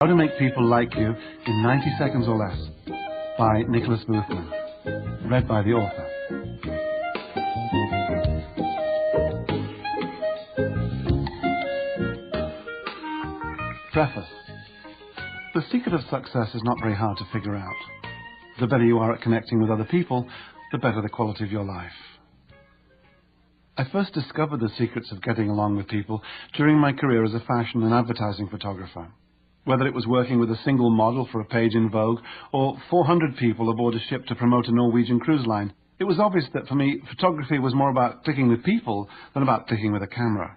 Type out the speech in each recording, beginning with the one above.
How to Make People Like You in 90 Seconds or Less by Nicholas Boothman. Read by the author. Preface. The secret of success is not very hard to figure out. The better you are at connecting with other people, the better the quality of your life. I first discovered the secrets of getting along with people during my career as a fashion and advertising photographer. Whether it was working with a single model for a page in Vogue or 400 people aboard a ship to promote a Norwegian cruise line, it was obvious that for me, photography was more about clicking with people than about clicking with a camera.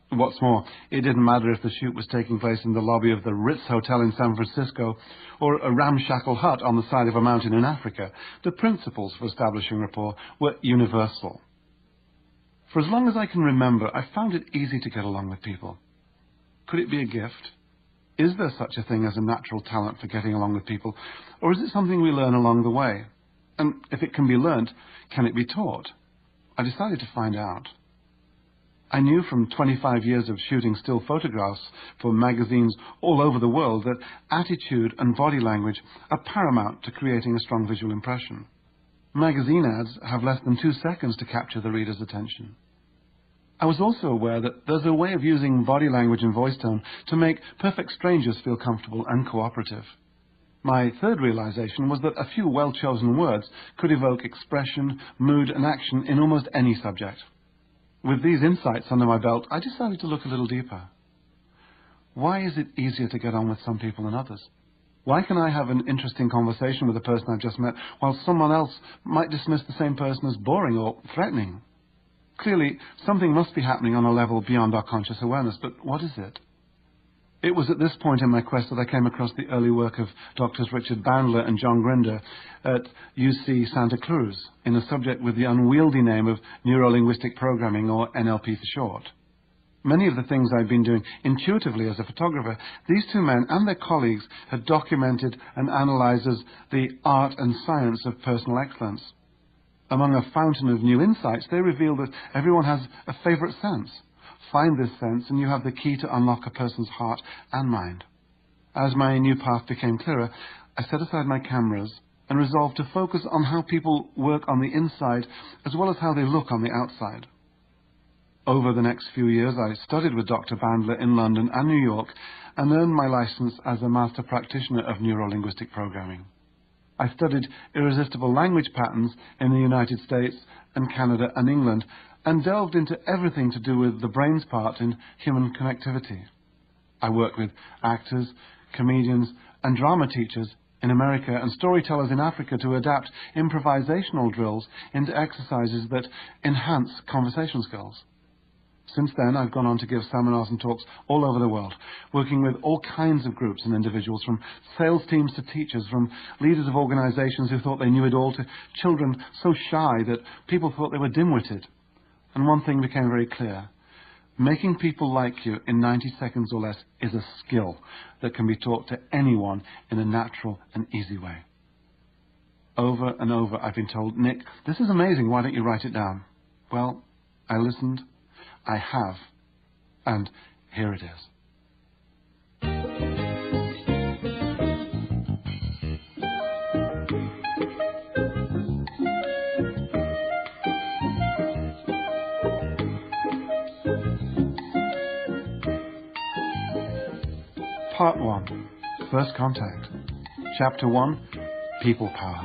What's more, it didn't matter if the shoot was taking place in the lobby of the Ritz Hotel in San Francisco or a ramshackle hut on the side of a mountain in Africa. The principles for establishing rapport were universal. For as long as I can remember, I found it easy to get along with people. Could it be a gift? Is there such a thing as a natural talent for getting along with people, or is it something we learn along the way? And if it can be learnt, can it be taught? I decided to find out. I knew from 25 years of shooting still photographs for magazines all over the world that attitude and body language are paramount to creating a strong visual impression. Magazine ads have less than 2 seconds to capture the reader's attention. I was also aware that there's a way of using body language and voice tone to make perfect strangers feel comfortable and cooperative. My third realization was that a few well-chosen words could evoke expression, mood, and action in almost any subject. With these insights under my belt, I decided to look a little deeper. Why is it easier to get on with some people than others? Why can I have an interesting conversation with a person I've just met, while someone else might dismiss the same person as boring or threatening? Clearly, something must be happening on a level beyond our conscious awareness, but what is it? It was at this point in my quest that I came across the early work of Drs. Richard Bandler and John Grinder at UC Santa Cruz in a subject with the unwieldy name of Neuro-Linguistic Programming, or NLP for short. Many of the things I'd been doing intuitively as a photographer, these two men and their colleagues had documented and analyzed as the art and science of personal excellence. Among a fountain of new insights, they reveal that everyone has a favorite sense. Find this sense and you have the key to unlock a person's heart and mind. As my new path became clearer, I set aside my cameras and resolved to focus on how people work on the inside as well as how they look on the outside. Over the next few years, I studied with Dr. Bandler in London and New York and earned my license as a master practitioner of neuro-linguistic programming. I studied irresistible language patterns in the United States and Canada and England and delved into everything to do with the brain's part in human connectivity. I worked with actors, comedians and drama teachers in America and storytellers in Africa to adapt improvisational drills into exercises that enhance conversation skills. Since then, I've gone on to give seminars and talks all over the world, working with all kinds of groups and individuals, from sales teams to teachers, from leaders of organizations who thought they knew it all to children so shy that people thought they were dim-witted. And one thing became very clear. Making people like you in 90 seconds or less is a skill that can be taught to anyone in a natural and easy way. Over and over, I've been told, Nick, this is amazing, why don't you write it down? Well, I listened. I have, and here it is. Part 1, First Contact. Chapter 1, People Power.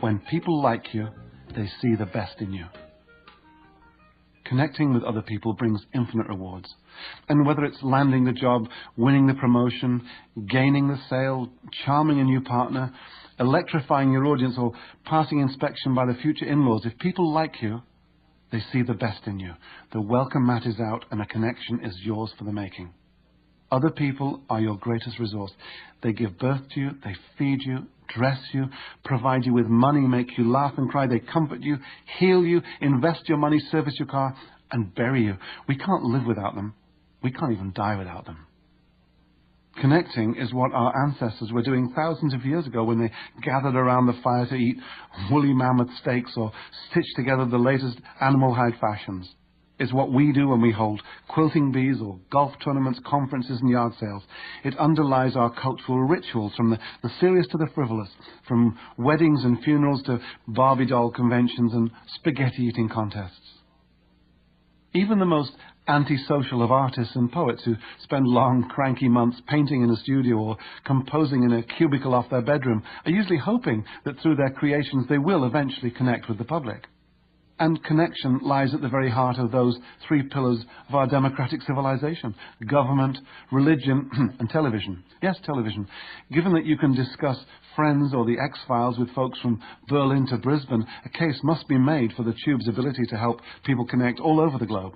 When people like you, they see the best in you. Connecting with other people brings infinite rewards. And whether it's landing the job, winning the promotion, gaining the sale, charming a new partner, electrifying your audience, or passing inspection by the future in-laws, if people like you, they see the best in you. The welcome mat is out and a connection is yours for the making. Other people are your greatest resource. They give birth to you, they feed you, dress you, provide you with money, make you laugh and cry, they comfort you, heal you, invest your money, service your car, and bury you. We can't live without them. We can't even die without them. Connecting is what our ancestors were doing thousands of years ago when they gathered around the fire to eat woolly mammoth steaks or stitch together the latest animal hide fashions. It's what we do when we hold quilting bees or golf tournaments, conferences and yard sales. It underlies our cultural rituals, from the serious to the frivolous, from weddings and funerals to Barbie doll conventions and spaghetti eating contests. Even the most antisocial of artists and poets, who spend long, cranky months painting in a studio or composing in a cubicle off their bedroom, are usually hoping that through their creations they will eventually connect with the public. And connection lies at the very heart of those three pillars of our democratic civilization: government, religion, and television. Yes, television. Given that you can discuss Friends or the X-Files with folks from Berlin to Brisbane, a case must be made for the Tube's ability to help people connect all over the globe.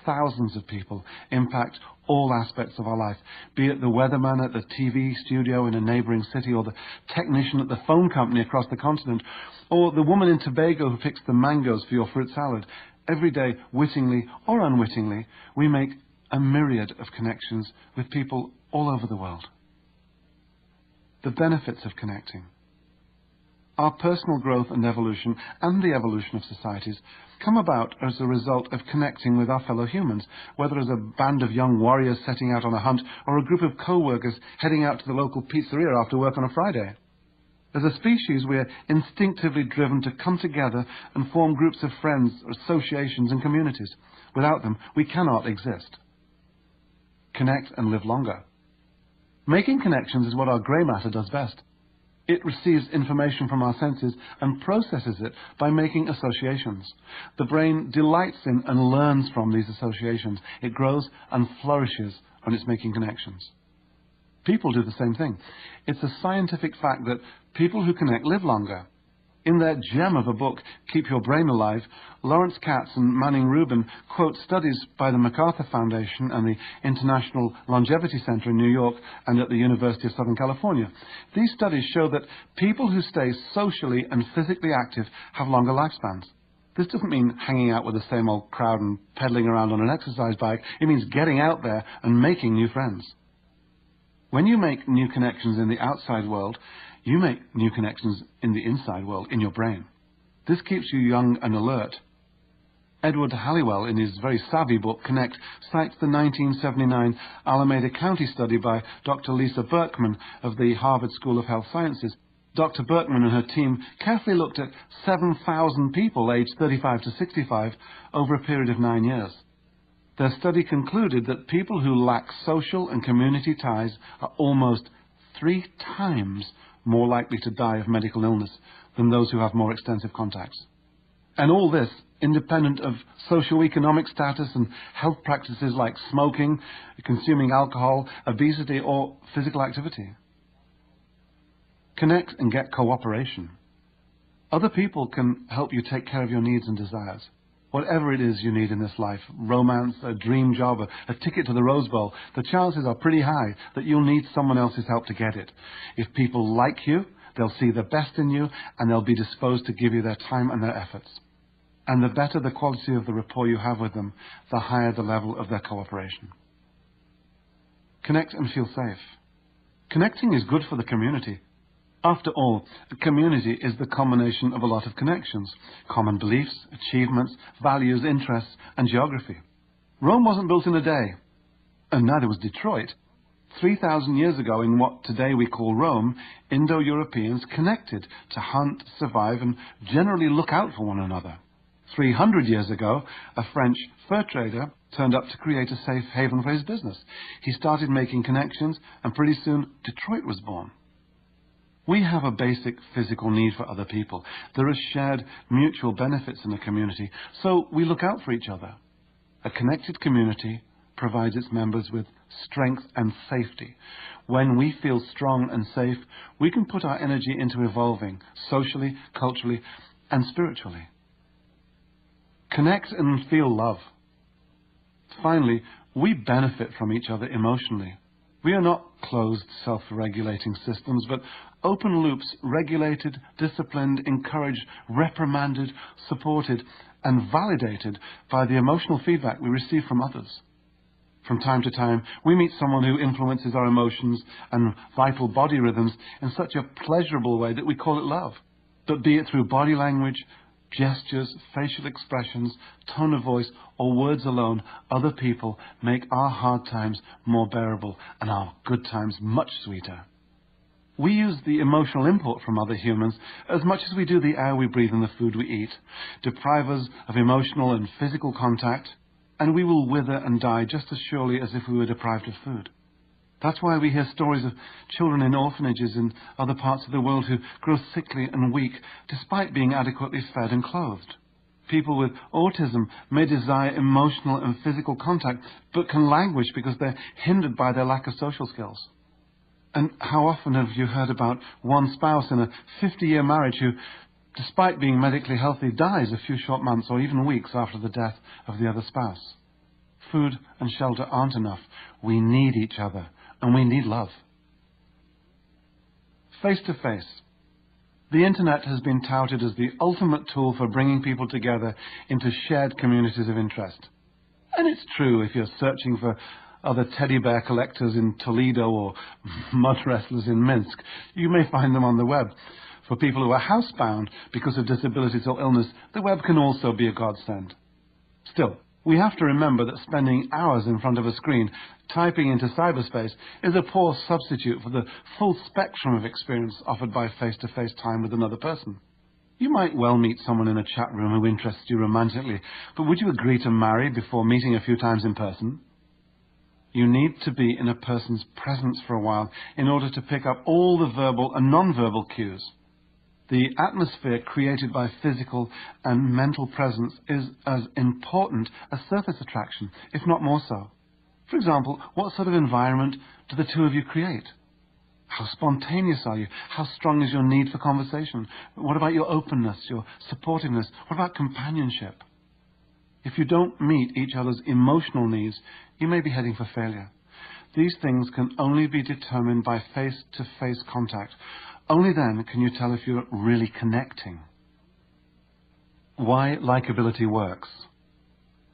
Thousands of people impact all aspects of our life, be it the weatherman at the TV studio in a neighbouring city, or the technician at the phone company across the continent, or the woman in Tobago who picks the mangoes for your fruit salad. Every day, wittingly or unwittingly, we make a myriad of connections with people all over the world. The benefits of connecting. Our personal growth and evolution, and the evolution of societies, come about as a result of connecting with our fellow humans, whether as a band of young warriors setting out on a hunt, or a group of co-workers heading out to the local pizzeria after work on a Friday. As a species, we are instinctively driven to come together and form groups of friends, associations and communities. Without them, we cannot exist. Connect and live longer. Making connections is what our grey matter does best. It receives information from our senses and processes it by making associations. The brain delights in and learns from these associations. It grows and flourishes when it's making connections. People do the same thing. It's a scientific fact that people who connect live longer. In their gem of a book, Keep Your Brain Alive, Lawrence Katz and Manning Rubin quote studies by the MacArthur Foundation and the International Longevity Center in New York and at the University of Southern California. These studies show that people who stay socially and physically active have longer lifespans. This doesn't mean hanging out with the same old crowd and pedaling around on an exercise bike. It means getting out there and making new friends. When you make new connections in the outside world, you make new connections in the inside world, in your brain. This keeps you young and alert. Edward Halliwell, in his very savvy book, Connect, cites the 1979 Alameda County study by Dr. Lisa Berkman of the Harvard School of Health Sciences. Dr. Berkman and her team carefully looked at 7,000 people aged 35 to 65 over a period of 9 years. Their study concluded that people who lack social and community ties are almost 3 times more likely to die of medical illness than those who have more extensive contacts. And all this independent of socioeconomic status and health practices like smoking, consuming alcohol, obesity, or physical activity. Connect and get cooperation. Other people can help you take care of your needs and desires. Whatever it is you need in this life, romance, a dream job, a ticket to the Rose Bowl, the chances are pretty high that you'll need someone else's help to get it. If people like you, they'll see the best in you, and they'll be disposed to give you their time and their efforts. And the better the quality of the rapport you have with them, the higher the level of their cooperation. Connect and feel safe. Connecting is good for the community. After all, a community is the combination of a lot of connections, common beliefs, achievements, values, interests, and geography. Rome wasn't built in a day, and neither was Detroit. 3,000 years ago, in what today we call Rome, Indo-Europeans connected to hunt, survive, and generally look out for one another. 300 years ago, a French fur trader turned up to create a safe haven for his business. He started making connections, and pretty soon Detroit was born. We have a basic physical need for other people. There are shared mutual benefits in a community, so we look out for each other. A connected community provides its members with strength and safety. When we feel strong and safe, we can put our energy into evolving socially, culturally, and spiritually. Connect and feel love. Finally, we benefit from each other emotionally. We are not closed, self-regulating systems, but open loops, regulated, disciplined, encouraged, reprimanded, supported, and validated by the emotional feedback we receive from others. From time to time, we meet someone who influences our emotions and vital body rhythms in such a pleasurable way that we call it love. But be it through body language, Gestures, facial expressions, tone of voice, or words alone, other people make our hard times more bearable and our good times much sweeter. We use the emotional input from other humans as much as we do the air we breathe and the food we eat. Deprive us of emotional and physical contact, and we will wither and die just as surely as if we were deprived of food. That's why we hear stories of children in orphanages in other parts of the world who grow sickly and weak despite being adequately fed and clothed. People with autism may desire emotional and physical contact but can languish because they're hindered by their lack of social skills. And how often have you heard about one spouse in a 50-year marriage who, despite being medically healthy, dies a few short months or even weeks after the death of the other spouse? Food and shelter aren't enough. We need each other, and we need love. Face-to-face. The internet has been touted as the ultimate tool for bringing people together into shared communities of interest. And it's true if you're searching for other teddy bear collectors in Toledo or mud wrestlers in Minsk. You may find them on the web. For people who are housebound because of disabilities or illness, the web can also be a godsend. Still, we have to remember that spending hours in front of a screen typing into cyberspace is a poor substitute for the full spectrum of experience offered by face-to-face time with another person. You might well meet someone in a chat room who interests you romantically, but would you agree to marry before meeting a few times in person? You need to be in a person's presence for a while in order to pick up all the verbal and non-verbal cues. The atmosphere created by physical and mental presence is as important as surface attraction, if not more so. For example, what sort of environment do the two of you create? How spontaneous are you? How strong is your need for conversation? What about your openness, your supportiveness? What about companionship? If you don't meet each other's emotional needs, you may be heading for failure. These things can only be determined by face-to-face contact. Only then can you tell if you're really connecting. Why likability works.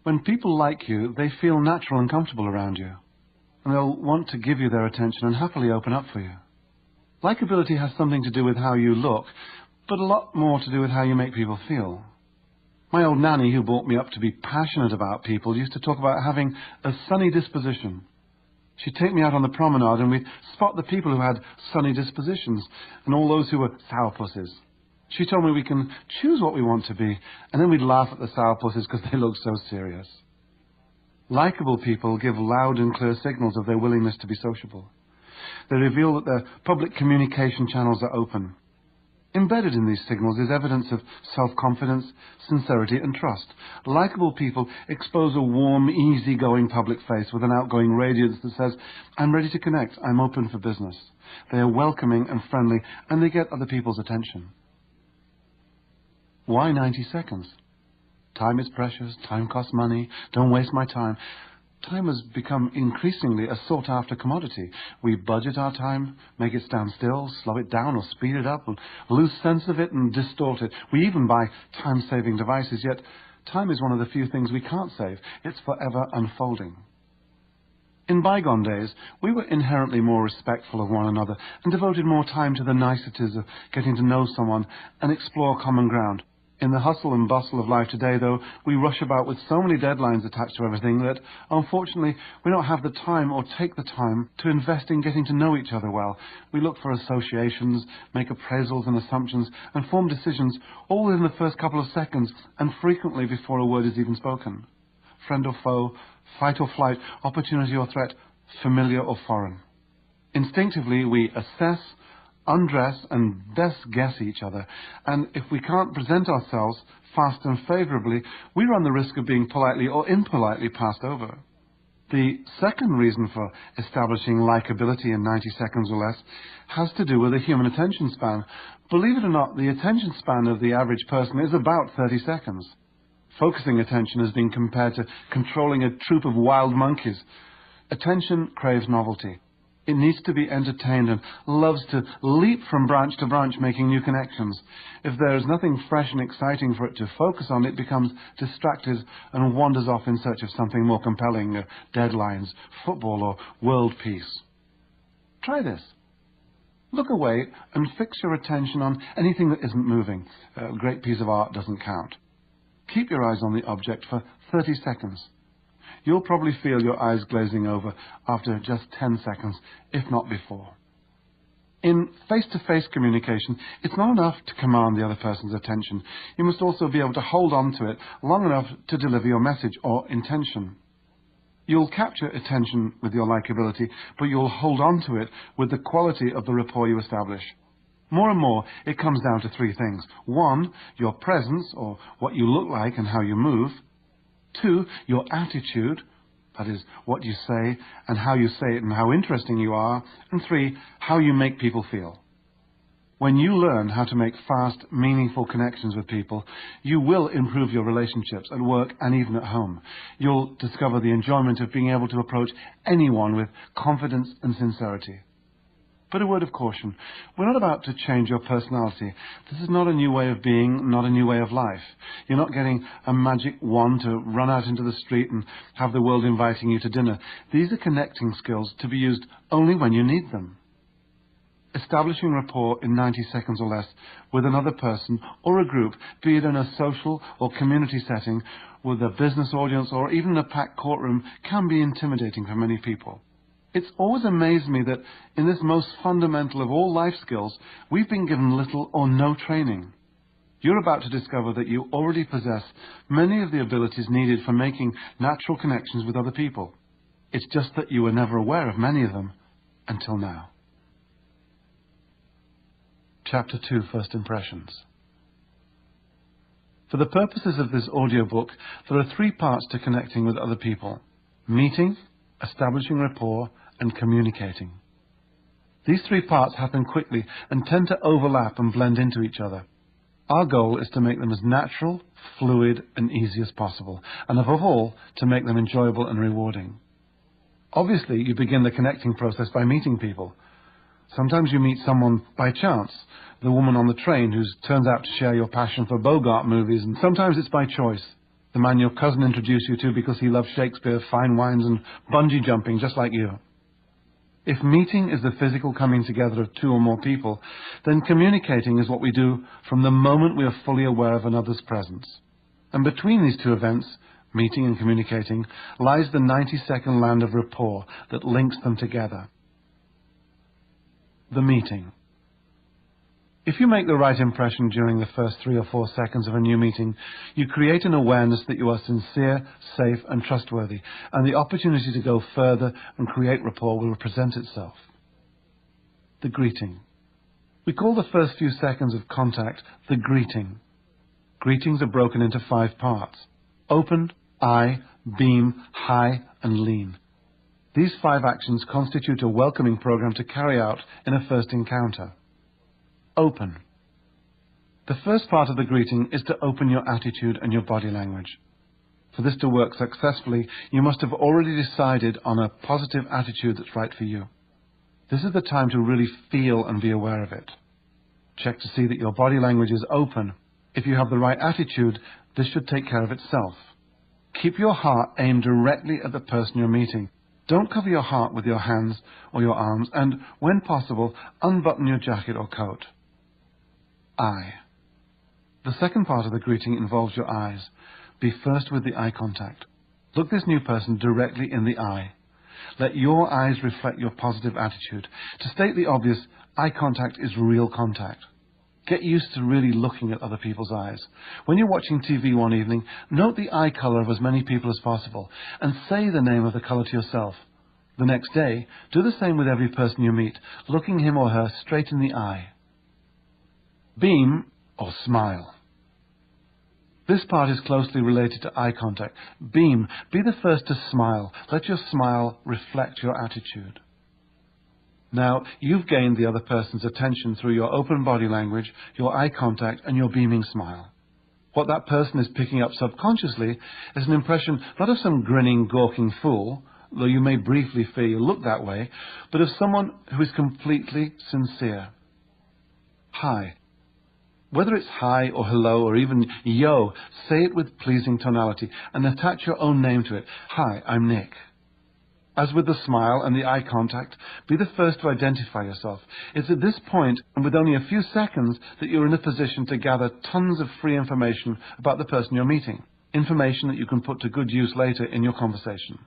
When people like you, they feel natural and comfortable around you, and they'll want to give you their attention and happily open up for you. Likability has something to do with how you look, but a lot more to do with how you make people feel. My old nanny, who brought me up to be passionate about people, used to talk about having a sunny disposition. She'd take me out on the promenade and we'd spot the people who had sunny dispositions and all those who were sourpusses. She told me we can choose what we want to be, and then we'd laugh at the sourpusses because they looked so serious. Likeable people give loud and clear signals of their willingness to be sociable. They reveal that their public communication channels are open. Embedded in these signals is evidence of self-confidence, sincerity and trust. Likeable people expose a warm, easy-going public face with an outgoing radiance that says, I'm ready to connect, I'm open for business. They are welcoming and friendly, and they get other people's attention. Why 90 seconds? Time is precious, time costs money, don't waste my time. Time has become increasingly a sought-after commodity. We budget our time, make it stand still, slow it down or speed it up, and lose sense of it and distort it. We even buy time-saving devices, yet time is one of the few things we can't save. It's forever unfolding. In bygone days, we were inherently more respectful of one another and devoted more time to the niceties of getting to know someone and explore common ground. In the hustle and bustle of life today, though, we rush about with so many deadlines attached to everything that, unfortunately, we don't have the time or take the time to invest in getting to know each other well. We look for associations, make appraisals and assumptions, and form decisions all within the first couple of seconds, and frequently before a word is even spoken. Friend or foe, fight or flight, opportunity or threat, familiar or foreign. Instinctively, we assess, undress and best guess each other, and if we can't present ourselves fast and favourably, we run the risk of being politely or impolitely passed over. The second reason for establishing likability in 90 seconds or less has to do with the human attention span. Believe it or not, the attention span of the average person is about 30 seconds. Focusing attention has been compared to controlling a troop of wild monkeys. Attention craves novelty. It needs to be entertained and loves to leap from branch to branch, making new connections. If there is nothing fresh and exciting for it to focus on, it becomes distracted and wanders off in search of something more compelling, deadlines, football or world peace. Try this. Look away and fix your attention on anything that isn't moving. A great piece of art doesn't count. Keep your eyes on the object for 30 seconds. You'll probably feel your eyes glazing over after just 10 seconds, if not before. In face-to-face communication, it's not enough to command the other person's attention. You must also be able to hold on to it long enough to deliver your message or intention. You'll capture attention with your likability, but you'll hold on to it with the quality of the rapport you establish. More and more, it comes down to three things. 1, your presence, or what you look like and how you move. 2, your attitude, that is, what you say and how you say it and how interesting you are. And 3, how you make people feel. When you learn how to make fast, meaningful connections with people, you will improve your relationships at work and even at home. You'll discover the enjoyment of being able to approach anyone with confidence and sincerity. But a word of caution, we're not about to change your personality. This is not a new way of being, not a new way of life. You're not getting a magic wand to run out into the street and have the world inviting you to dinner. These are connecting skills to be used only when you need them. Establishing rapport in 90 seconds or less with another person or a group, be it in a social or community setting, with a business audience or even a packed courtroom, can be intimidating for many people. It's always amazed me that in this most fundamental of all life skills, we've been given little or no training. You're about to discover that you already possess many of the abilities needed for making natural connections with other people. It's just that you were never aware of many of them until now. Chapter 2, First Impressions. For the purposes of this audiobook, there are 3 parts to connecting with other people: meeting, establishing rapport, and communicating. These 3 parts happen quickly and tend to overlap and blend into each other. Our goal is to make them as natural, fluid, and easy as possible, and above all, to make them enjoyable and rewarding. Obviously, you begin the connecting process by meeting people. Sometimes you meet someone by chance, the woman on the train who turns out to share your passion for Bogart movies, and sometimes it's by choice, the man your cousin introduced you to because he loves Shakespeare, fine wines, and bungee jumping just like you. If meeting is the physical coming together of 2 or more people, then communicating is what we do from the moment we are fully aware of another's presence. And between these 2 events, meeting and communicating, lies the 90-second land of rapport that links them together. The meeting. If you make the right impression during the first 3 or 4 seconds of a new meeting, you create an awareness that you are sincere, safe, and trustworthy, and the opportunity to go further and create rapport will present itself. The greeting. We call the first few seconds of contact the greeting. Greetings are broken into 5 parts: open, eye, beam, high, and lean. These 5 actions constitute a welcoming program to carry out in a first encounter. Open. The first part of the greeting is to open your attitude and your body language. For this to work successfully, you must have already decided on a positive attitude that's right for you. This is the time to really feel and be aware of it. Check to see that your body language is open. If you have the right attitude, this should take care of itself. Keep your heart aimed directly at the person you're meeting. Don't cover your heart with your hands or your arms, and, when possible, unbutton your jacket or coat. Eye. The second part of the greeting involves your eyes. Be first with the eye contact. Look this new person directly in the eye. Let your eyes reflect your positive attitude. To state the obvious, eye contact is real contact. Get used to really looking at other people's eyes. When you're watching TV one evening, note the eye color of as many people as possible and say the name of the color to yourself. The next day, do the same with every person you meet, looking him or her straight in the eye. Beam or smile. This part is closely related to eye contact. Beam. Be the first to smile. Let your smile reflect your attitude. Now, you've gained the other person's attention through your open body language, your eye contact, and your beaming smile. What that person is picking up subconsciously is an impression not of some grinning, gawking fool, though you may briefly fear you look that way, but of someone who is completely sincere. Hi. Whether it's hi or hello or even yo, say it with pleasing tonality and attach your own name to it. Hi, I'm Nick. As with the smile and the eye contact, be the first to identify yourself. It's at this point, and with only a few seconds, that you're in a position to gather tons of free information about the person you're meeting. Information that you can put to good use later in your conversation.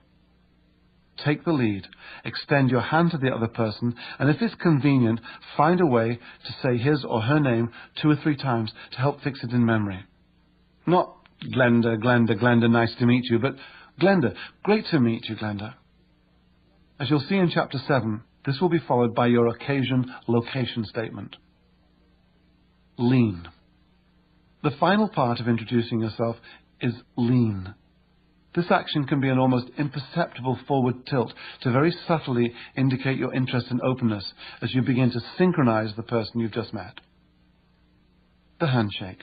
Take the lead, extend your hand to the other person, and if it's convenient, find a way to say his or her name 2 or 3 times to help fix it in memory. Not Glenda, Glenda, Glenda, nice to meet you, but Glenda, great to meet you, Glenda. As you'll see in Chapter 7, this will be followed by your occasion-location statement. Lean. The final part of introducing yourself is lean. This action can be an almost imperceptible forward tilt to very subtly indicate your interest and openness as you begin to synchronize the person you've just met. The handshake.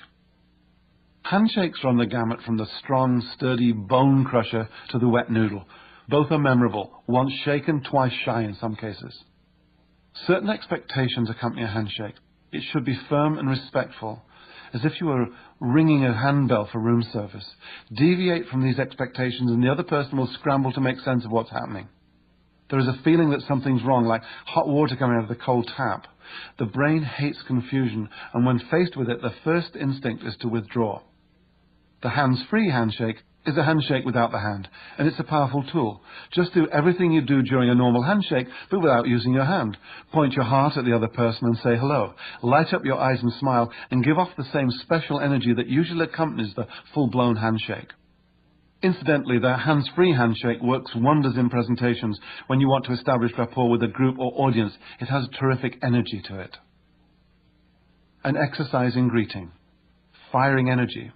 Handshakes run the gamut from the strong, sturdy bone crusher to the wet noodle. Both are memorable, once shaken, twice shy in some cases. Certain expectations accompany a handshake. It should be firm and respectful, as if you were ringing a handbell for room service. Deviate from these expectations and the other person will scramble to make sense of what's happening. There is a feeling that something's wrong, like hot water coming out of the cold tap. The brain hates confusion, and when faced with it, the first instinct is to withdraw. The hands-free handshake is a handshake without the hand, and it's a powerful tool. Just do everything you do during a normal handshake, but without using your hand. Point your heart at the other person and say hello. Light up your eyes and smile, and give off the same special energy that usually accompanies the full-blown handshake. Incidentally, the hands-free handshake works wonders in presentations when you want to establish rapport with a group or audience. It has terrific energy to it. An exercise in greeting. Firing energy.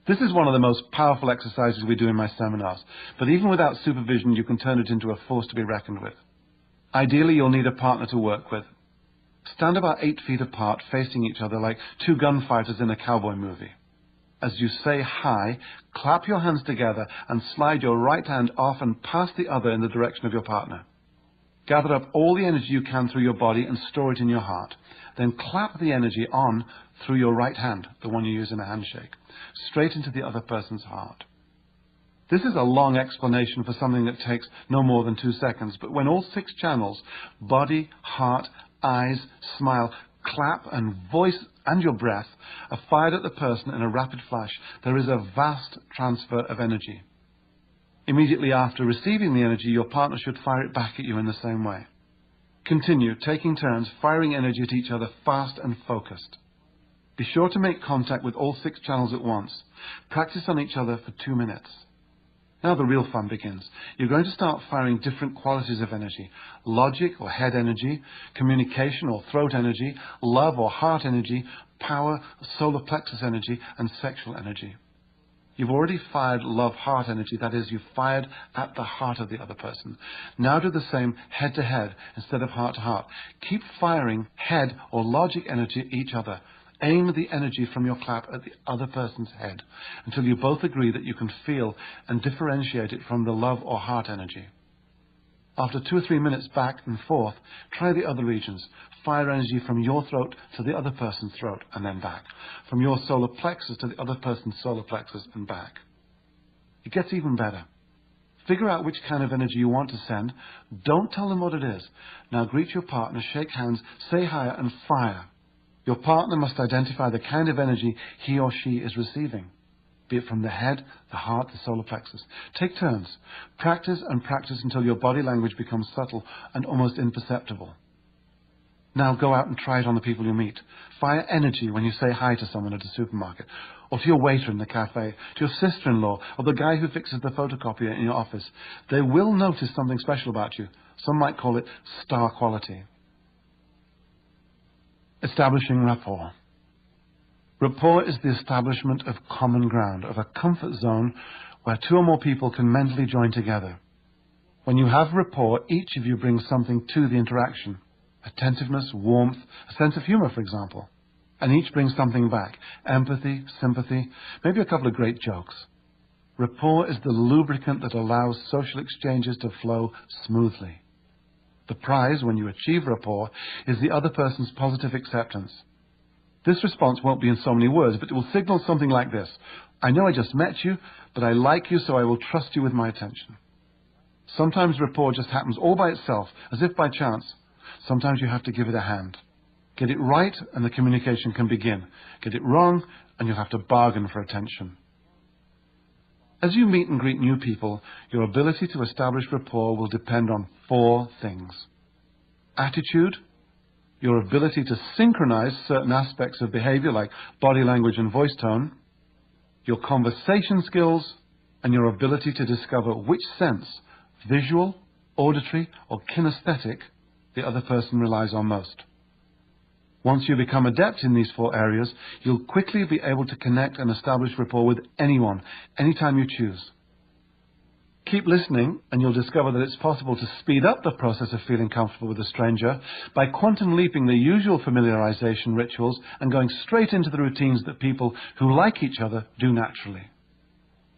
This is one of the most powerful exercises we do in my seminars, but even without supervision, you can turn it into a force to be reckoned with. Ideally, you'll need a partner to work with. Stand about 8 feet apart, facing each other like 2 gunfighters in a cowboy movie. As you say hi, clap your hands together and slide your right hand off and past the other in the direction of your partner. Gather up all the energy you can through your body and store it in your heart. Then clap the energy on through your right hand, the one you use in a handshake, straight into the other person's heart. This is a long explanation for something that takes no more than 2 seconds, but when all 6 channels, body, heart, eyes, smile, clap, and voice and your breath are fired at the person in a rapid flash, there is a vast transfer of energy. Immediately after receiving the energy, your partner should fire it back at you in the same way. Continue, taking turns, firing energy at each other fast and focused. Be sure to make contact with all 6 channels at once. Practice on each other for 2 minutes. Now the real fun begins. You're going to start firing different qualities of energy. Logic or head energy, communication or throat energy, love or heart energy, power, solar plexus energy, and sexual energy. You've already fired love-heart energy, that is, you've fired at the heart of the other person. Now do the same head-to-head instead of heart-to-heart. Keep firing head or logic energy at each other. Aim the energy from your clap at the other person's head until you both agree that you can feel and differentiate it from the love or heart energy. After 2 or 3 minutes back and forth, try the other regions. Fire energy from your throat to the other person's throat and then back. From your solar plexus to the other person's solar plexus and back. It gets even better. Figure out which kind of energy you want to send. Don't tell them what it is. Now greet your partner, shake hands, say hi, and fire. Your partner must identify the kind of energy he or she is receiving, be it from the head, the heart, the solar plexus. Take turns. Practice and practice until your body language becomes subtle and almost imperceptible. Now go out and try it on the people you meet. Fire energy when you say hi to someone at a supermarket, or to your waiter in the cafe, to your sister-in-law, or the guy who fixes the photocopier in your office. They will notice something special about you. Some might call it star quality. Establishing rapport. Rapport is the establishment of common ground, of a comfort zone where 2 or more people can mentally join together. When you have rapport, each of you brings something to the interaction. Attentiveness, warmth, a sense of humor, for example. And each brings something back. Empathy, sympathy, maybe a couple of great jokes. Rapport is the lubricant that allows social exchanges to flow smoothly. The prize, when you achieve rapport, is the other person's positive acceptance. This response won't be in so many words, but it will signal something like this. I know I just met you, but I like you, so I will trust you with my attention. Sometimes rapport just happens all by itself, as if by chance. Sometimes you have to give it a hand. Get it right and the communication can begin. Get it wrong and you'll have to bargain for attention. As you meet and greet new people, your ability to establish rapport will depend on 4 things. Attitude, your ability to synchronize certain aspects of behavior like body language and voice tone, your conversation skills, and your ability to discover which sense, visual, auditory, or kinesthetic, the other person relies on most. Once you become adept in these 4 areas, you'll quickly be able to connect and establish rapport with anyone, anytime you choose. Keep listening and you'll discover that it's possible to speed up the process of feeling comfortable with a stranger by quantum leaping the usual familiarization rituals and going straight into the routines that people who like each other do naturally.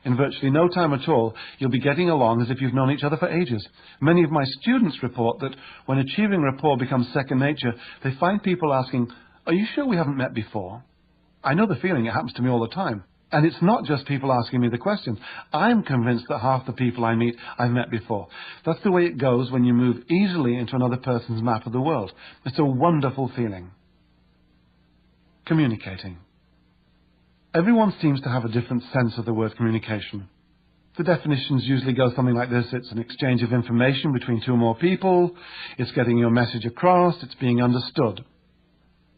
In virtually no time at all, you'll be getting along as if you've known each other for ages. Many of my students report that when achieving rapport becomes second nature, they find people asking, "Are you sure we haven't met before?" I know the feeling, it happens to me all the time. And it's not just people asking me the question. I'm convinced that half the people I meet I've met before. That's the way it goes when you move easily into another person's map of the world. It's a wonderful feeling. Communicating. Everyone seems to have a different sense of the word communication. The definitions usually go something like this. It's an exchange of information between 2 or more people. It's getting your message across. It's being understood.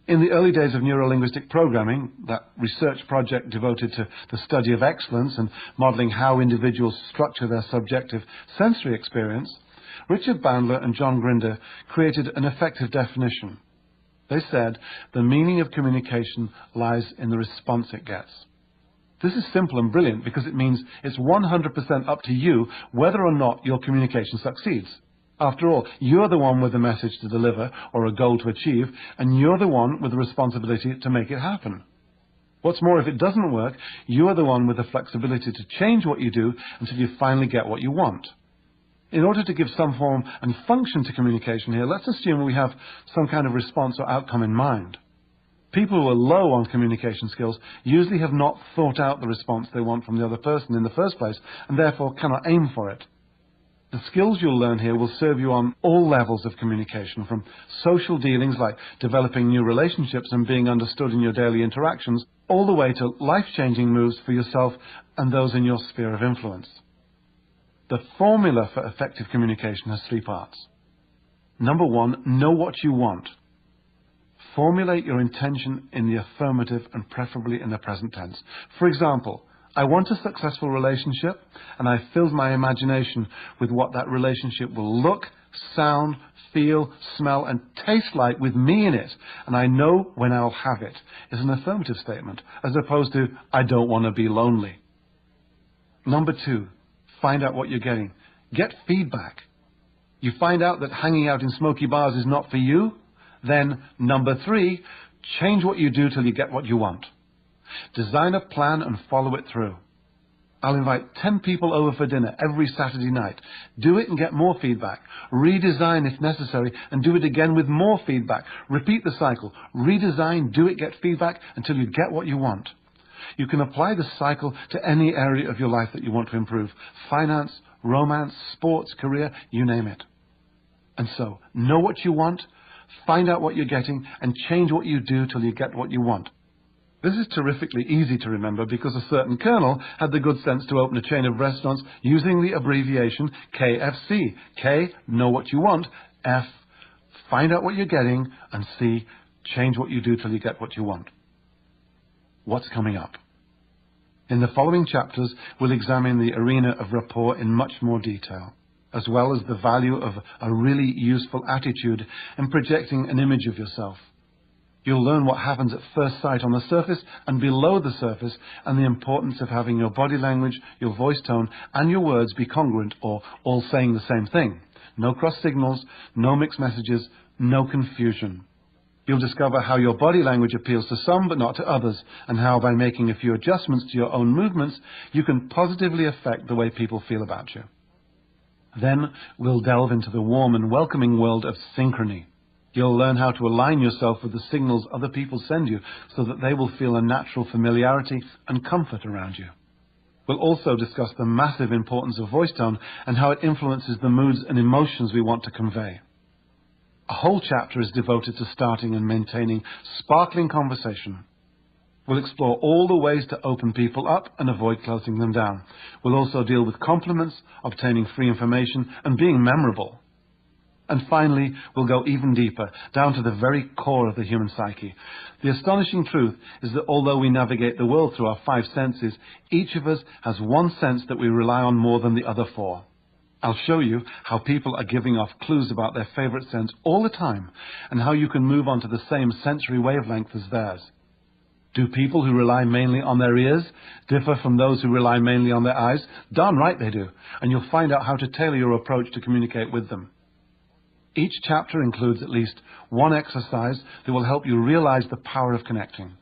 In the early days of neurolinguistic programming, that research project devoted to the study of excellence and modeling how individuals structure their subjective sensory experience, Richard Bandler and John Grinder created an effective definition. They said, the meaning of communication lies in the response it gets. This is simple and brilliant because it means it's 100% up to you whether or not your communication succeeds. After all, you're the one with the message to deliver or a goal to achieve, and you're the one with the responsibility to make it happen. What's more, if it doesn't work, you are the one with the flexibility to change what you do until you finally get what you want. In order to give some form and function to communication here, let's assume we have some kind of response or outcome in mind. People who are low on communication skills usually have not thought out the response they want from the other person in the first place, and therefore cannot aim for it. The skills you'll learn here will serve you on all levels of communication, from social dealings like developing new relationships and being understood in your daily interactions, all the way to life-changing moves for yourself and those in your sphere of influence. The formula for effective communication has 3 parts. Number 1, know what you want. Formulate your intention in the affirmative and preferably in the present tense. For example, I want a successful relationship, and I've filled my imagination with what that relationship will look, sound, feel, smell, and taste like with me in it, and I know when I'll have it, is an affirmative statement, as opposed to, I don't want to be lonely. Number 2, find out what you're getting. Get feedback. You find out that hanging out in smoky bars is not for you, then, number 3, change what you do till you get what you want. Design a plan and follow it through. I'll invite 10 people over for dinner every Saturday night. Do it and get more feedback. Redesign if necessary and do it again with more feedback. Repeat the cycle. Redesign, do it, get feedback until you get what you want. You can apply the cycle to any area of your life that you want to improve. Finance, romance, sports, career, you name it. And so, know what you want, find out what you're getting, and change what you do till you get what you want. This is terrifically easy to remember because a certain colonel had the good sense to open a chain of restaurants using the abbreviation KFC. K, know what you want. F, find out what you're getting. And C, change what you do till you get what you want. What's coming up? In the following chapters, we'll examine the arena of rapport in much more detail, as well as the value of a really useful attitude in projecting an image of yourself. You'll learn what happens at first sight on the surface and below the surface, and the importance of having your body language, your voice tone, and your words be congruent, or all saying the same thing. No cross signals, no mixed messages, no confusion. You'll discover how your body language appeals to some but not to others, and how by making a few adjustments to your own movements, you can positively affect the way people feel about you. Then we'll delve into the warm and welcoming world of synchrony. You'll learn how to align yourself with the signals other people send you so that they will feel a natural familiarity and comfort around you. We'll also discuss the massive importance of voice tone and how it influences the moods and emotions we want to convey. A whole chapter is devoted to starting and maintaining sparkling conversation. We'll explore all the ways to open people up and avoid closing them down. We'll also deal with compliments, obtaining free information, and being memorable. And finally, we'll go even deeper, down to the very core of the human psyche. The astonishing truth is that although we navigate the world through our 5 senses, each of us has one sense that we rely on more than the other 4. I'll show you how people are giving off clues about their favorite sense all the time, and how you can move on to the same sensory wavelength as theirs. Do people who rely mainly on their ears differ from those who rely mainly on their eyes? Darn right they do, and you'll find out how to tailor your approach to communicate with them. Each chapter includes at least one exercise that will help you realize the power of connecting.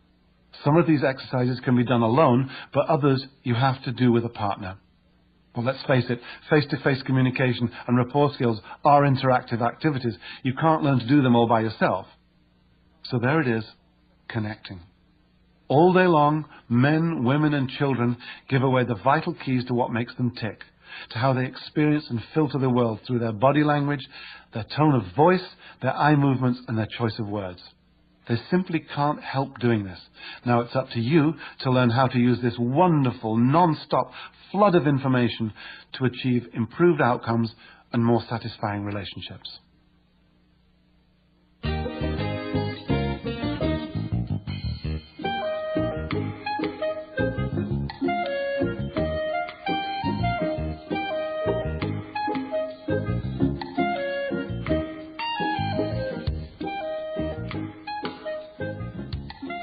Some of these exercises can be done alone, but others you have to do with a partner. Well, let's face it, face-to-face communication and rapport skills are interactive activities. You can't learn to do them all by yourself. So there it is, connecting. All day long, men, women and children give away the vital keys to what makes them tick, to how they experience and filter the world through their body language, their tone of voice, their eye movements and their choice of words. They simply can't help doing this. Now it's up to you to learn how to use this wonderful, non-stop flood of information to achieve improved outcomes and more satisfying relationships.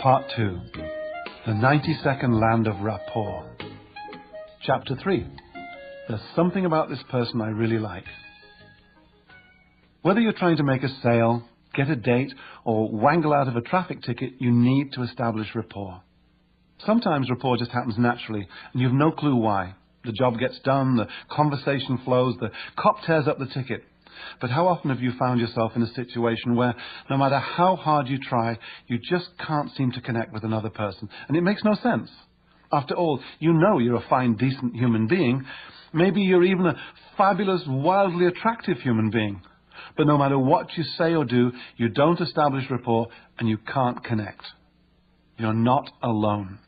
Part 2. The 90-second land of rapport. Chapter 3. There's something about this person I really like. Whether you're trying to make a sale, get a date, or wangle out of a traffic ticket, you need to establish rapport. Sometimes rapport just happens naturally, and you have no clue why. The job gets done, the conversation flows, the cop tears up the ticket. But how often have you found yourself in a situation where, no matter how hard you try, you just can't seem to connect with another person? And it makes no sense. After all, you know you're a fine, decent human being. Maybe you're even a fabulous, wildly attractive human being. But no matter what you say or do, you don't establish rapport and you can't connect. You're not alone.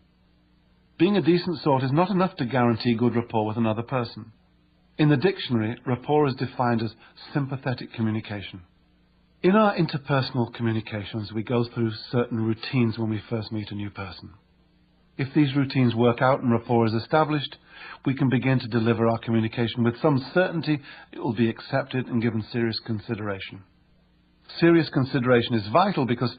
Being a decent sort is not enough to guarantee good rapport with another person. In the dictionary, rapport is defined as sympathetic communication. In our interpersonal communications, we go through certain routines when we first meet a new person. If these routines work out and rapport is established, we can begin to deliver our communication with some certainty it will be accepted and given serious consideration. Serious consideration is vital because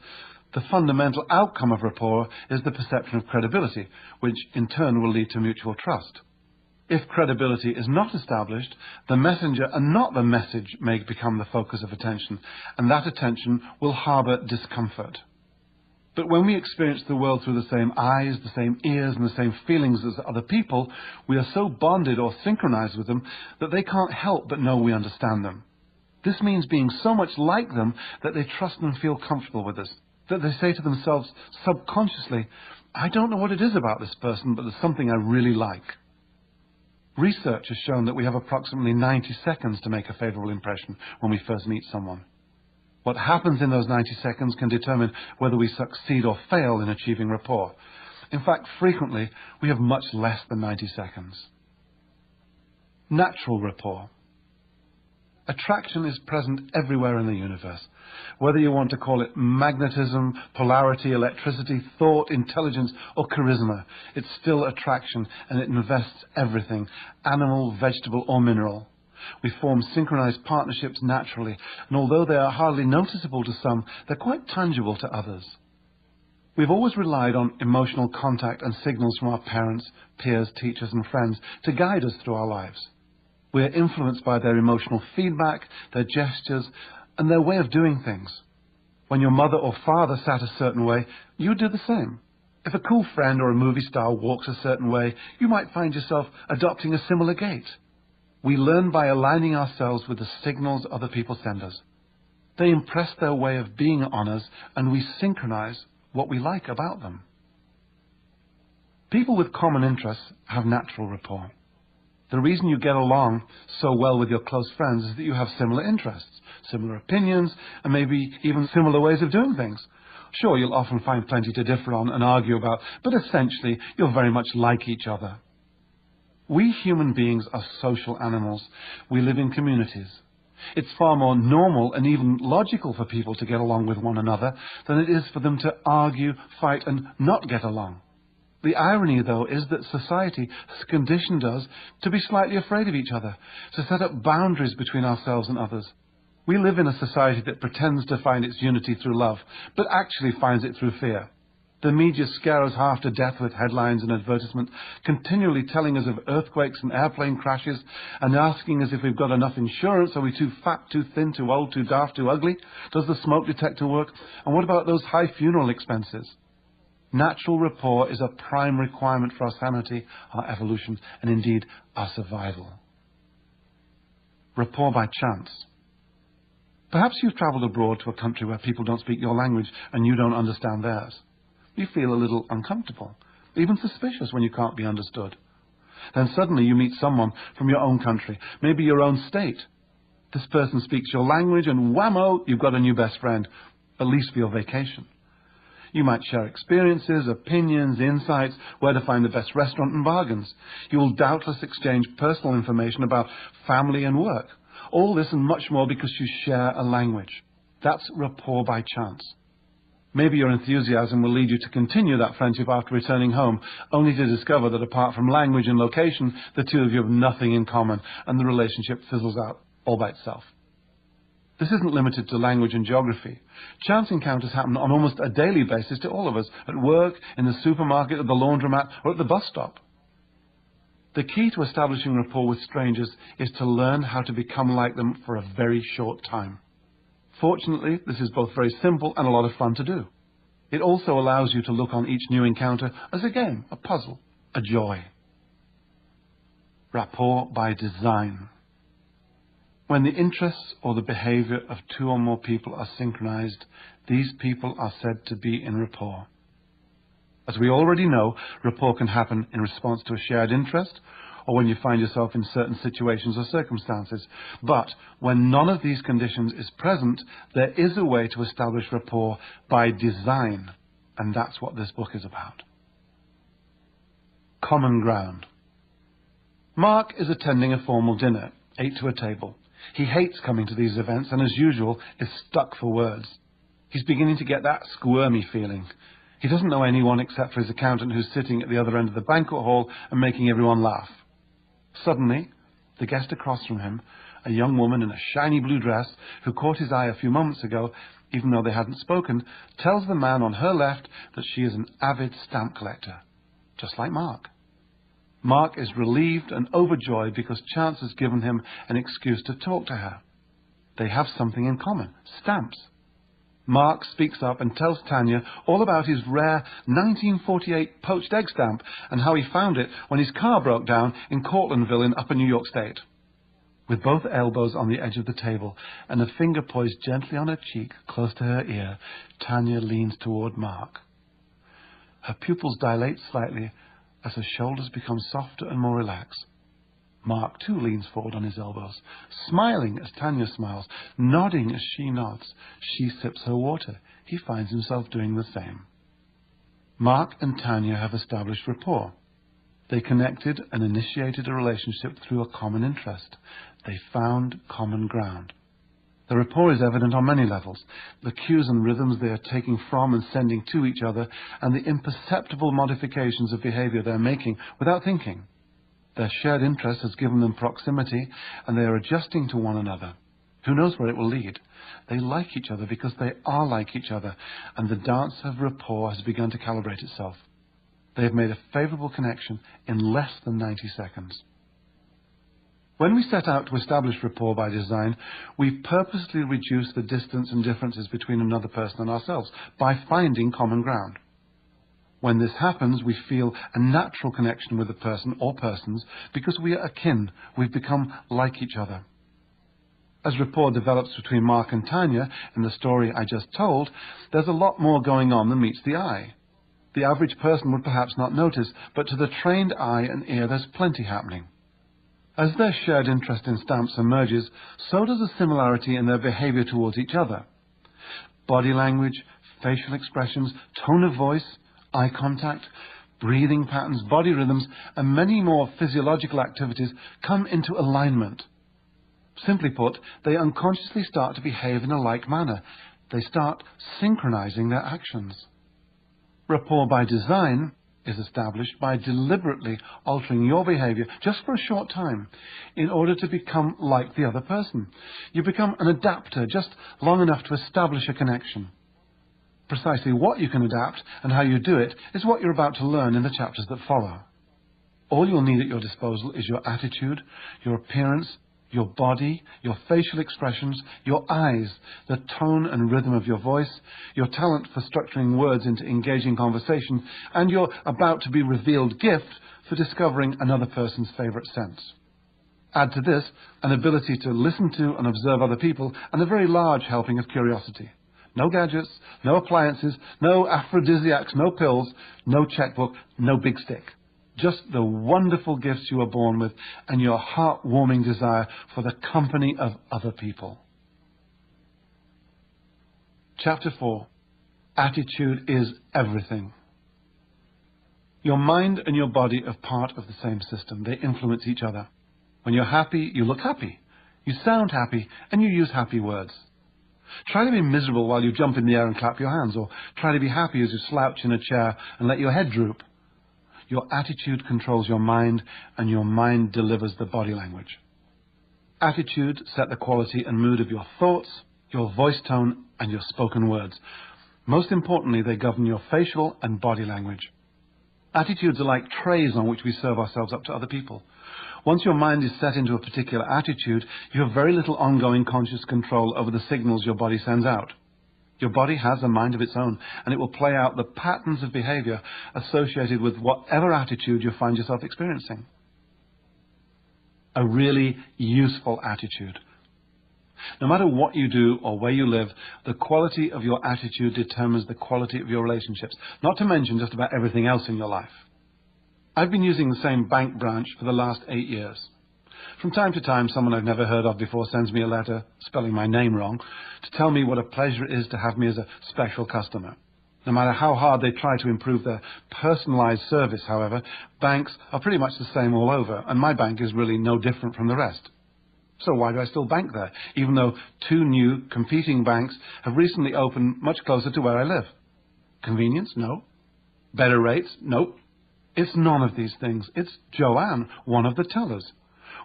the fundamental outcome of rapport is the perception of credibility, which in turn will lead to mutual trust. If credibility is not established, the messenger and not the message may become the focus of attention, and that attention will harbour discomfort. But when we experience the world through the same eyes, the same ears, and the same feelings as other people, we are so bonded or synchronized with them that they can't help but know we understand them. This means being so much like them that they trust and feel comfortable with us, that they say to themselves subconsciously, I don't know what it is about this person, but there's something I really like. Research has shown that we have approximately 90 seconds to make a favourable impression when we first meet someone. What happens in those 90 seconds can determine whether we succeed or fail in achieving rapport. In fact, frequently, we have much less than 90 seconds. Natural rapport. Attraction is present everywhere in the universe. Whether you want to call it magnetism, polarity, electricity, thought, intelligence, or charisma, it's still attraction, and it invests everything, animal, vegetable, or mineral. We form synchronized partnerships naturally, and although they are hardly noticeable to some, they're quite tangible to others. We've always relied on emotional contact and signals from our parents, peers, teachers, and friends to guide us through our lives. We are influenced by their emotional feedback, their gestures, and their way of doing things. When your mother or father sat a certain way, you do the same. If a cool friend or a movie star walks a certain way, you might find yourself adopting a similar gait. We learn by aligning ourselves with the signals other people send us. They impress their way of being on us, and we synchronize what we like about them. People with common interests have natural rapport. The reason you get along so well with your close friends is that you have similar interests, similar opinions, and maybe even similar ways of doing things. Sure, you'll often find plenty to differ on and argue about, but essentially, you're very much like each other. We human beings are social animals. We live in communities. It's far more normal and even logical for people to get along with one another than it is for them to argue, fight, and not get along. The irony, though, is that society has conditioned us to be slightly afraid of each other, to set up boundaries between ourselves and others. We live in a society that pretends to find its unity through love, but actually finds it through fear. The media scare us half to death with headlines and advertisement, continually telling us of earthquakes and airplane crashes, and asking us if we've got enough insurance. Are we too fat, too thin, too old, too daft, too ugly? Does the smoke detector work? And what about those high funeral expenses? Natural rapport is a prime requirement for our sanity, our evolution, and indeed our survival. Rapport by chance. Perhaps you've travelled abroad to a country where people don't speak your language and you don't understand theirs. You feel a little uncomfortable, even suspicious when you can't be understood. Then suddenly you meet someone from your own country, maybe your own state. This person speaks your language and whammo, you've got a new best friend, at least for your vacation. You might share experiences, opinions, insights, where to find the best restaurant and bargains. You will doubtless exchange personal information about family and work. All this and much more because you share a language. That's rapport by chance. Maybe your enthusiasm will lead you to continue that friendship after returning home, only to discover that apart from language and location, the two of you have nothing in common, and the relationship fizzles out all by itself. This isn't limited to language and geography. Chance encounters happen on almost a daily basis to all of us, at work, in the supermarket, at the laundromat, or at the bus stop. The key to establishing rapport with strangers is to learn how to become like them for a very short time. Fortunately, this is both very simple and a lot of fun to do. It also allows you to look on each new encounter as a game, a puzzle, a joy. Rapport by design. When the interests or the behavior of two or more people are synchronized, these people are said to be in rapport. As we already know, rapport can happen in response to a shared interest or when you find yourself in certain situations or circumstances. But when none of these conditions is present, there is a way to establish rapport by design, and that's what this book is about. Common ground. Mark is attending a formal dinner, 8 to a table. He hates coming to these events and, as usual, is stuck for words. He's beginning to get that squirmy feeling. He doesn't know anyone except for his accountant who's sitting at the other end of the banquet hall and making everyone laugh. Suddenly, the guest across from him, a young woman in a shiny blue dress who caught his eye a few moments ago, even though they hadn't spoken, tells the man on her left that she is an avid stamp collector, just like Mark. Mark is relieved and overjoyed because chance has given him an excuse to talk to her. They have something in common, stamps. Mark speaks up and tells Tanya all about his rare 1948 poached egg stamp and how he found it when his car broke down in Cortlandville in Upper New York State. With both elbows on the edge of the table and a finger poised gently on her cheek close to her ear, Tanya leans toward Mark. Her pupils dilate slightly as her shoulders become softer and more relaxed. Mark too leans forward on his elbows, smiling as Tanya smiles, nodding as she nods. She sips her water. He finds himself doing the same. Mark and Tanya have established rapport. They connected and initiated a relationship through a common interest. They found common ground. The rapport is evident on many levels. The cues and rhythms they are taking from and sending to each other, and the imperceptible modifications of behavior they are making without thinking. Their shared interest has given them proximity, and they are adjusting to one another. Who knows where it will lead? They like each other because they are like each other, and the dance of rapport has begun to calibrate itself. They have made a favourable connection in less than 90 seconds. When we set out to establish rapport by design, we purposely reduce the distance and differences between another person and ourselves by finding common ground. When this happens, we feel a natural connection with the person or persons because we are akin. We've become like each other. As rapport develops between Mark and Tanya in the story I just told, there's a lot more going on than meets the eye. The average person would perhaps not notice, but to the trained eye and ear there's plenty happening. As their shared interest in stamps emerges, so does a similarity in their behavior towards each other. Body language, facial expressions, tone of voice, eye contact, breathing patterns, body rhythms, and many more physiological activities come into alignment. Simply put, they unconsciously start to behave in a like manner. They start synchronizing their actions. Rapport by design is established by deliberately altering your behavior just for a short time in order to become like the other person. You become an adapter just long enough to establish a connection. Precisely what you can adapt and how you do it is what you're about to learn in the chapters that follow. All you'll need at your disposal is your attitude, your appearance, your body, your facial expressions, your eyes, the tone and rhythm of your voice, your talent for structuring words into engaging conversation, and your about-to-be-revealed gift for discovering another person's favorite sense. Add to this an ability to listen to and observe other people and a very large helping of curiosity. No gadgets, no appliances, no aphrodisiacs, no pills, no checkbook, no big stick. Just the wonderful gifts you were born with and your heart-warming desire for the company of other people. Chapter 4. Attitude is everything. Your mind and your body are part of the same system. They influence each other. When you're happy, you look happy. You sound happy, and you use happy words. Try to be miserable while you jump in the air and clap your hands, or try to be happy as you slouch in a chair and let your head droop. Your attitude controls your mind, and your mind delivers the body language. Attitude set the quality and mood of your thoughts, your voice tone, and your spoken words. Most importantly, they govern your facial and body language. Attitudes are like trays on which we serve ourselves up to other people. Once your mind is set into a particular attitude, you have very little ongoing conscious control over the signals your body sends out. Your body has a mind of its own, and it will play out the patterns of behavior associated with whatever attitude you find yourself experiencing. A really useful attitude. No matter what you do or where you live, the quality of your attitude determines the quality of your relationships, not to mention just about everything else in your life. I've been using the same bank branch for the last 8 years. From time to time, someone I've never heard of before sends me a letter, spelling my name wrong, to tell me what a pleasure it is to have me as a special customer. No matter how hard they try to improve their personalized service, however, banks are pretty much the same all over, and my bank is really no different from the rest. So why do I still bank there, even though 2 new competing banks have recently opened much closer to where I live? Convenience? No. Better rates? Nope. It's none of these things. It's Joanne, one of the tellers.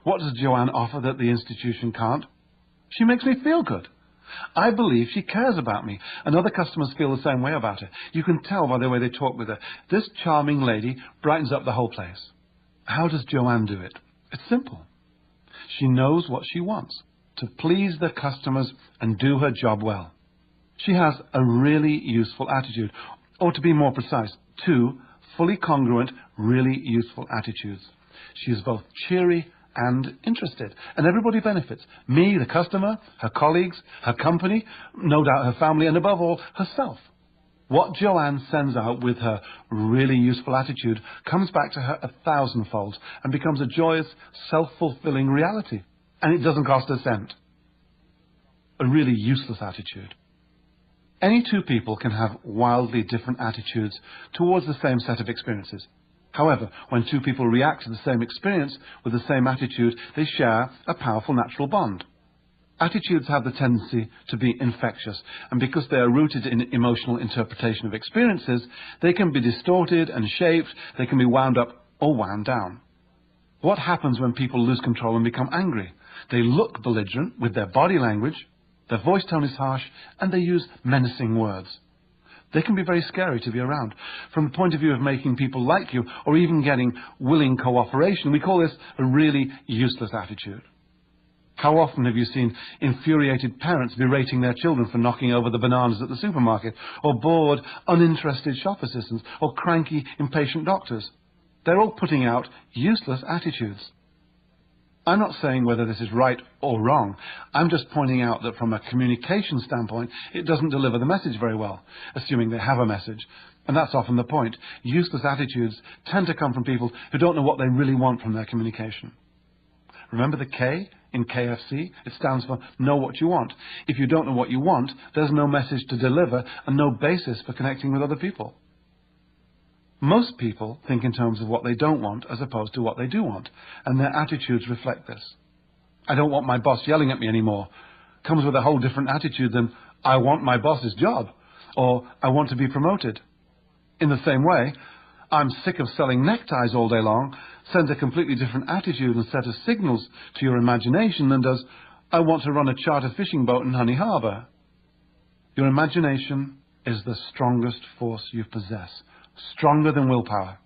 What does Joanne offer that the institution can't? She makes me feel good. I believe she cares about me, and other customers feel the same way about her. You can tell by the way they talk with her. This charming lady brightens up the whole place. How does Joanne do it? It's simple. She knows what she wants, to please the customers and do her job well. She has a really useful attitude, or to be more precise, 2 fully congruent, really useful attitudes. She is both cheery and interested, and everybody benefits. Me, the customer, her colleagues, her company, no doubt her family, and above all, herself. What Joanne sends out with her really useful attitude comes back to her 1,000-fold and becomes a joyous, self-fulfilling reality. And it doesn't cost a cent. A really useless attitude. Any 2 people can have wildly different attitudes towards the same set of experiences. However, when 2 people react to the same experience with the same attitude, they share a powerful natural bond. Attitudes have the tendency to be infectious, and because they are rooted in emotional interpretation of experiences, they can be distorted and shaped, they can be wound up or wound down. What happens when people lose control and become angry? They look belligerent with their body language, their voice tone is harsh, and they use menacing words. They can be very scary to be around. From the point of view of making people like you, or even getting willing cooperation, we call this a really useless attitude. How often have you seen infuriated parents berating their children for knocking over the bananas at the supermarket, or bored, uninterested shop assistants, or cranky, impatient doctors? They're all putting out useless attitudes. I'm not saying whether this is right or wrong. I'm just pointing out that from a communication standpoint, it doesn't deliver the message very well, assuming they have a message. And that's often the point. Useless attitudes tend to come from people who don't know what they really want from their communication. Remember the K in KFC? It stands for know what you want. If you don't know what you want, there's no message to deliver and no basis for connecting with other people. Most people think in terms of what they don't want as opposed to what they do want, and their attitudes reflect this. I don't want my boss yelling at me anymore comes with a whole different attitude than I want my boss's job or I want to be promoted. In the same way, I'm sick of selling neckties all day long sends a completely different attitude and set of signals to your imagination than does I want to run a charter fishing boat in Honey Harbour. Your imagination is the strongest force you possess. Stronger than willpower.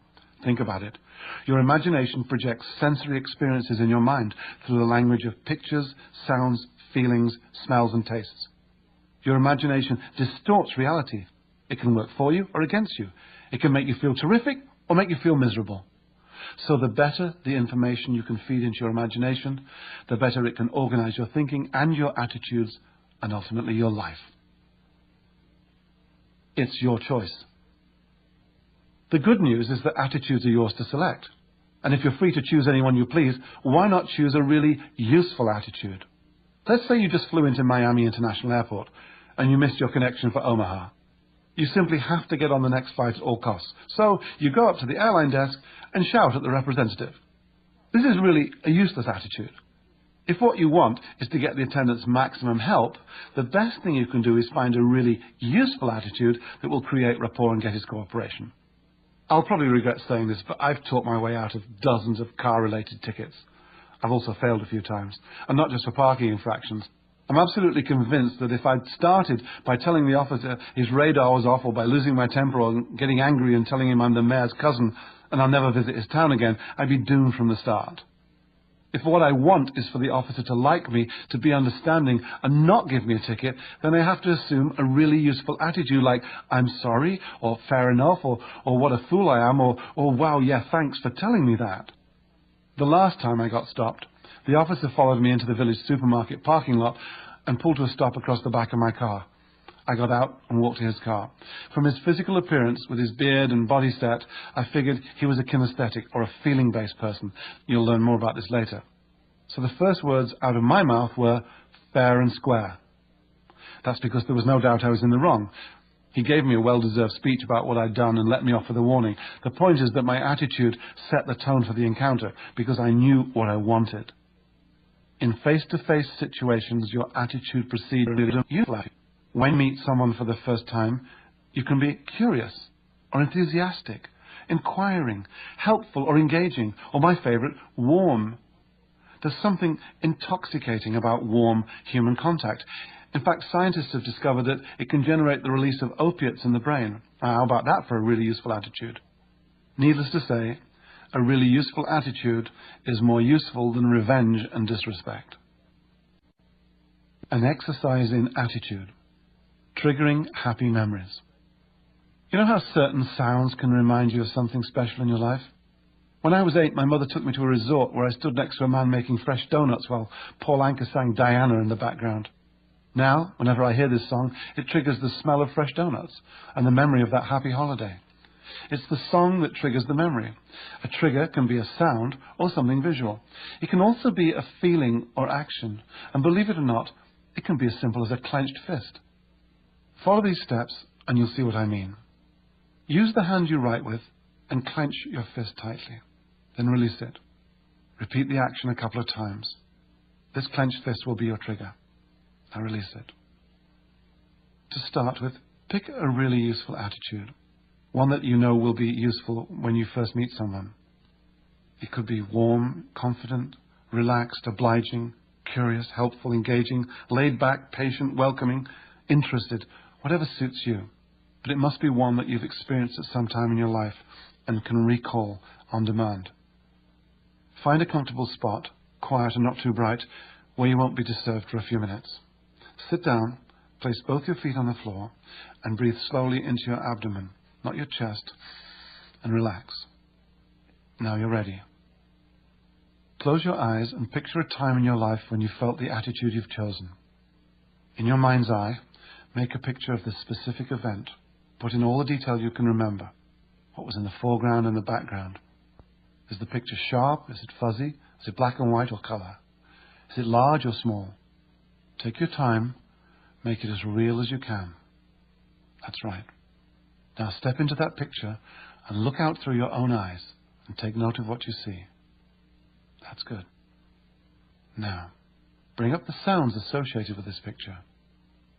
Think about it. Your imagination projects sensory experiences in your mind through the language of pictures, sounds, feelings, smells and tastes. Your imagination distorts reality. It can work for you or against you. It can make you feel terrific or make you feel miserable. So the better the information you can feed into your imagination, the better it can organize your thinking and your attitudes and ultimately your life. It's your choice. The good news is that attitudes are yours to select. And if you're free to choose anyone you please, why not choose a really useful attitude? Let's say you just flew into Miami International Airport and you missed your connection for Omaha. You simply have to get on the next flight at all costs. So you go up to the airline desk and shout at the representative. This is really a useless attitude. If what you want is to get the attendant's maximum help, the best thing you can do is find a really useful attitude that will create rapport and get his cooperation. I'll probably regret saying this, but I've talked my way out of dozens of car-related tickets. I've also failed a few times, and not just for parking infractions. I'm absolutely convinced that if I'd started by telling the officer his radar was off, or by losing my temper or getting angry and telling him I'm the mayor's cousin and I'll never visit his town again, I'd be doomed from the start. If what I want is for the officer to like me, to be understanding, and not give me a ticket, then I have to assume a really useful attitude like, I'm sorry, or fair enough, or what a fool I am, or wow, yeah, thanks for telling me that. The last time I got stopped, the officer followed me into the village supermarket parking lot and pulled to a stop across the back of my car. I got out and walked to his car. From his physical appearance, with his beard and body set, I figured he was a kinesthetic or a feeling-based person. You'll learn more about this later. So the first words out of my mouth were fair and square. That's because there was no doubt I was in the wrong. He gave me a well-deserved speech about what I'd done and let me off with a warning. The point is that my attitude set the tone for the encounter because I knew what I wanted. In face-to-face situations, your attitude precedes your life. When you meet someone for the first time, you can be curious or enthusiastic, inquiring, helpful or engaging, or my favorite, warm. There's something intoxicating about warm human contact. In fact, scientists have discovered that it can generate the release of opiates in the brain. How about that for a really useful attitude? Needless to say, a really useful attitude is more useful than revenge and disrespect. An exercise in attitude. Triggering happy memories. You know how certain sounds can remind you of something special in your life? When I was 8, my mother took me to a resort where I stood next to a man making fresh donuts while Paul Anka sang Diana in the background. Now, whenever I hear this song, it triggers the smell of fresh donuts and the memory of that happy holiday. It's the song that triggers the memory. A trigger can be a sound or something visual. It can also be a feeling or action. And believe it or not, it can be as simple as a clenched fist. Follow these steps and you'll see what I mean. Use the hand you write with and clench your fist tightly. Then release it. Repeat the action a couple of times. This clenched fist will be your trigger. Now release it. To start with, pick a really useful attitude. One that you know will be useful when you first meet someone. It could be warm, confident, relaxed, obliging, curious, helpful, engaging, laid back, patient, welcoming, interested, whatever suits you. But it must be one that you've experienced at some time in your life and can recall on demand. Find a comfortable spot, quiet and not too bright, where you won't be disturbed for a few minutes. Sit down, place both your feet on the floor, and breathe slowly into your abdomen, not your chest, and relax. Now you're ready. close your eyes and picture a time in your life when you felt the attitude you've chosen. In your mind's eye, make a picture of this specific event. Put in all the detail you can remember. What was in the foreground and the background? Is the picture sharp? Is it fuzzy? Is it black and white or color? Is it large or small? Take your time. Make it as real as you can. That's right. Now step into that picture and look out through your own eyes and take note of what you see. That's good. Now, bring up the sounds associated with this picture.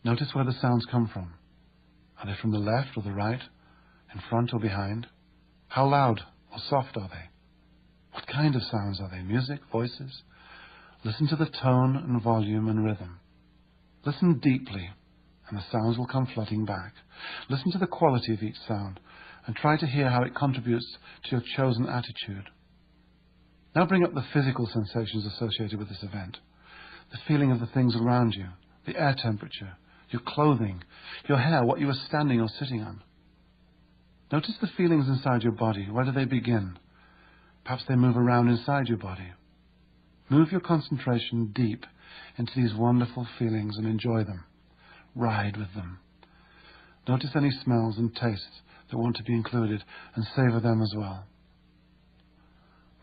Notice where the sounds come from. Are they from the left or the right, in front or behind? How loud or soft are they? What kind of sounds are they? Music, voices? Listen to the tone and volume and rhythm. Listen deeply, and the sounds will come flooding back. Listen to the quality of each sound, and try to hear how it contributes to your chosen attitude. Now bring up the physical sensations associated with this event. The feeling of the things around you, the air temperature, your clothing, your hair, what you were standing or sitting on. Notice the feelings inside your body. Where do they begin? Perhaps they move around inside your body. Move your concentration deep into these wonderful feelings and enjoy them. Ride with them. Notice any smells and tastes that want to be included and savor them as well.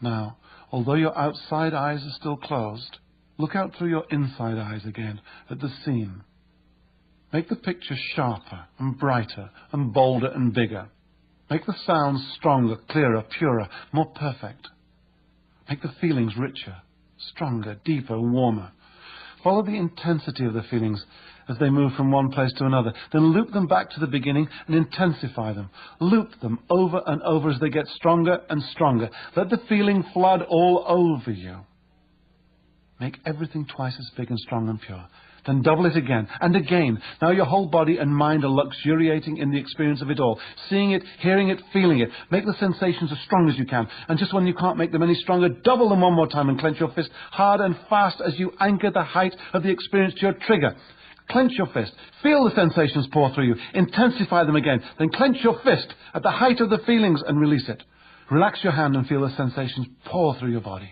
Now, although your outside eyes are still closed, look out through your inside eyes again at the scene. Make the picture sharper and brighter and bolder and bigger. Make the sounds stronger, clearer, purer, more perfect. Make the feelings richer, stronger, deeper, warmer. Follow the intensity of the feelings as they move from one place to another. Then loop them back to the beginning and intensify them. Loop them over and over as they get stronger and stronger. Let the feeling flood all over you. Make everything twice as big and strong and pure. Then double it again and again. Now your whole body and mind are luxuriating in the experience of it all. Seeing it, hearing it, feeling it. Make the sensations as strong as you can. And just when you can't make them any stronger, double them one more time and clench your fist hard and fast as you anchor the height of the experience to your trigger. Clench your fist. Feel the sensations pour through you. Intensify them again. Then clench your fist at the height of the feelings and release it. Relax your hand and feel the sensations pour through your body.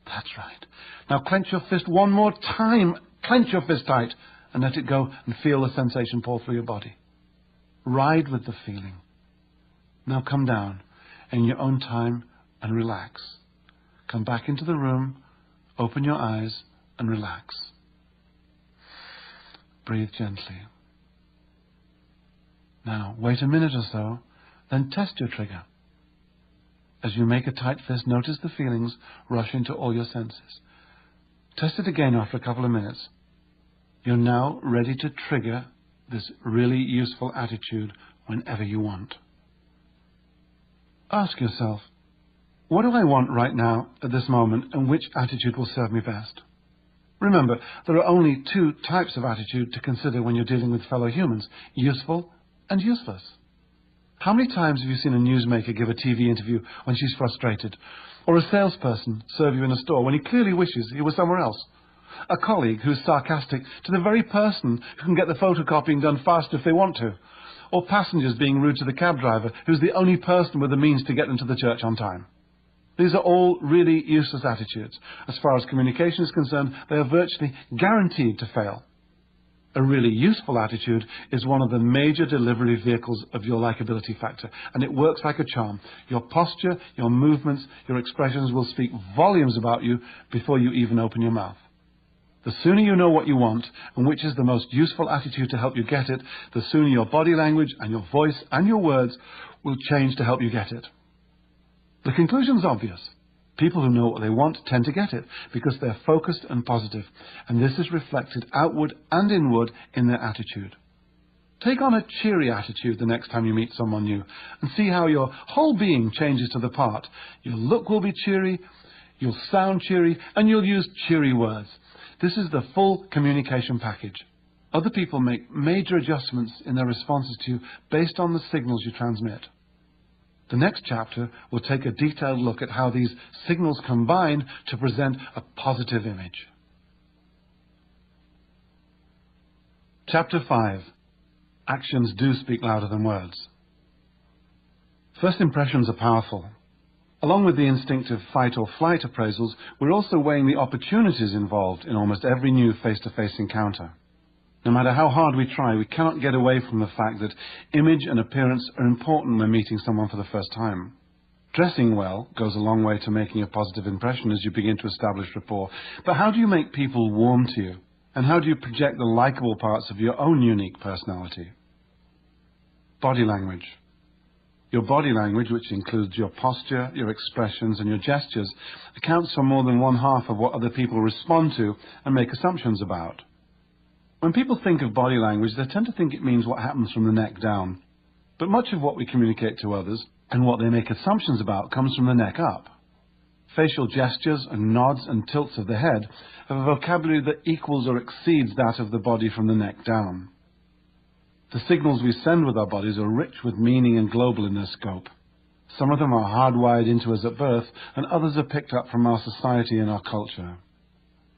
That's right. Now clench your fist one more time. Clench your fist tight and let it go and feel the sensation pour through your body. Ride with the feeling. Now come down in your own time and relax. Come back into the room, open your eyes and relax. Breathe gently. Now wait a minute or so, then test your trigger. As you make a tight fist, notice the feelings rush into all your senses. Test it again after a couple of minutes. You're now ready to trigger this really useful attitude whenever you want. Ask yourself, what do I want right now at this moment, and which attitude will serve me best? Remember, there are only two types of attitude to consider when you're dealing with fellow humans, useful and useless. How many times have you seen a newsmaker give a TV interview when she's frustrated? Or a salesperson serve you in a store when he clearly wishes he was somewhere else? A colleague who's sarcastic to the very person who can get the photocopying done faster if they want to? Or passengers being rude to the cab driver who's the only person with the means to get them to the church on time? These are all really useless attitudes. As far as communication is concerned, they are virtually guaranteed to fail. A really useful attitude is one of the major delivery vehicles of your likability factor, and it works like a charm. Your posture, your movements, your expressions will speak volumes about you before you even open your mouth. The sooner you know what you want, and which is the most useful attitude to help you get it, the sooner your body language and your voice and your words will change to help you get it. The conclusion's obvious. People who know what they want tend to get it because they're focused and positive, and this is reflected outward and inward in their attitude. Take on a cheery attitude the next time you meet someone new and see how your whole being changes to the part. Your look will be cheery, you'll sound cheery, and you'll use cheery words. This is the full communication package. Other people make major adjustments in their responses to you based on the signals you transmit. The next chapter will take a detailed look at how these signals combine to present a positive image. Chapter 5. Actions do speak louder than words. First impressions are powerful. Along with the instinctive fight or flight appraisals, we're also weighing the opportunities involved in almost every new face-to-face encounter. No matter how hard we try, we cannot get away from the fact that image and appearance are important when meeting someone for the first time. Dressing well goes a long way to making a positive impression as you begin to establish rapport. But how do you make people warm to you? And how do you project the likable parts of your own unique personality? Body language. Your body language, which includes your posture, your expressions, and your gestures, accounts for more than 1/2 of what other people respond to and make assumptions about. When people think of body language, they tend to think it means what happens from the neck down. But much of what we communicate to others and what they make assumptions about comes from the neck up. Facial gestures and nods and tilts of the head have a vocabulary that equals or exceeds that of the body from the neck down. The signals we send with our bodies are rich with meaning and global in their scope. Some of them are hardwired into us at birth, and others are picked up from our society and our culture.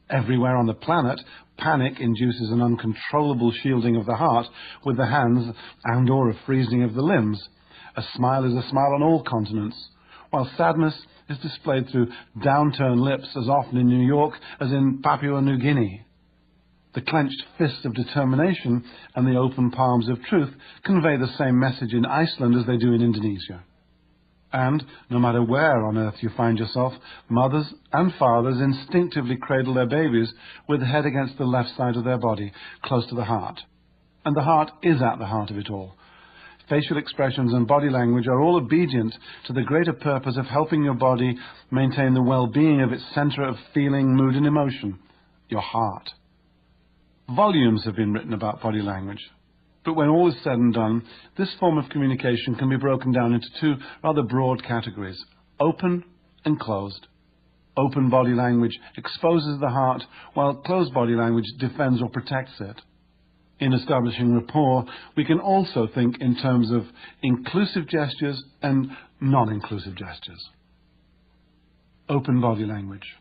Everywhere on the planet, panic induces an uncontrollable shielding of the heart with the hands and/or a freezing of the limbs. A smile is a smile on all continents, while sadness is displayed through downturned lips as often in New York as in Papua New Guinea. The clenched fists of determination and the open palms of truth convey the same message in Iceland as they do in Indonesia. And, no matter where on earth you find yourself, mothers and fathers instinctively cradle their babies with the head against the left side of their body, close to the heart. And the heart is at the heart of it all. Facial expressions and body language are all obedient to the greater purpose of helping your body maintain the well-being of its center of feeling, mood, and emotion, your heart. Volumes have been written about body language. But when all is said and done, this form of communication can be broken down into 2 rather broad categories: open and closed. Open body language exposes the heart, while closed body language defends or protects it. In establishing rapport, we can also think in terms of inclusive gestures and non-inclusive gestures. Open body language.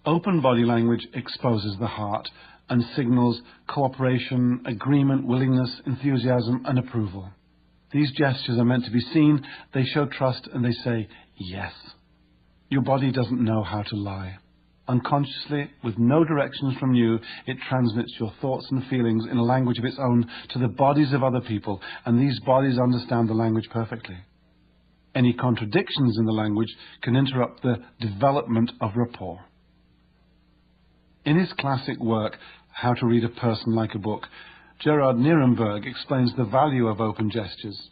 Open body language exposes the heart and signals cooperation, agreement, willingness, enthusiasm, and approval. These gestures are meant to be seen, they show trust, and they say yes. Your body doesn't know how to lie. Unconsciously, with no directions from you, it transmits your thoughts and feelings in a language of its own to the bodies of other people, and these bodies understand the language perfectly. Any contradictions in the language can interrupt the development of rapport. In his classic work, How to Read a Person Like a Book, Gerard Nierenberg explains the value of open gestures.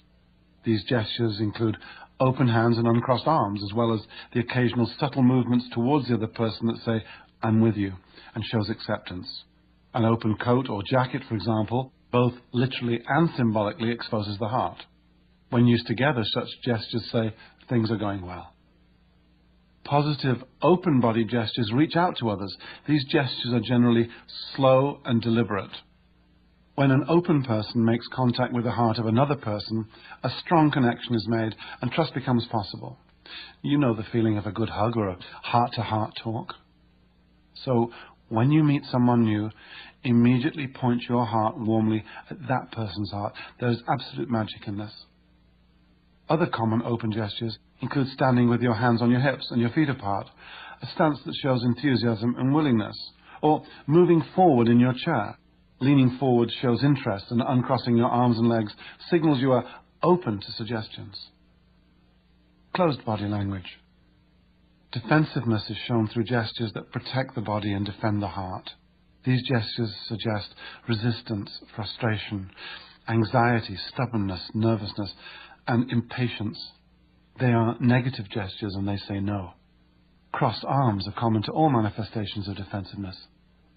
These gestures include open hands and uncrossed arms, as well as the occasional subtle movements towards the other person that say, "I'm with you," and shows acceptance. An open coat or jacket, for example, both literally and symbolically exposes the heart. When used together, such gestures say, "Things are going well." Positive, open body gestures reach out to others. These gestures are generally slow and deliberate. When an open person makes contact with the heart of another person, a strong connection is made and trust becomes possible. You know the feeling of a good hug or a heart-to-heart talk. So, when you meet someone new, immediately point your heart warmly at that person's heart. There is absolute magic in this. Other common open gestures include standing with your hands on your hips and your feet apart, a stance that shows enthusiasm and willingness, or moving forward in your chair. Leaning forward shows interest, and uncrossing your arms and legs signals you are open to suggestions. Closed body language. Defensiveness is shown through gestures that protect the body and defend the heart. These gestures suggest resistance, frustration, anxiety, stubbornness, nervousness, and impatience. They are negative gestures and they say no. Crossed arms are common to all manifestations of defensiveness.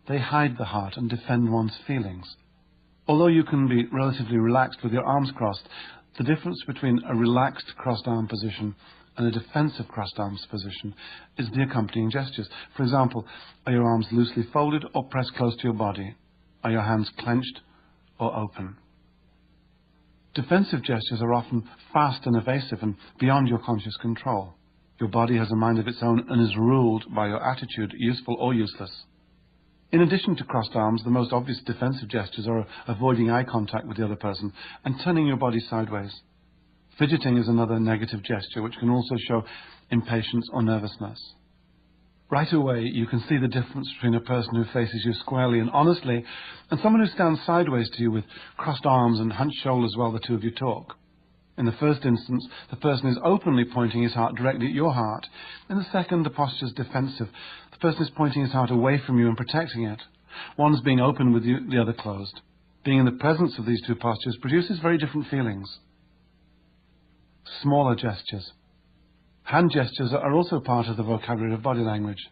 They hide the heart and defend one's feelings. Although you can be relatively relaxed with your arms crossed, the difference between a relaxed crossed arm position and a defensive crossed arms position is the accompanying gestures. For example, are your arms loosely folded or pressed close to your body? Are your hands clenched or open? Defensive gestures are often fast and evasive and beyond your conscious control. Your body has a mind of its own and is ruled by your attitude, useful or useless. In addition to crossed arms, the most obvious defensive gestures are avoiding eye contact with the other person and turning your body sideways. Fidgeting is another negative gesture which can also show impatience or nervousness. Right away, you can see the difference between a person who faces you squarely and honestly and someone who stands sideways to you with crossed arms and hunched shoulders while the two of you talk. In the first instance, the person is openly pointing his heart directly at your heart. In the second, the posture is defensive. The person is pointing his heart away from you and protecting it. One's being open with the other closed. Being in the presence of these two postures produces very different feelings. Smaller gestures. Hand gestures are also part of the vocabulary of body language.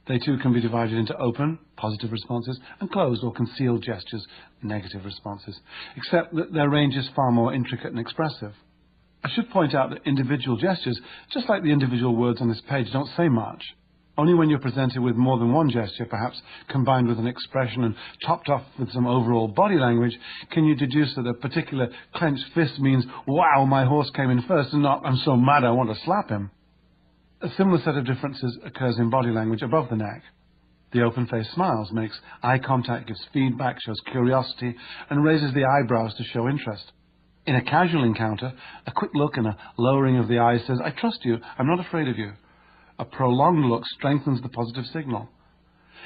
They too can be divided into open, positive responses, and closed or concealed gestures, negative responses, except that their range is far more intricate and expressive. I should point out that individual gestures, just like the individual words on this page, don't say much. Only when you're presented with more than one gesture, perhaps combined with an expression and topped off with some overall body language, can you deduce that a particular clenched fist means, wow, my horse came in first, and not, I'm so mad I want to slap him. A similar set of differences occurs in body language above the neck. The open-faced smiles, makes eye contact, gives feedback, shows curiosity, and raises the eyebrows to show interest. In a casual encounter, a quick look and a lowering of the eyes says, I trust you, I'm not afraid of you. A prolonged look strengthens the positive signal.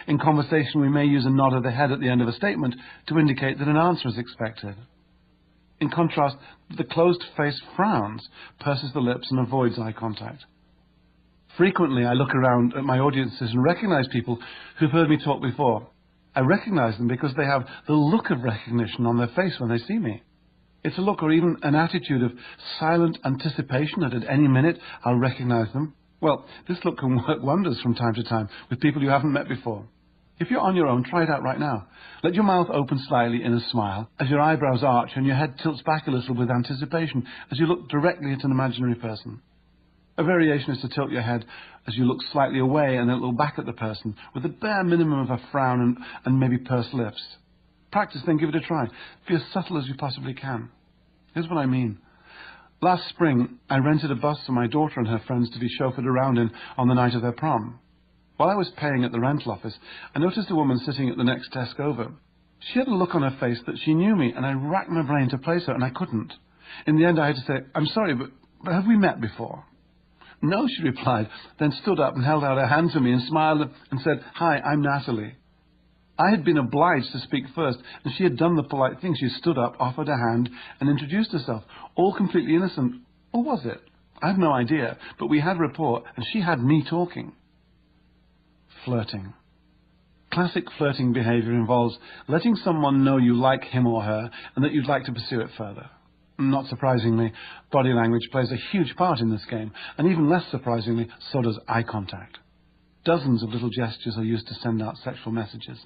In conversation, we may use a nod of the head at the end of a statement to indicate that an answer is expected. In contrast, the closed face frowns, purses the lips, and avoids eye contact. Frequently, I look around at my audiences and recognize people who've heard me talk before. I recognize them because they have the look of recognition on their face when they see me. It's a look or even an attitude of silent anticipation that at any minute I'll recognize them. Well, this look can work wonders from time to time with people you haven't met before. If you're on your own, try it out right now. Let your mouth open slightly in a smile as your eyebrows arch and your head tilts back a little with anticipation as you look directly at an imaginary person. A variation is to tilt your head as you look slightly away and then look back at the person with the bare minimum of a frown and maybe pursed lips. Practice, then give it a try. Be as subtle as you possibly can. Here's what I mean. Last spring, I rented a bus for my daughter and her friends to be chauffeured around in on the night of their prom. While I was paying at the rental office, I noticed a woman sitting at the next desk over. She had a look on her face that she knew me, and I racked my brain to place her, and I couldn't. In the end, I had to say, I'm sorry, but have we met before? No, she replied, then stood up and held out her hand to me and smiled and said, Hi, I'm Natalie. I had been obliged to speak first, and she had done the polite thing. She stood up, offered a hand, and introduced herself, all completely innocent. Or was it? I have no idea, but we had rapport, and she had me talking. Flirting. Classic flirting behavior involves letting someone know you like him or her and that you'd like to pursue it further. Not surprisingly, body language plays a huge part in this game, and even less surprisingly, so does eye contact. Dozens of little gestures are used to send out sexual messages.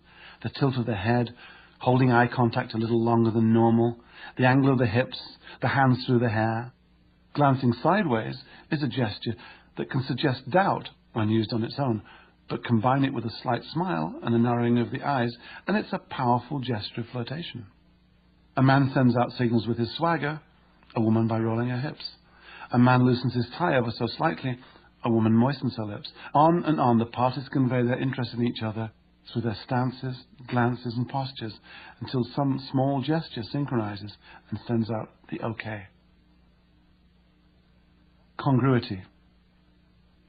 The tilt of the head, holding eye contact a little longer than normal, the angle of the hips, the hands through the hair. Glancing sideways is a gesture that can suggest doubt when used on its own, but combine it with a slight smile and a narrowing of the eyes, and it's a powerful gesture of flirtation. A man sends out signals with his swagger, a woman by rolling her hips. A man loosens his tie ever so slightly, a woman moistens her lips. On and on, the parties convey their interest in each other through their stances, glances, and postures, until some small gesture synchronizes and sends out the okay. Congruity.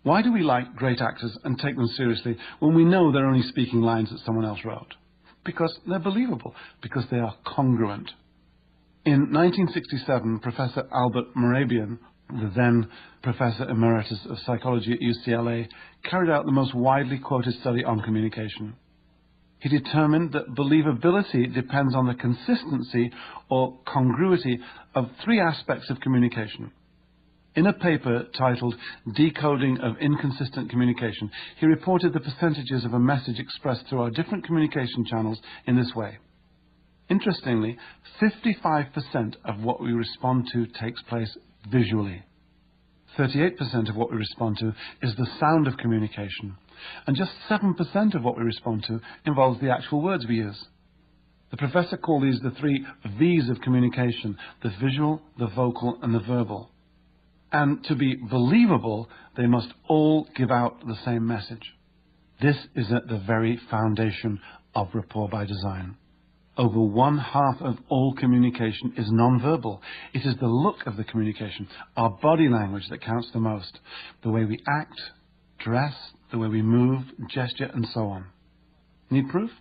Why do we like great actors and take them seriously when we know they're only speaking lines that someone else wrote? Because they're believable, because they are congruent. In 1967, Professor Albert Mehrabian, the then Professor Emeritus of Psychology at UCLA, carried out the most widely quoted study on communication. He determined that believability depends on the consistency or congruity of three aspects of communication. In a paper titled Decoding of Inconsistent Communication, he reported the percentages of a message expressed through our different communication channels in this way. Interestingly, 55% of what we respond to takes place visually. 38% of what we respond to is the sound of communication, and just 7% of what we respond to involves the actual words we use. The professor called these the three V's of communication: the visual, the vocal, and the verbal. And to be believable, they must all give out the same message. This is at the very foundation of rapport by design. Over 1/2 of all communication is non-verbal. It is the look of the communication, our body language, that counts the most. The way we act, dress, the way we move, gesture, and so on. Need proof?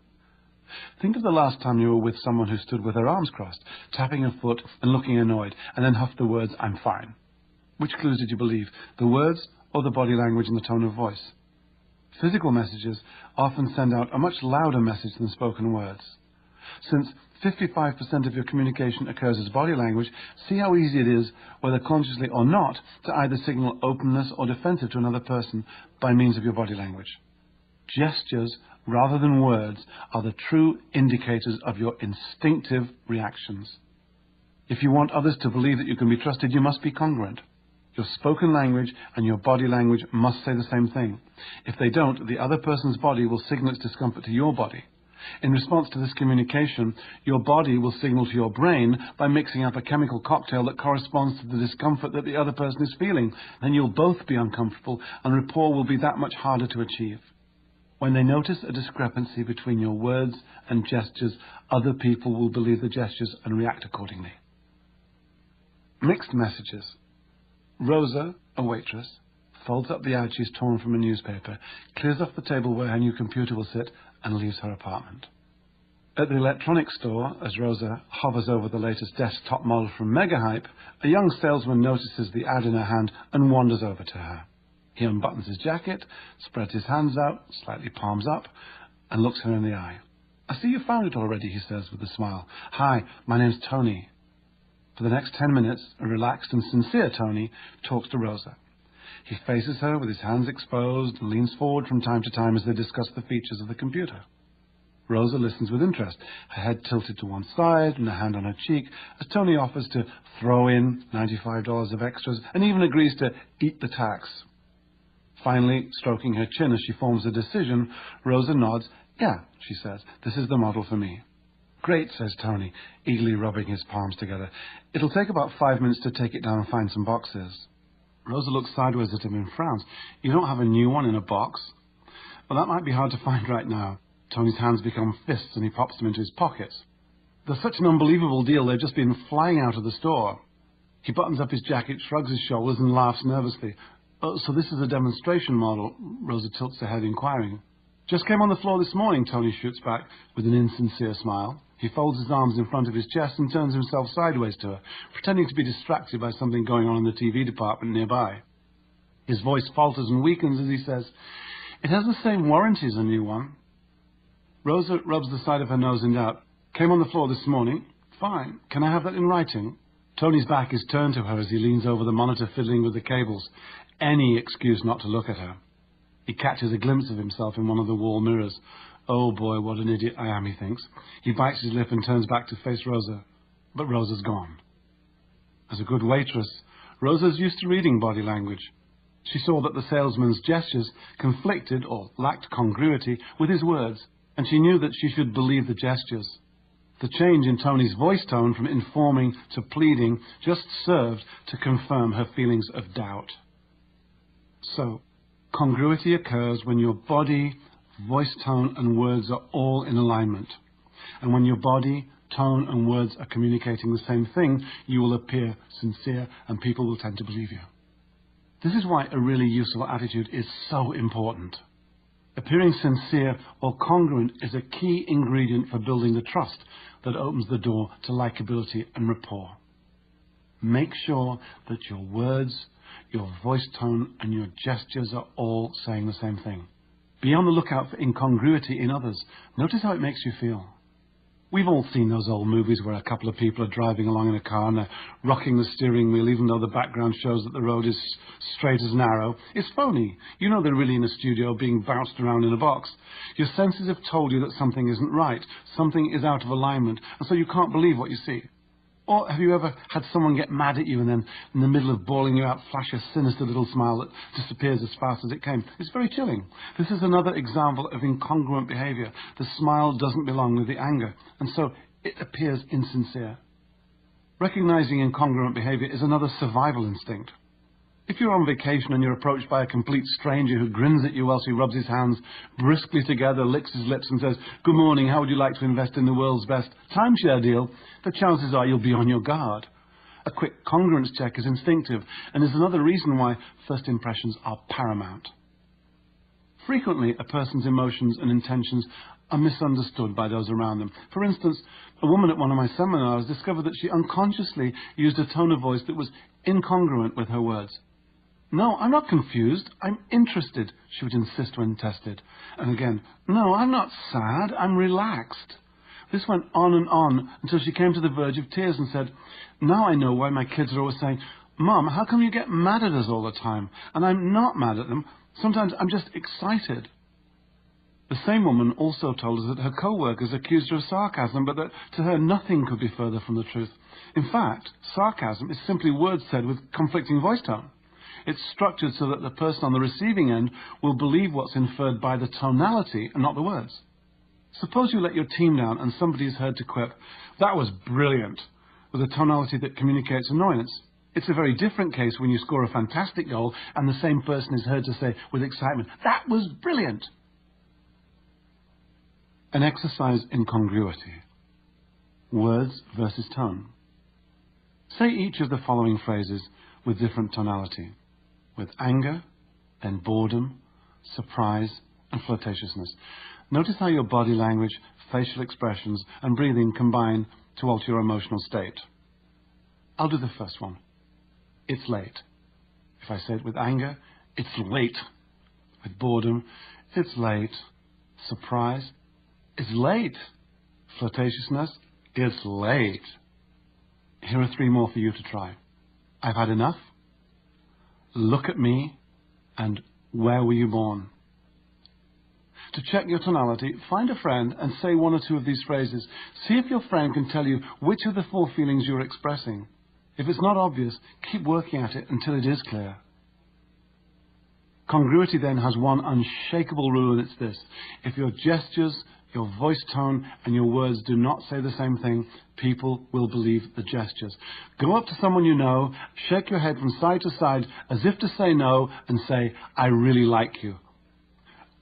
Think of the last time you were with someone who stood with her arms crossed, tapping her foot and looking annoyed, and then huffed the words, "I'm fine." Which clues did you believe? The words or the body language and the tone of voice? Physical messages often send out a much louder message than spoken words. Since 55% of your communication occurs as body language, see how easy it is, whether consciously or not, to either signal openness or defensive to another person by means of your body language. Gestures, rather than words, are the true indicators of your instinctive reactions. If you want others to believe that you can be trusted, you must be congruent. Your spoken language and your body language must say the same thing. If they don't, the other person's body will signal its discomfort to your body. In response to this communication, your body will signal to your brain by mixing up a chemical cocktail that corresponds to the discomfort that the other person is feeling. Then you'll both be uncomfortable, and rapport will be that much harder to achieve. When they notice a discrepancy between your words and gestures, other people will believe the gestures and react accordingly. Mixed messages. Rosa, a waitress, folds up the ad she's torn from a newspaper, clears off the table where her new computer will sit, and leaves her apartment. At the electronics store, as Rosa hovers over the latest desktop model from Megahype, a young salesman notices the ad in her hand and wanders over to her. He unbuttons his jacket, spreads his hands out, slightly palms up, and looks her in the eye. "I see you found it already," he says with a smile. "Hi, my name's Tony." For the next 10 minutes, a relaxed and sincere Tony talks to Rosa. He faces her with his hands exposed and leans forward from time to time as they discuss the features of the computer. Rosa listens with interest, her head tilted to one side and a hand on her cheek, as Tony offers to throw in $95 of extras and even agrees to eat the tax. Finally, stroking her chin as she forms a decision, Rosa nods. "Yeah," she says, "this is the model for me." "Great," says Tony, eagerly rubbing his palms together. "It'll take about 5 minutes to take it down and find some boxes." Rosa looks sideways at him and frowns. "You don't have a new one in a box?" "Well, that might be hard to find right now." Tony's hands become fists and he pops them into his pockets. "They're such an unbelievable deal, they've just been flying out of the store." He buttons up his jacket, shrugs his shoulders and laughs nervously. "Oh, so this is a demonstration model?" Rosa tilts her head, inquiring. "Just came on the floor this morning," Tony shoots back with an insincere smile. He folds his arms in front of his chest and turns himself sideways to her, pretending to be distracted by something going on in the TV department nearby. His voice falters and weakens as he says, "It has the same warranty as a new one." Rosa rubs the side of her nose in doubt. "Came on the floor this morning. Fine. Can I have that in writing?" Tony's back is turned to her as he leans over the monitor fiddling with the cables. Any excuse not to look at her. He catches a glimpse of himself in one of the wall mirrors. "Oh boy, what an idiot I am," he thinks. He bites his lip and turns back to face Rosa. But Rosa's gone. As a good waitress, Rosa's used to reading body language. She saw that the salesman's gestures conflicted or lacked congruity with his words, and she knew that she should believe the gestures. The change in Tony's voice tone from informing to pleading just served to confirm her feelings of doubt. So, congruity occurs when your body, voice tone and words are all in alignment. And when your body, tone and words are communicating the same thing, you will appear sincere and people will tend to believe you. This is why a really useful attitude is so important. Appearing sincere or congruent is a key ingredient for building the trust that opens the door to likability and rapport. Make sure that your words, your voice tone and your gestures are all saying the same thing. Be on the lookout for incongruity in others. Notice how it makes you feel. We've all seen those old movies where a couple of people are driving along in a car and they're rocking the steering wheel even though the background shows that the road is straight as an arrow. It's phony. You know they're really in a studio being bounced around in a box. Your senses have told you that something isn't right. Something is out of alignment, and so you can't believe what you see. Or have you ever had someone get mad at you and then in the middle of bawling you out flash a sinister little smile that disappears as fast as it came? It's very chilling. This is another example of incongruent behavior. The smile doesn't belong with the anger, and so it appears insincere. Recognizing incongruent behavior is another survival instinct. If you're on vacation and you're approached by a complete stranger who grins at you whilst he rubs his hands briskly together, licks his lips and says, "Good morning, how would you like to invest in the world's best timeshare deal?" the chances are you'll be on your guard. A quick congruence check is instinctive and is another reason why first impressions are paramount. Frequently, a person's emotions and intentions are misunderstood by those around them. For instance, a woman at one of my seminars discovered that she unconsciously used a tone of voice that was incongruent with her words. "No, I'm not confused. I'm interested," she would insist when tested. And again, "No, I'm not sad. I'm relaxed." This went on until she came to the verge of tears and said, "Now I know why my kids are always saying, 'Mom, how come you get mad at us all the time?' And I'm not mad at them. Sometimes I'm just excited." The same woman also told us that her co-workers accused her of sarcasm, but that to her nothing could be further from the truth. In fact, sarcasm is simply words said with conflicting voice tone. It's structured so that the person on the receiving end will believe what's inferred by the tonality and not the words. Suppose you let your team down and somebody is heard to quip, "That was brilliant," with a tonality that communicates annoyance. It's a very different case when you score a fantastic goal and the same person is heard to say with excitement, "That was brilliant." An exercise in congruity. Words versus tone. Say each of the following phrases with different tonality. With anger, then boredom, surprise, and flirtatiousness. Notice how your body language, facial expressions, and breathing combine to alter your emotional state. I'll do the first one. It's late. If I say it with anger, it's late. With boredom, it's late. Surprise, it's late. Flirtatiousness, it's late. Here are 3 more for you to try. I've had enough. Look at me. And where were you born? To check your tonality, find a friend and say 1 or 2 of these phrases. See if your friend can tell you which of the 4 feelings you're expressing. If it's not obvious, keep working at it until it is clear. Congruity then has one unshakable rule, and it's this. If your gestures, your voice tone, and your words do not say the same thing, people will believe the gestures. Go up to someone you know, shake your head from side to side as if to say no, and say, "I really like you."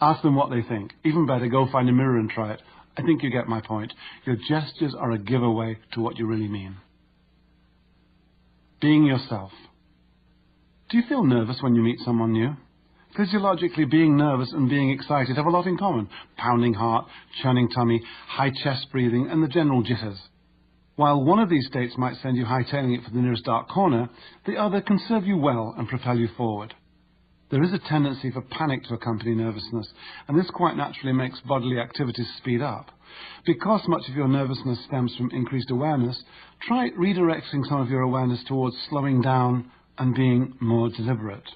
Ask them what they think. Even better, go find a mirror and try it. I think you get my point. Your gestures are a giveaway to what you really mean. Being yourself. Do you feel nervous when you meet someone new? Physiologically, being nervous and being excited have a lot in common. Pounding heart, churning tummy, high chest breathing, and the general jitters. While one of these states might send you hightailing it for the nearest dark corner, the other can serve you well and propel you forward. There is a tendency for panic to accompany nervousness, and this quite naturally makes bodily activities speed up. Because much of your nervousness stems from increased awareness, try redirecting some of your awareness towards slowing down and being more deliberate.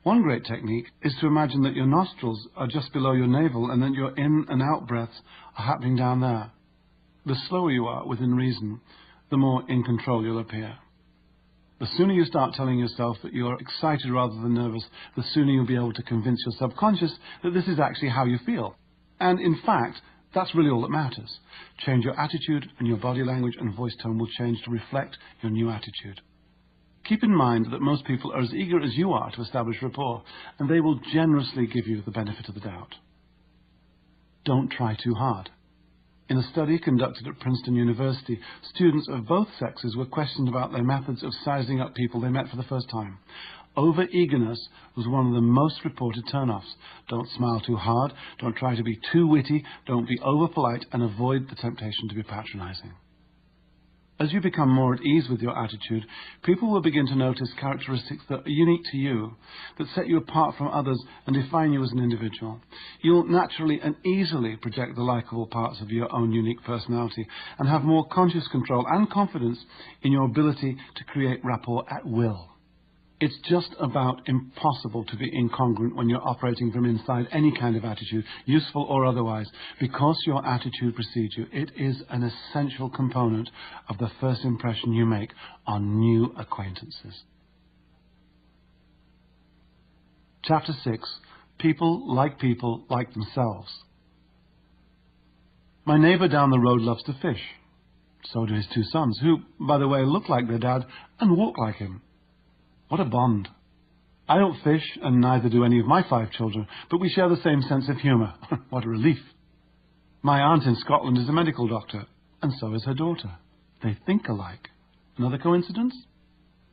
One great technique is to imagine that your nostrils are just below your navel and that your in and out breaths are happening down there. The slower you are within reason, the more in control you'll appear. The sooner you start telling yourself that you're excited rather than nervous, the sooner you'll be able to convince your subconscious that this is actually how you feel. And in fact, that's really all that matters. Change your attitude and your body language and voice tone will change to reflect your new attitude. Keep in mind that most people are as eager as you are to establish rapport, and they will generously give you the benefit of the doubt. Don't try too hard. In a study conducted at Princeton University, students of both sexes were questioned about their methods of sizing up people they met for the first time. Over-eagerness was one of the most reported turn-offs. Don't smile too hard, don't try to be too witty, don't be over-polite, and avoid the temptation to be patronizing. As you become more at ease with your attitude, people will begin to notice characteristics that are unique to you, that set you apart from others and define you as an individual. You'll naturally and easily project the likable parts of your own unique personality and have more conscious control and confidence in your ability to create rapport at will. It's just about impossible to be incongruent when you're operating from inside any kind of attitude, useful or otherwise, because your attitude precedes you. It is an essential component of the first impression you make on new acquaintances. Chapter 6. People like themselves. My neighbour down the road loves to fish. So do his 2 sons, who, by the way, look like their dad and walk like him. What a bond. I don't fish, and neither do any of my 5 children, but we share the same sense of humour. What a relief. My aunt in Scotland is a medical doctor, and so is her daughter. They think alike. Another coincidence?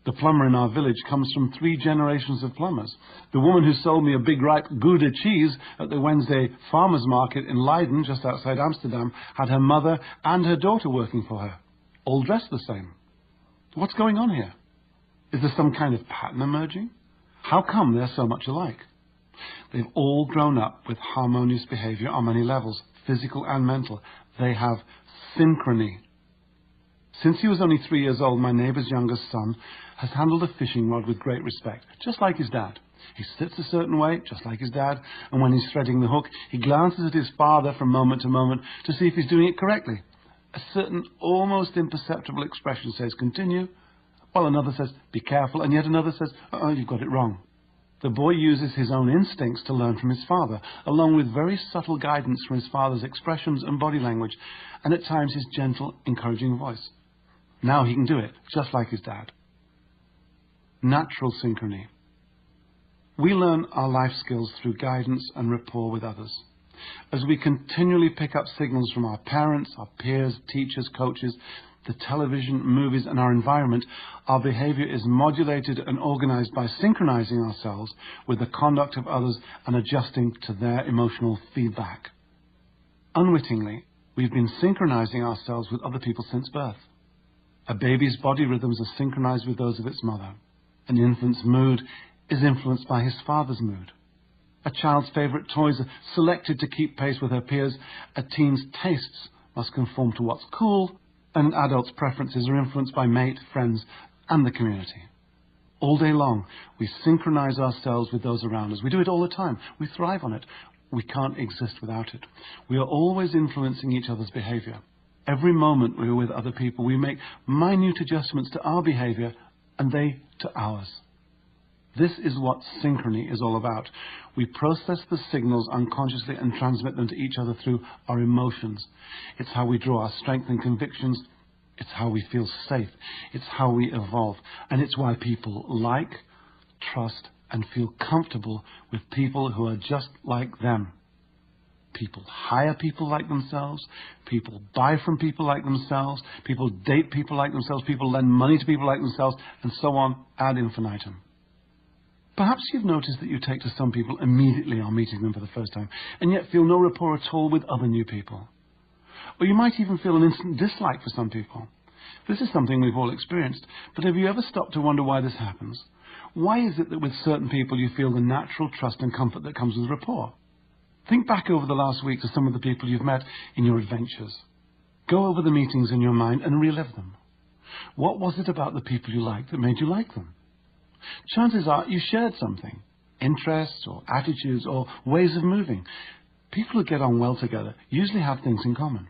The plumber in our village comes from 3 generations of plumbers. The woman who sold me a big ripe Gouda cheese at the Wednesday farmers market in Leiden, just outside Amsterdam, had her mother and her daughter working for her, all dressed the same. What's going on here? Is there some kind of pattern emerging? How come they're so much alike? They've all grown up with harmonious behavior on many levels, physical and mental. They have synchrony. Since he was only 3 years old, my neighbour's youngest son has handled a fishing rod with great respect, just like his dad. He sits a certain way, just like his dad, and when he's threading the hook, he glances at his father from moment to moment to see if he's doing it correctly. A certain almost imperceptible expression says, continue, while another says, be careful, and yet another says, you've got it wrong. The boy uses his own instincts to learn from his father, along with very subtle guidance from his father's expressions and body language, and at times his gentle, encouraging voice. Now he can do it, just like his dad. Natural synchrony. We learn our life skills through guidance and rapport with others. As we continually pick up signals from our parents, our peers, teachers, coaches, the television, movies, and our environment, our behavior is modulated and organized by synchronizing ourselves with the conduct of others and adjusting to their emotional feedback. Unwittingly, we've been synchronizing ourselves with other people since birth. A baby's body rhythms are synchronized with those of its mother. An infant's mood is influenced by his father's mood. A child's favorite toys are selected to keep pace with her peers. A teen's tastes must conform to what's cool, and an adult's preferences are influenced by mate, friends, and the community. All day long, we synchronize ourselves with those around us. We do it all the time. We thrive on it. We can't exist without it. We are always influencing each other's behavior. Every moment we are with other people, we make minute adjustments to our behavior and they to ours. This is what synchrony is all about. We process the signals unconsciously and transmit them to each other through our emotions. It's how we draw our strength and convictions. It's how we feel safe. It's how we evolve. And it's why people like, trust, and feel comfortable with people who are just like them. People hire people like themselves. People buy from people like themselves. People date people like themselves. People lend money to people like themselves, and so on ad infinitum. Perhaps you've noticed that you take to some people immediately on meeting them for the first time, and yet feel no rapport at all with other new people. Or you might even feel an instant dislike for some people. This is something we've all experienced, but have you ever stopped to wonder why this happens? Why is it that with certain people you feel the natural trust and comfort that comes with rapport? Think back over the last week to some of the people you've met in your adventures. Go over the meetings in your mind and relive them. What was it about the people you liked that made you like them? Chances are you shared something, interests or attitudes or ways of moving. People who get on well together usually have things in common.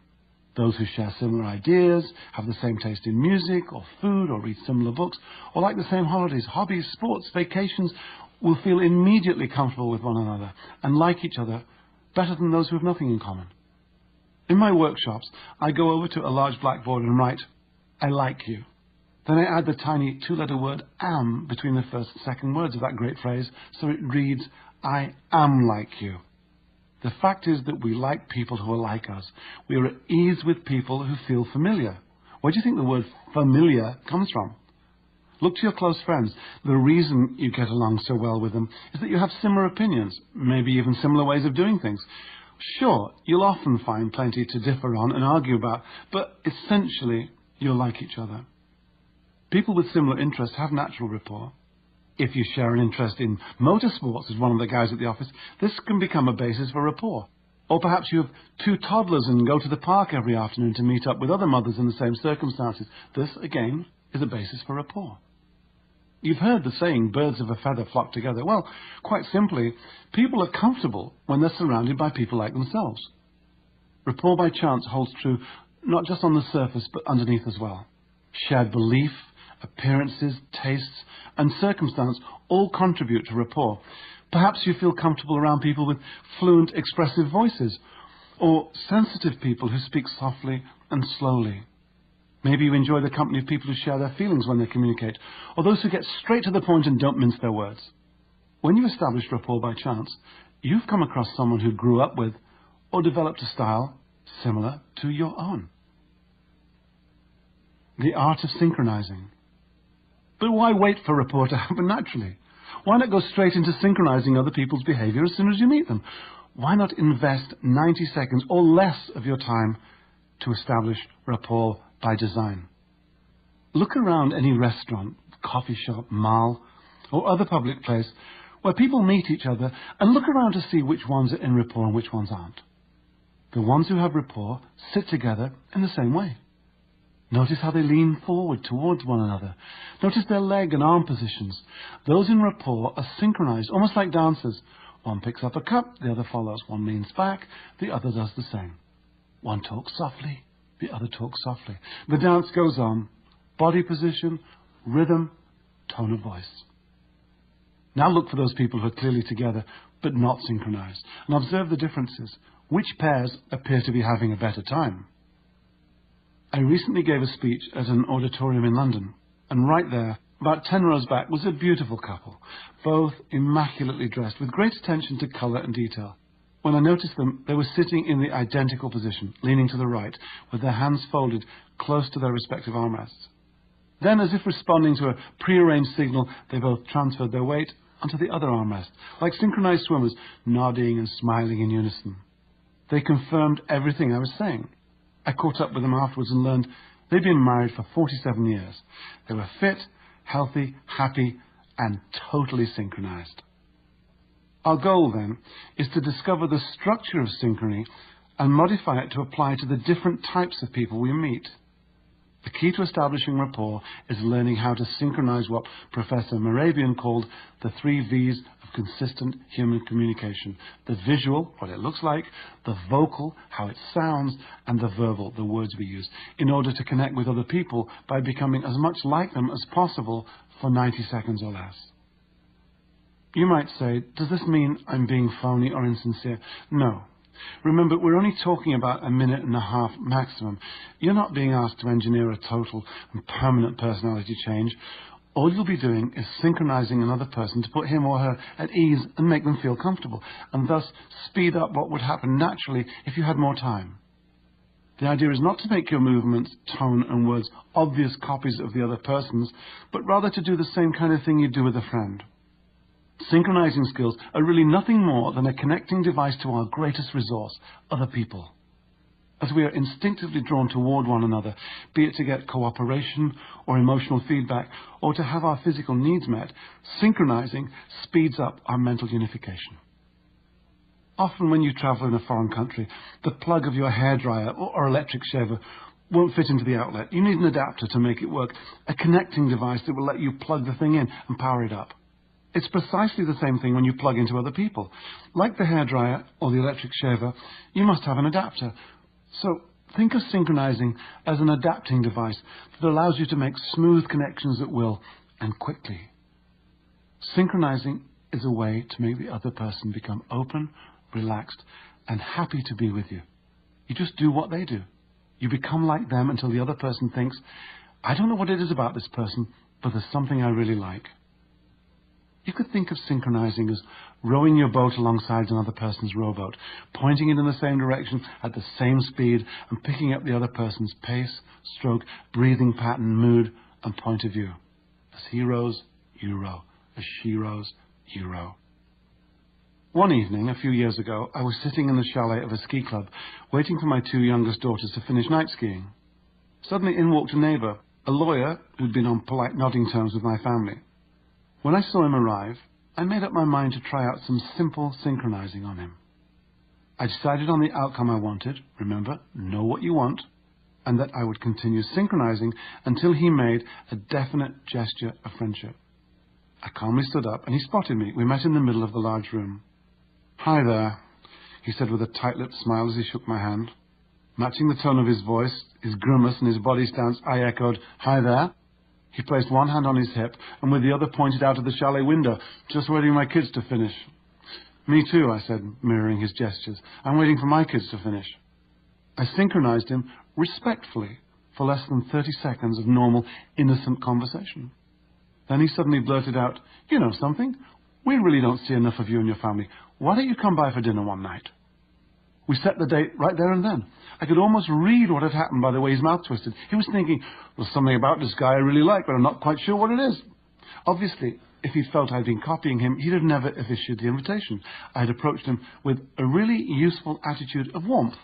Those who share similar ideas, have the same taste in music or food or read similar books, or like the same holidays, hobbies, sports, vacations, will feel immediately comfortable with one another and like each other better than those who have nothing in common. In my workshops, I go over to a large blackboard and write, I like you. Then I add the tiny 2-letter word am between the first and second words of that great phrase, so it reads, I am like you. The fact is that we like people who are like us. We are at ease with people who feel familiar. Where do you think the word familiar comes from? Look to your close friends. The reason you get along so well with them is that you have similar opinions, maybe even similar ways of doing things. Sure, you'll often find plenty to differ on and argue about, but essentially, you'll like each other. People with similar interests have natural rapport. If you share an interest in motorsports as one of the guys at the office, this can become a basis for rapport. Or perhaps you have 2 toddlers and go to the park every afternoon to meet up with other mothers in the same circumstances. This, again, is a basis for rapport. You've heard the saying, birds of a feather flock together. Well, quite simply, people are comfortable when they're surrounded by people like themselves. Rapport by chance holds true not just on the surface, but underneath as well. Shared belief, appearances, tastes, and circumstance all contribute to rapport. Perhaps you feel comfortable around people with fluent, expressive voices, or sensitive people who speak softly and slowly. Maybe you enjoy the company of people who share their feelings when they communicate, or those who get straight to the point and don't mince their words. When you establish rapport by chance, you've come across someone who grew up with or developed a style similar to your own. The art of synchronizing. But why wait for rapport to happen naturally? Why not go straight into synchronizing other people's behavior as soon as you meet them? Why not invest 90 seconds or less of your time to establish rapport by design? Look around any restaurant, coffee shop, mall, or other public place where people meet each other and look around to see which ones are in rapport and which ones aren't. The ones who have rapport sit together in the same way. Notice how they lean forward towards one another. Notice their leg and arm positions. Those in rapport are synchronized, almost like dancers. One picks up a cup, the other follows. One leans back, the other does the same. One talks softly, the other talks softly. The dance goes on. Body position, rhythm, tone of voice. Now look for those people who are clearly together but not synchronized, and observe the differences. Which pairs appear to be having a better time? I recently gave a speech at an auditorium in London, and right there, about 10 rows back, was a beautiful couple, both immaculately dressed, with great attention to colour and detail. When I noticed them, they were sitting in the identical position, leaning to the right, with their hands folded close to their respective armrests. Then, as if responding to a prearranged signal, they both transferred their weight onto the other armrest, like synchronized swimmers, nodding and smiling in unison. They confirmed everything I was saying. I caught up with them afterwards and learned they'd been married for 47 years. They were fit, healthy, happy, and totally synchronized. Our goal, then, is to discover the structure of synchrony and modify it to apply to the different types of people we meet. The key to establishing rapport is learning how to synchronize what Professor Mehrabian called the 3 V's of consistent human communication. The visual, what it looks like, the vocal, how it sounds, and the verbal, the words we use, in order to connect with other people by becoming as much like them as possible for 90 seconds or less. You might say, does this mean I'm being phony or insincere? No. Remember, we're only talking about a minute and a half maximum. You're not being asked to engineer a total and permanent personality change. All you'll be doing is synchronizing another person to put him or her at ease and make them feel comfortable, and thus speed up what would happen naturally if you had more time. The idea is not to make your movements, tone and words obvious copies of the other person's, but rather to do the same kind of thing you do with a friend. Synchronizing skills are really nothing more than a connecting device to our greatest resource, other people. As we are instinctively drawn toward one another, be it to get cooperation or emotional feedback, or to have our physical needs met, synchronizing speeds up our mental unification. Often when you travel in a foreign country, the plug of your hairdryer or electric shaver won't fit into the outlet. You need an adapter to make it work, a connecting device that will let you plug the thing in and power it up. It's precisely the same thing when you plug into other people. Like the hairdryer or the electric shaver, you must have an adapter. So think of synchronizing as an adapting device that allows you to make smooth connections at will and quickly. Synchronizing is a way to make the other person become open, relaxed, and happy to be with you. You just do what they do. You become like them until the other person thinks, I don't know what it is about this person, but there's something I really like. You could think of synchronizing as rowing your boat alongside another person's rowboat, pointing it in the same direction at the same speed and picking up the other person's pace, stroke, breathing pattern, mood and point of view. As he rows, you row. As she rows, you row. One evening, a few years ago, I was sitting in the chalet of a ski club, waiting for my 2 youngest daughters to finish night skiing. Suddenly in walked a neighbour, a lawyer who'd been on polite nodding terms with my family. When I saw him arrive, I made up my mind to try out some simple synchronizing on him. I decided on the outcome I wanted, remember, know what you want, and that I would continue synchronizing until he made a definite gesture of friendship. I calmly stood up and he spotted me. We met in the middle of the large room. Hi there, he said with a tight-lipped smile as he shook my hand. Matching the tone of his voice, his grimace and his body stance, I echoed, hi there. He placed one hand on his hip and with the other pointed out of the chalet window, just waiting for my kids to finish. Me too, I said, mirroring his gestures. I'm waiting for my kids to finish. I synchronized him respectfully for less than 30 seconds of normal, innocent conversation. Then he suddenly blurted out, you know something? We really don't see enough of you and your family. Why don't you come by for dinner one night? We set the date right there and then. I could almost read what had happened by the way his mouth twisted. He was thinking, there's something about this guy I really like, but I'm not quite sure what it is. Obviously, if he felt I'd been copying him, he'd have never have issued the invitation. I had approached him with a really useful attitude of warmth,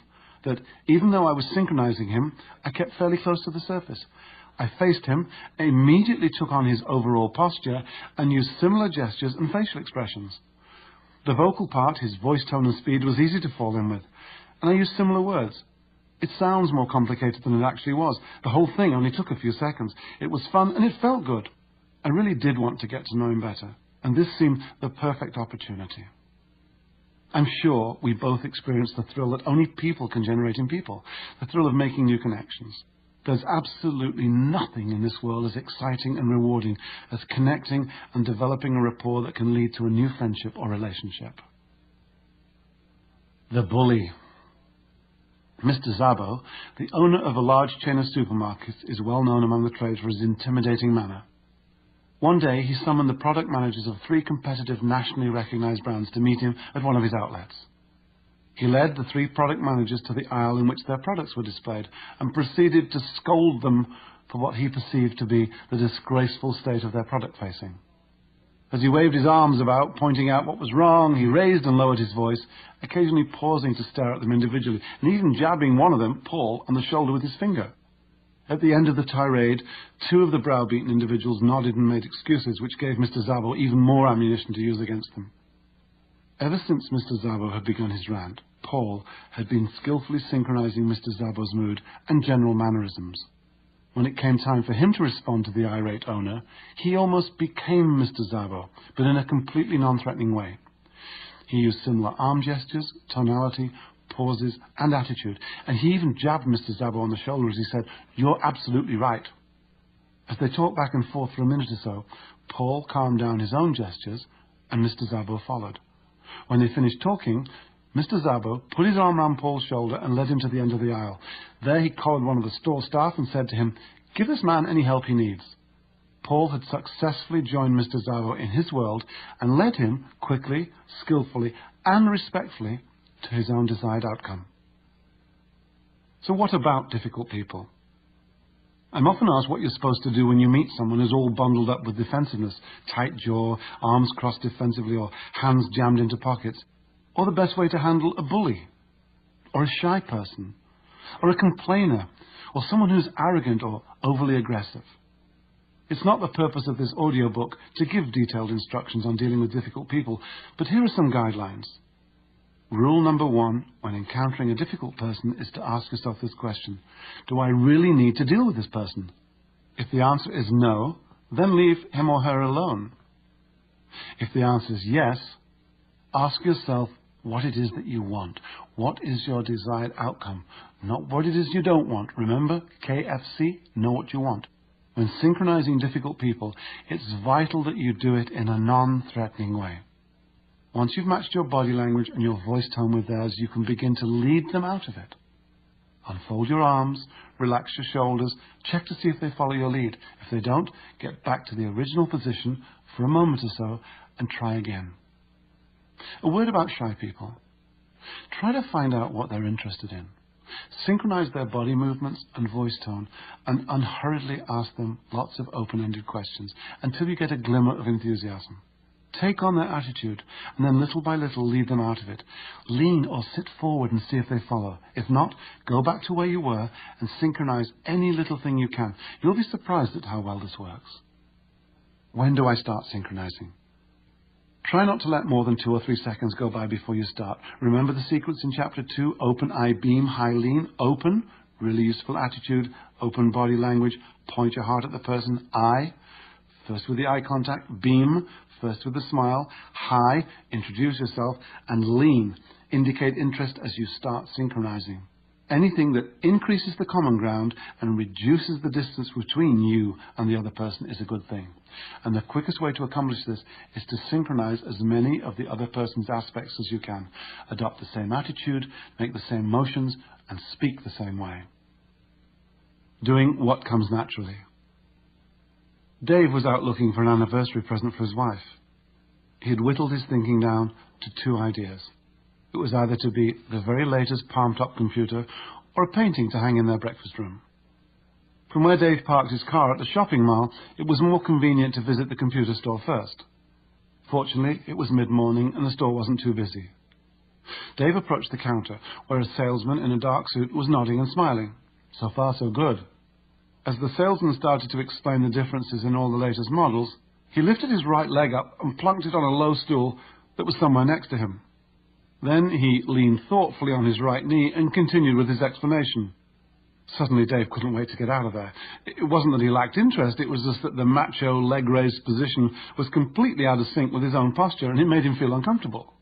that even though I was synchronizing him, I kept fairly close to the surface. I faced him, immediately took on his overall posture, and used similar gestures and facial expressions. The vocal part, his voice tone and speed, was easy to fall in with, and I used similar words. It sounds more complicated than it actually was. The whole thing only took a few seconds. It was fun, and it felt good. I really did want to get to know him better, and this seemed the perfect opportunity. I'm sure we both experienced the thrill that only people can generate in people, the thrill of making new connections. There's absolutely nothing in this world as exciting and rewarding as connecting and developing a rapport that can lead to a new friendship or relationship. The bully. Mr. Szabo, the owner of a large chain of supermarkets, is well known among the trade for his intimidating manner. One day he summoned the product managers of 3 competitive nationally recognized brands to meet him at one of his outlets. He led the 3 product managers to the aisle in which their products were displayed and proceeded to scold them for what he perceived to be the disgraceful state of their product facing. As he waved his arms about, pointing out what was wrong, he raised and lowered his voice, occasionally pausing to stare at them individually, and even jabbing one of them, Paul, on the shoulder with his finger. At the end of the tirade, 2 of the browbeaten individuals nodded and made excuses, which gave Mr. Szabo even more ammunition to use against them. Ever since Mr. Szabo had begun his rant, Paul had been skillfully synchronizing Mr. Szabo's mood and general mannerisms. When it came time for him to respond to the irate owner, he almost became Mr. Szabo, but in a completely non-threatening way. He used similar arm gestures, tonality, pauses, and attitude, and he even jabbed Mr. Szabo on the shoulder as he said, "You're absolutely right." As they talked back and forth for a minute or so, Paul calmed down his own gestures, and Mr. Szabo followed. When they finished talking, Mr. Szabo put his arm round Paul's shoulder and led him to the end of the aisle. There he collared one of the store staff and said to him, "Give this man any help he needs." Paul had successfully joined Mr. Szabo in his world and led him quickly, skillfully, and respectfully to his own desired outcome. So what about difficult people? I'm often asked what you're supposed to do when you meet someone who's all bundled up with defensiveness, tight jaw, arms crossed defensively, or hands jammed into pockets, or the best way to handle a bully, or a shy person, or a complainer, or someone who's arrogant or overly aggressive. It's not the purpose of this audiobook to give detailed instructions on dealing with difficult people, but here are some guidelines. Rule number 1 when encountering a difficult person is to ask yourself this question: do I really need to deal with this person? If the answer is no, then leave him or her alone. If the answer is yes, ask yourself what it is that you want. What is your desired outcome? Not what it is you don't want. Remember, KFC, know what you want. When synchronizing difficult people, it's vital that you do it in a non-threatening way. Once you've matched your body language and your voice tone with theirs, you can begin to lead them out of it. Unfold your arms, relax your shoulders, check to see if they follow your lead. If they don't, get back to the original position for a moment or so and try again. A word about shy people. Try to find out what they're interested in. Synchronize their body movements and voice tone and unhurriedly ask them lots of open-ended questions until you get a glimmer of enthusiasm. Take on their attitude and then little by little lead them out of it. Lean or sit forward and see if they follow. If not, go back to where you were and synchronize any little thing you can. You'll be surprised at how well this works. When do I start synchronizing? Try not to let more than 2 or 3 seconds go by before you start. Remember the sequence in Chapter 2, open, eye, beam, high, lean, open, really useful attitude, open body language, point your heart at the person, eye, first with the eye contact, beam, first with a smile, high, introduce yourself, and lean, indicate interest as you start synchronizing. Anything that increases the common ground and reduces the distance between you and the other person is a good thing. And the quickest way to accomplish this is to synchronize as many of the other person's aspects as you can. Adopt the same attitude, make the same motions, and speak the same way. Doing what comes naturally. Dave was out looking for an anniversary present for his wife. He had whittled his thinking down to two ideas. It was either to be the very latest palm-top computer or a painting to hang in their breakfast room. From where Dave parked his car at the shopping mall, it was more convenient to visit the computer store first. Fortunately, it was mid-morning and the store wasn't too busy. Dave approached the counter, where a salesman in a dark suit was nodding and smiling. So far, so good. As the salesman started to explain the differences in all the latest models, he lifted his right leg up and plunked it on a low stool that was somewhere next to him. Then he leaned thoughtfully on his right knee and continued with his explanation. Suddenly Dave couldn't wait to get out of there. It wasn't that he lacked interest, it was just that the macho leg-raised position was completely out of sync with his own posture, and it made him feel uncomfortable.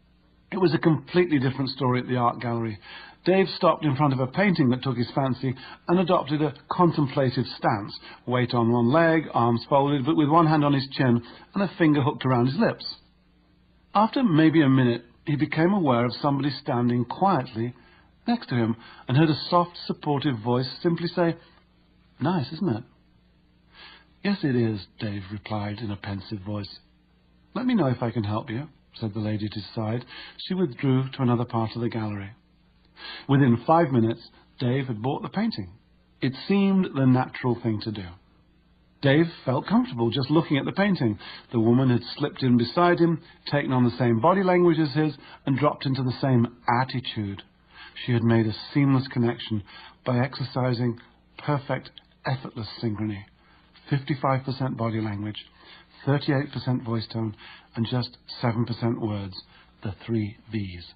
It was a completely different story at the art gallery. Dave stopped in front of a painting that took his fancy and adopted a contemplative stance, weight on one leg, arms folded, but with one hand on his chin and a finger hooked around his lips. After maybe a minute, he became aware of somebody standing quietly next to him and heard a soft, supportive voice simply say, "Nice, isn't it?" "Yes, it is," Dave replied in a pensive voice. "Let me know if I can help you," said the lady at his side. She withdrew to another part of the gallery. Within 5 minutes, Dave had bought the painting. It seemed the natural thing to do. Dave felt comfortable just looking at the painting. The woman had slipped in beside him, taken on the same body language as his, and dropped into the same attitude. She had made a seamless connection by exercising perfect, effortless synchrony. 55% body language, 38% voice tone, and just 7% words, the 3 V's.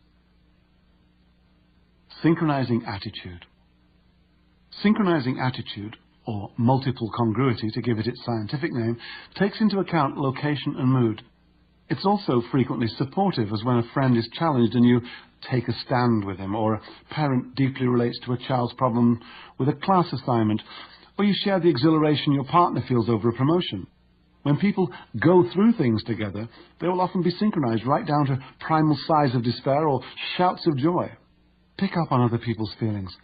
Synchronizing attitude. Synchronizing attitude, or multiple congruity to give it its scientific name, takes into account location and mood. It's also frequently supportive, as when a friend is challenged and you take a stand with him, or a parent deeply relates to a child's problem with a class assignment, or you share the exhilaration your partner feels over a promotion. When people go through things together, they will often be synchronized right down to primal sighs of despair or shouts of joy. Pick up on other people's feelings,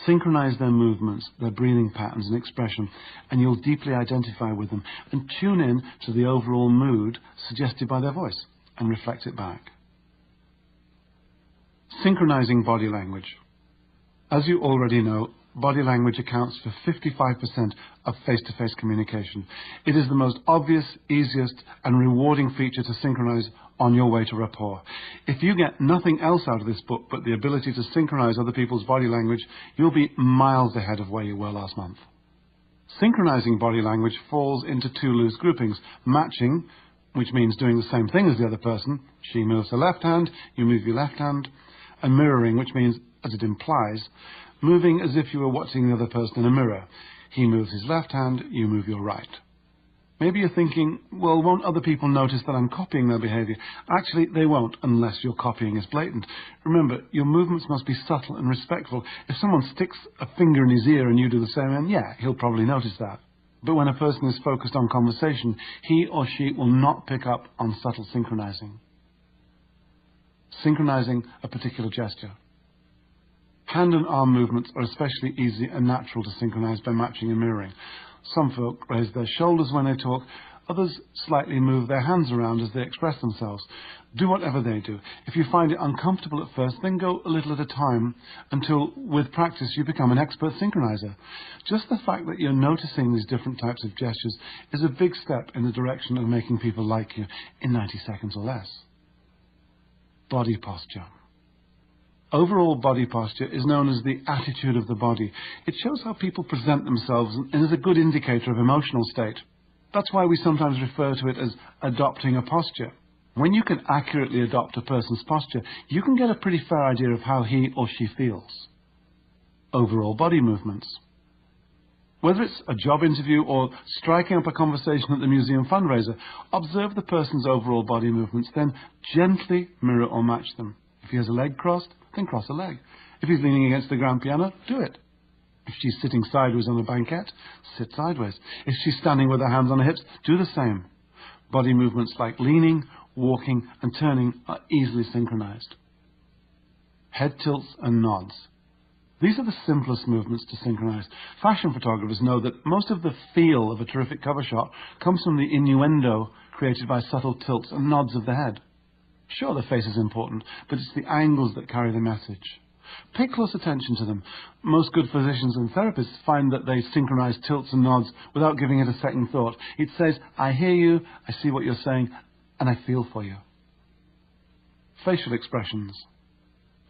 synchronize their movements, their breathing patterns and expression, and you'll deeply identify with them and tune in to the overall mood suggested by their voice and reflect it back. Synchronizing body language. As you already know, body language accounts for 55% of face-to-face communication. It is the most obvious, easiest, and rewarding feature to synchronize on your way to rapport. If you get nothing else out of this book but the ability to synchronize other people's body language, you'll be miles ahead of where you were last month. Synchronizing body language falls into 2 loose groupings: matching, which means doing the same thing as the other person. She moves her left hand, you move your left hand. And mirroring, which means, as it implies, moving as if you were watching the other person in a mirror. He moves his left hand, you move your right. Maybe you're thinking, well, won't other people notice that I'm copying their behavior? Actually, they won't, unless your copying is blatant. Remember, your movements must be subtle and respectful. If someone sticks a finger in his ear and you do the same, then yeah, he'll probably notice that. But when a person is focused on conversation, he or she will not pick up on subtle synchronizing. Synchronizing a particular gesture. Hand and arm movements are especially easy and natural to synchronize by matching and mirroring. Some folk raise their shoulders when they talk, others slightly move their hands around as they express themselves. Do whatever they do. If you find it uncomfortable at first, then go a little at a time until, with practice, you become an expert synchronizer. Just the fact that you're noticing these different types of gestures is a big step in the direction of making people like you in 90 seconds or less. Body posture. Overall body posture is known as the attitude of the body. It shows how people present themselves and is a good indicator of emotional state. That's why we sometimes refer to it as adopting a posture. When you can accurately adopt a person's posture, you can get a pretty fair idea of how he or she feels. Overall body movements. Whether it's a job interview or striking up a conversation at the museum fundraiser, observe the person's overall body movements, then gently mirror or match them. If he has a leg crossed, then cross a leg. If he's leaning against the grand piano, do it. If she's sitting sideways on a banquette, sit sideways. If she's standing with her hands on her hips, do the same. Body movements like leaning, walking, and turning are easily synchronized. Head tilts and nods. These are the simplest movements to synchronize. Fashion photographers know that most of the feel of a terrific cover shot comes from the innuendo created by subtle tilts and nods of the head. Sure, the face is important, but it's the angles that carry the message. Pay close attention to them. Most good physicians and therapists find that they synchronize tilts and nods without giving it a second thought. It says, I hear you, I see what you're saying, and I feel for you. Facial expressions.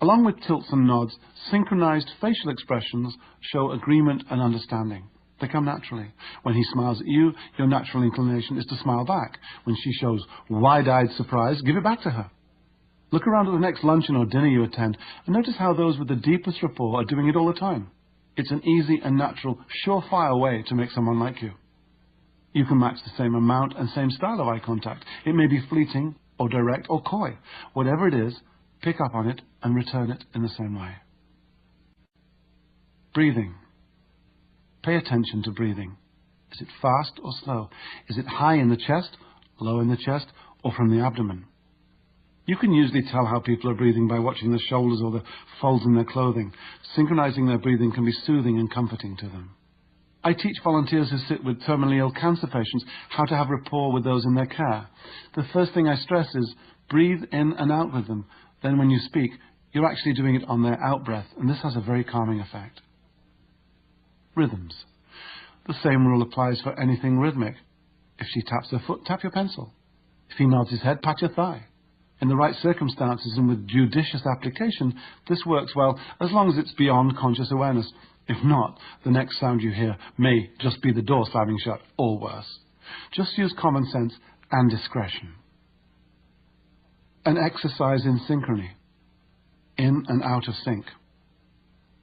Along with tilts and nods, synchronized facial expressions show agreement and understanding. They come naturally. When he smiles at you, your natural inclination is to smile back. When she shows wide-eyed surprise, give it back to her. Look around at the next luncheon or dinner you attend and notice how those with the deepest rapport are doing it all the time. It's an easy and natural, surefire way to make someone like you. You can match the same amount and same style of eye contact. It may be fleeting or direct or coy. Whatever it is, pick up on it and return it in the same way. Breathing. Pay attention to breathing. Is it fast or slow? Is it high in the chest, low in the chest, or from the abdomen? You can usually tell how people are breathing by watching the shoulders or the folds in their clothing. Synchronizing their breathing can be soothing and comforting to them. I teach volunteers who sit with terminally ill cancer patients how to have rapport with those in their care. The first thing I stress is breathe in and out with them. Then when you speak, you're actually doing it on their out-breath, and this has a very calming effect. Rhythms. The same rule applies for anything rhythmic. If she taps her foot, tap your pencil. If he nods his head, pat your thigh. In the right circumstances and with judicious application, this works well as long as it's beyond conscious awareness. If not, the next sound you hear may just be the door slamming shut, or worse. Just use common sense and discretion. An exercise in synchrony. In and out of sync.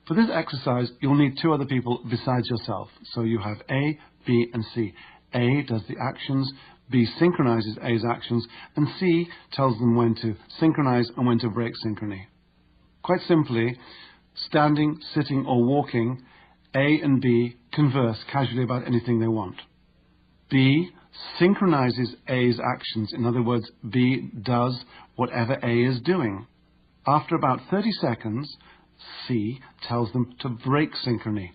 For this exercise, you'll need two other people besides yourself. So you have A, B, and C. A does the actions, B synchronizes A's actions, and C tells them when to synchronize and when to break synchrony. Quite simply, standing, sitting, or walking, A and B converse casually about anything they want. B synchronizes A's actions. In other words, B does whatever A is doing. After about 30 seconds, C tells them to break synchrony,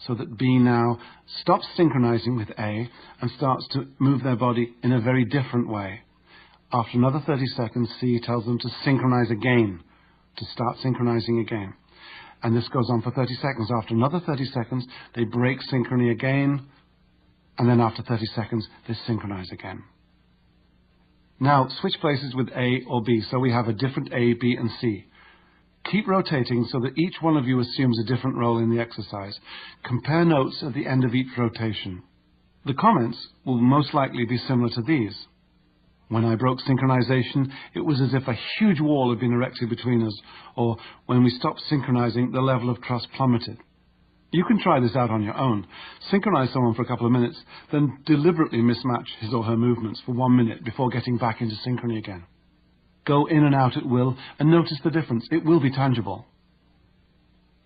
so that B now stops synchronizing with A and starts to move their body in a very different way. After another 30 seconds, C tells them to synchronize again, to start synchronizing again. And this goes on for 30 seconds. After another 30 seconds, they break synchrony again, and then after 30 seconds, they synchronize again. Now, switch places with A or B, so we have a different A, B, and C. Keep rotating so that each one of you assumes a different role in the exercise. Compare notes at the end of each rotation. The comments will most likely be similar to these. When I broke synchronization, it was as if a huge wall had been erected between us, or when we stopped synchronizing, the level of trust plummeted. You can try this out on your own. Synchronize someone for a couple of minutes, then deliberately mismatch his or her movements for 1 minute before getting back into synchrony again. Go in and out at will and notice the difference. It will be tangible.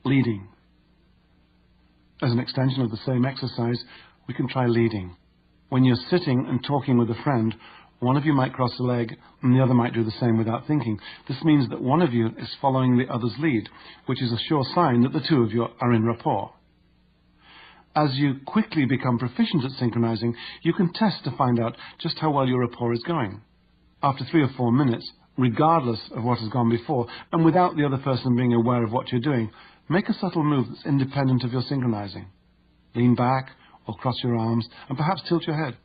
Leading. As an extension of the same exercise, we can try leading. When you're sitting and talking with a friend, one of you might cross a leg and the other might do the same without thinking. This means that one of you is following the other's lead, which is a sure sign that the two of you are in rapport. As you quickly become proficient at synchronizing, you can test to find out just how well your rapport is going. After 3 or 4 minutes, regardless of what has gone before, and without the other person being aware of what you're doing, make a subtle move that's independent of your synchronizing. Lean back or cross your arms and perhaps tilt your head.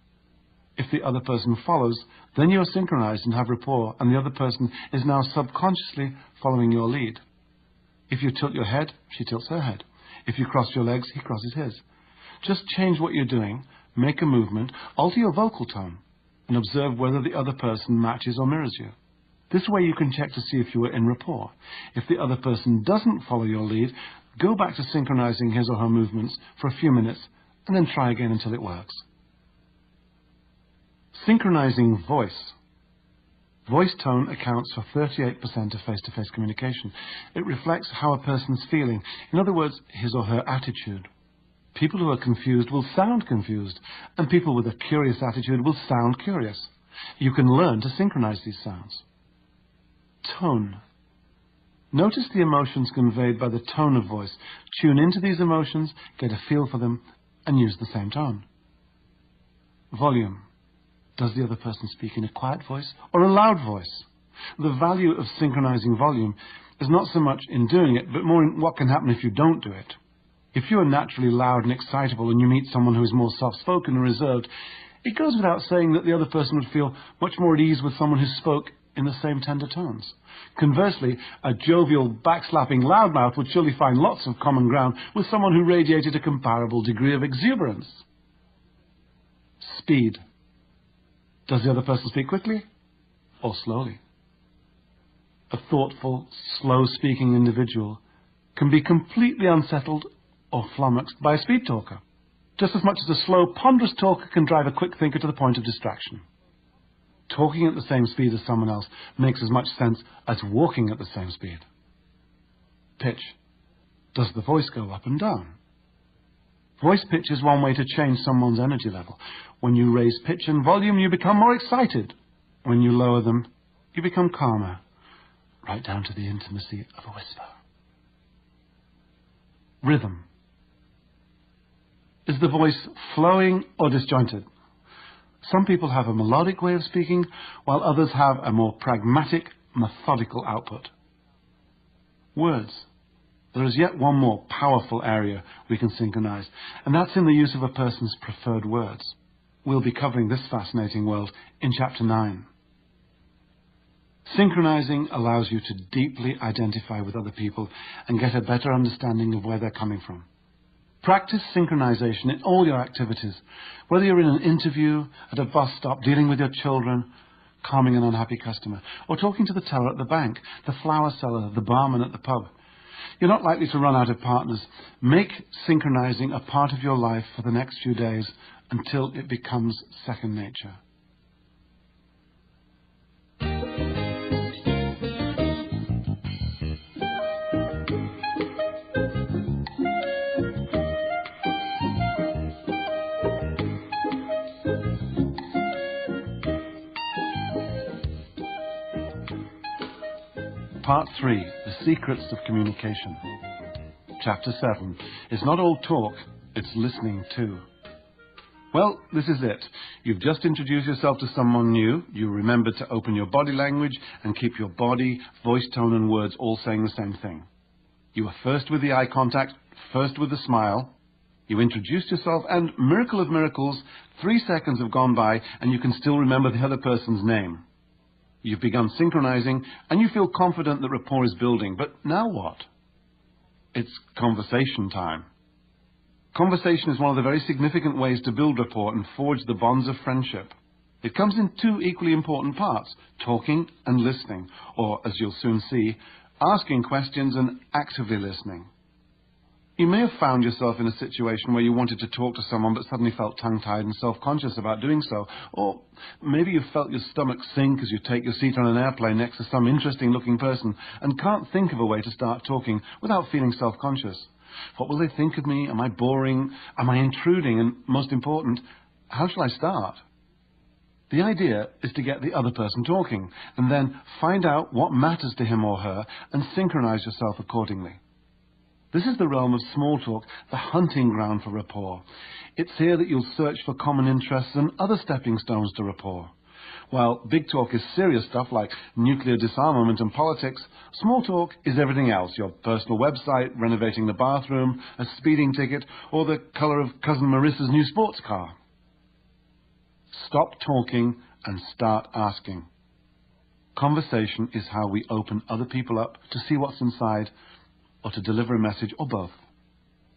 If the other person follows, then you are synchronized and have rapport, and the other person is now subconsciously following your lead. If you tilt your head, she tilts her head. If you cross your legs, he crosses his. Just change what you're doing, make a movement, alter your vocal tone, and observe whether the other person matches or mirrors you. This way you can check to see if you are in rapport. If the other person doesn't follow your lead, go back to synchronizing his or her movements for a few minutes, and then try again until it works. Synchronizing voice. Voice tone accounts for 38% of face-to-face communication. It reflects how a person's feeling, in other words, his or her attitude. People who are confused will sound confused, and people with a curious attitude will sound curious. You can learn to synchronize these sounds. Tone. Notice the emotions conveyed by the tone of voice. Tune into these emotions, get a feel for them, and use the same tone. Volume. Does the other person speak in a quiet voice or a loud voice? The value of synchronizing volume is not so much in doing it, but more in what can happen if you don't do it. If you are naturally loud and excitable and you meet someone who is more soft-spoken and reserved, it goes without saying that the other person would feel much more at ease with someone who spoke in the same tender tones. Conversely, a jovial, backslapping loudmouth would surely find lots of common ground with someone who radiated a comparable degree of exuberance. Speed. Does the other person speak quickly or slowly? A thoughtful, slow-speaking individual can be completely unsettled or flummoxed by a speed talker, just as much as a slow, ponderous talker can drive a quick thinker to the point of distraction. Talking at the same speed as someone else makes as much sense as walking at the same speed. Pitch. Does the voice go up and down? Voice pitch is one way to change someone's energy level. When you raise pitch and volume, you become more excited. When you lower them, you become calmer, right down to the intimacy of a whisper. Rhythm. Is the voice flowing or disjointed? Some people have a melodic way of speaking, while others have a more pragmatic, methodical output. Words. There is yet one more powerful area we can synchronize, and that's in the use of a person's preferred words. We'll be covering this fascinating world in Chapter 9. Synchronizing allows you to deeply identify with other people and get a better understanding of where they're coming from. Practice synchronization in all your activities, whether you're in an interview, at a bus stop, dealing with your children, calming an unhappy customer, or talking to the teller at the bank, the flower seller, the barman at the pub. You're not likely to run out of partners. Make synchronizing a part of your life for the next few days until it becomes second nature. Part 3, The Secrets of Communication. Chapter 7, It's not all talk, it's listening too. Well, this is it. You've just introduced yourself to someone new. You remembered to open your body language and keep your body, voice tone and words all saying the same thing. You were first with the eye contact, first with the smile. You introduced yourself and, miracle of miracles, 3 seconds have gone by and you can still remember the other person's name. You've begun synchronizing, and you feel confident that rapport is building. But now what? It's conversation time. Conversation is one of the very significant ways to build rapport and forge the bonds of friendship. It comes in 2 equally important parts, talking and listening, or, as you'll soon see, asking questions and actively listening. You may have found yourself in a situation where you wanted to talk to someone but suddenly felt tongue-tied and self-conscious about doing so. Or maybe you felt your stomach sink as you take your seat on an airplane next to some interesting-looking person and can't think of a way to start talking without feeling self-conscious. What will they think of me? Am I boring? Am I intruding? And most important, how shall I start? The idea is to get the other person talking and then find out what matters to him or her and synchronize yourself accordingly. This is the realm of small talk, the hunting ground for rapport. It's here that you'll search for common interests and other stepping stones to rapport. While big talk is serious stuff like nuclear disarmament and politics, small talk is everything else, your personal website, renovating the bathroom, a speeding ticket, or the colour of Cousin Marissa's new sports car. Stop talking and start asking. Conversation is how we open other people up to see what's inside, or to deliver a message, or both.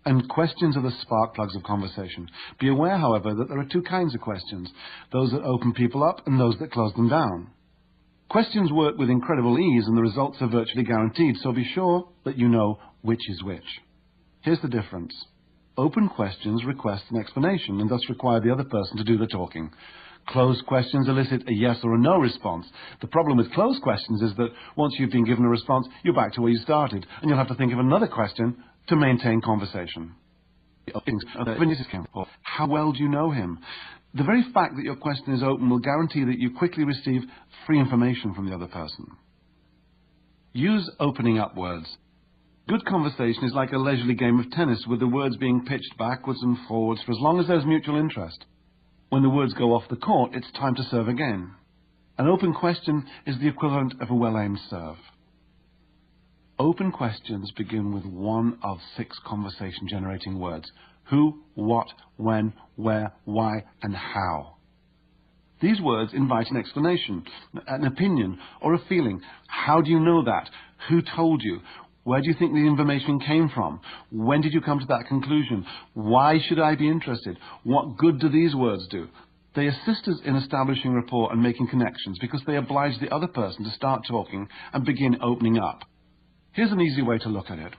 And questions are the spark plugs of conversation. Be aware, however, that there are 2 kinds of questions, those that open people up and those that close them down. Questions work with incredible ease and the results are virtually guaranteed, so be sure that you know which is which. Here's the difference. Open questions request an explanation and thus require the other person to do the talking. Closed questions elicit a yes or a no response. The problem with closed questions is that once you've been given a response, you're back to where you started, and you'll have to think of another question to maintain conversation. How well do you know him? The very fact that your question is open will guarantee that you quickly receive free information from the other person. Use opening up words. Good conversation is like a leisurely game of tennis with the words being pitched backwards and forwards for as long as there's mutual interest. When the words go off the court, it's time to serve again. An open question is the equivalent of a well-aimed serve. Open questions begin with one of 6 conversation-generating words: who, what, when, where, why, and how. These words invite an explanation, an opinion, or a feeling. How do you know that? Who told you? Where do you think the information came from? When did you come to that conclusion? Why should I be interested? What good do these words do? They assist us in establishing rapport and making connections because they oblige the other person to start talking and begin opening up. Here's an easy way to look at it.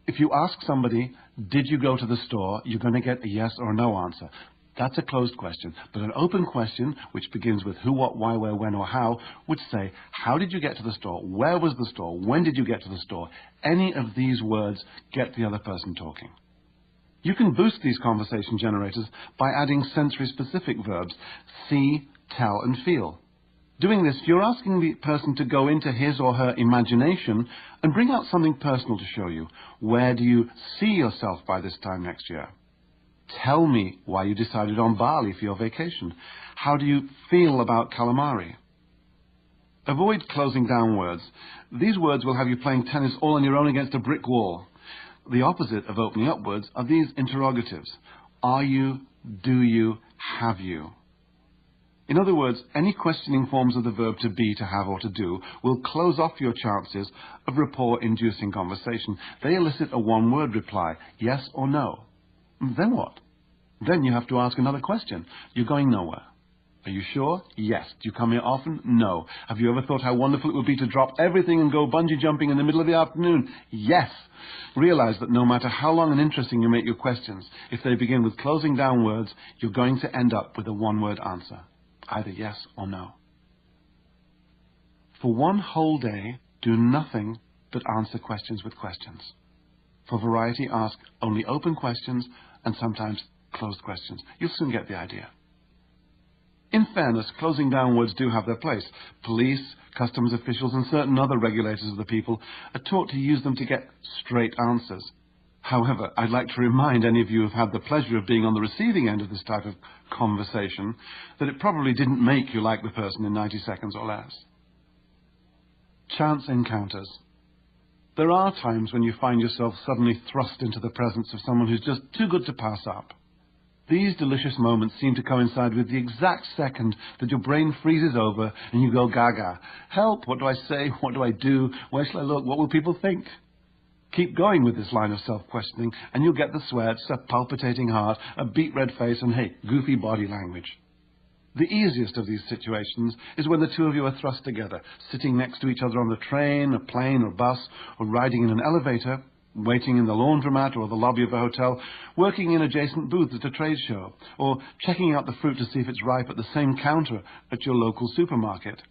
If you ask somebody, did you go to the store, you're going to get a yes or a no answer. That's a closed question. But an open question, which begins with who, what, why, where, when, or how, would say, how did you get to the store? Where was the store? When did you get to the store? Any of these words get the other person talking. You can boost these conversation generators by adding sensory-specific verbs: see, tell, and feel. Doing this, you're asking the person to go into his or her imagination and bring out something personal to show you. Where do you see yourself by this time next year? Tell me why you decided on Bali for your vacation. How do you feel about calamari? Avoid closing down words. These words will have you playing tennis all on your own against a brick wall. The opposite of opening up words are these interrogatives: are you, do you, have you? In other words, any questioning forms of the verb to be, to have, or to do will close off your chances of rapport-inducing conversation. They elicit a one-word reply, yes or no. Then what? Then you have to ask another question. You're going nowhere. Are you sure? Yes. Do you come here often? No. Have you ever thought how wonderful it would be to drop everything and go bungee jumping in the middle of the afternoon? Yes. Realize that no matter how long and interesting you make your questions, if they begin with closing down words, you're going to end up with a one-word answer. Either yes or no. For one whole day, do nothing but answer questions with questions. For variety, ask only open questions and sometimes closed questions. You'll soon get the idea. In fairness, closing down words do have their place. Police, customs officials, and certain other regulators of the people are taught to use them to get straight answers. However, I'd like to remind any of you who've had the pleasure of being on the receiving end of this type of conversation that it probably didn't make you like the person in 90 seconds or less. Chance encounters. There are times when you find yourself suddenly thrust into the presence of someone who's just too good to pass up. These delicious moments seem to coincide with the exact second that your brain freezes over and you go gaga. Help! What do I say? What do I do? Where shall I look? What will people think? Keep going with this line of self-questioning and you'll get the sweats, a palpitating heart, a beet red face, and hey, goofy body language. The easiest of these situations is when the two of you are thrust together, sitting next to each other on the train, a plane or bus, or riding in an elevator, waiting in the laundromat or the lobby of a hotel, working in adjacent booths at a trade show, or checking out the fruit to see if it's ripe at the same counter at your local supermarket.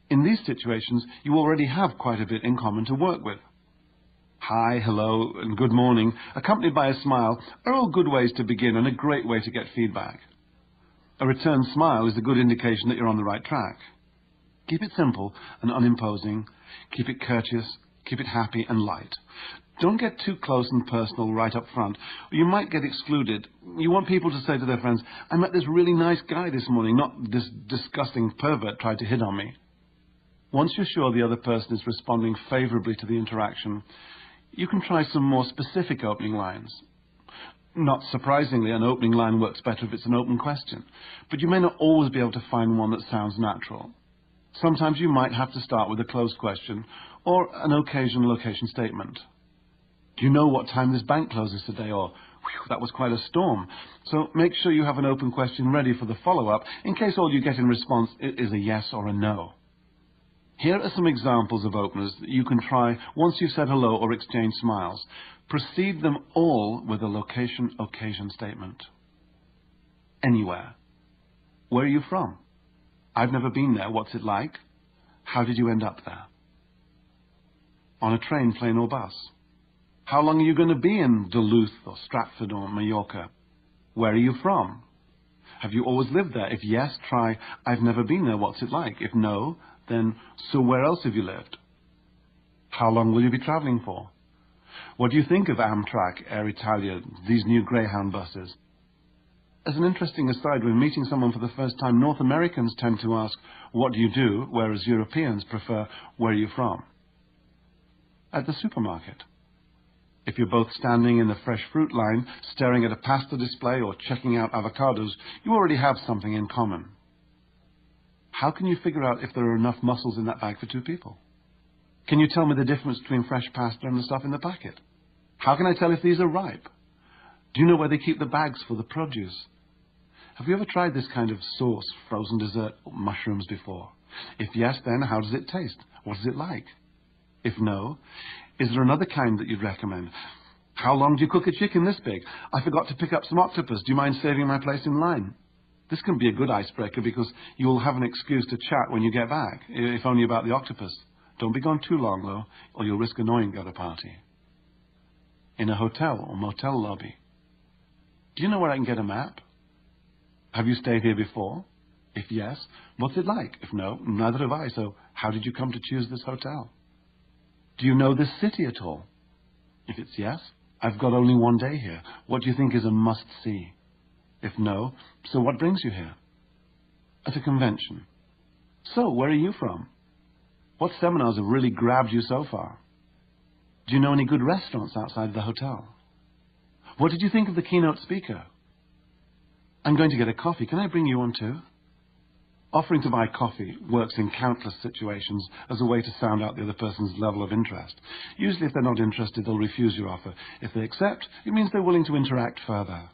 In these situations, you already have quite a bit in common to work with. Hi, hello, and good morning, accompanied by a smile, are all good ways to begin and a great way to get feedback. A return smile is a good indication that you're on the right track. Keep it simple and unimposing. Keep it courteous. Keep it happy and light. Don't get too close and personal right up front, or you might get excluded. You want people to say to their friends, I met this really nice guy this morning, not this disgusting pervert tried to hit on me. Once you're sure the other person is responding favorably to the interaction, you can try some more specific opening lines. Not surprisingly, an opening line works better if it's an open question, but you may not always be able to find one that sounds natural. Sometimes you might have to start with a closed question or an occasional location statement. Do you know what time this bank closes today? Or, whew, that was quite a storm. So make sure you have an open question ready for the follow-up in case all you get in response is a yes or a no. Here are some examples of openers that you can try once you've said hello or exchanged smiles. Proceed them all with a location-occasion statement. Anywhere. Where are you from? I've never been there. What's it like? How did you end up there? On a train, plane, or bus? How long are you going to be in Duluth or Stratford or Mallorca? Where are you from? Have you always lived there? If yes, try, I've never been there. What's it like? If no, then, so where else have you lived? How long will you be traveling for? What do you think of Amtrak, Air Italia, these new Greyhound buses? As an interesting aside, when meeting someone for the first time, North Americans tend to ask, "What do you do?" whereas Europeans prefer, "Where are you from?" At the supermarket. If you're both standing in the fresh fruit line, staring at a pasta display or checking out avocados, you already have something in common. How can you figure out if there are enough mussels in that bag for 2 people? Can you tell me the difference between fresh pasta and the stuff in the packet? How can I tell if these are ripe? Do you know where they keep the bags for the produce? Have you ever tried this kind of sauce, frozen dessert, or mushrooms before? If yes, then how does it taste? What is it like? If no, is there another kind that you'd recommend? How long do you cook a chicken this big? I forgot to pick up some octopus. Do you mind saving my place in line? This can be a good icebreaker because you will have an excuse to chat when you get back, if only about the octopus. Don't be gone too long, though, or you'll risk annoying the other party. In a hotel or motel lobby. Do you know where I can get a map? Have you stayed here before? If yes, what's it like? If no, neither have I, so how did you come to choose this hotel? Do you know this city at all? If it's yes, I've got only 1 day here. What do you think is a must-see? If no, so what brings you here? At a convention. So, where are you from? What seminars have really grabbed you so far? Do you know any good restaurants outside of the hotel? What did you think of the keynote speaker? I'm going to get a coffee. Can I bring you one too? Offering to buy coffee works in countless situations as a way to sound out the other person's level of interest. Usually if they're not interested, they'll refuse your offer. If they accept, it means they're willing to interact further.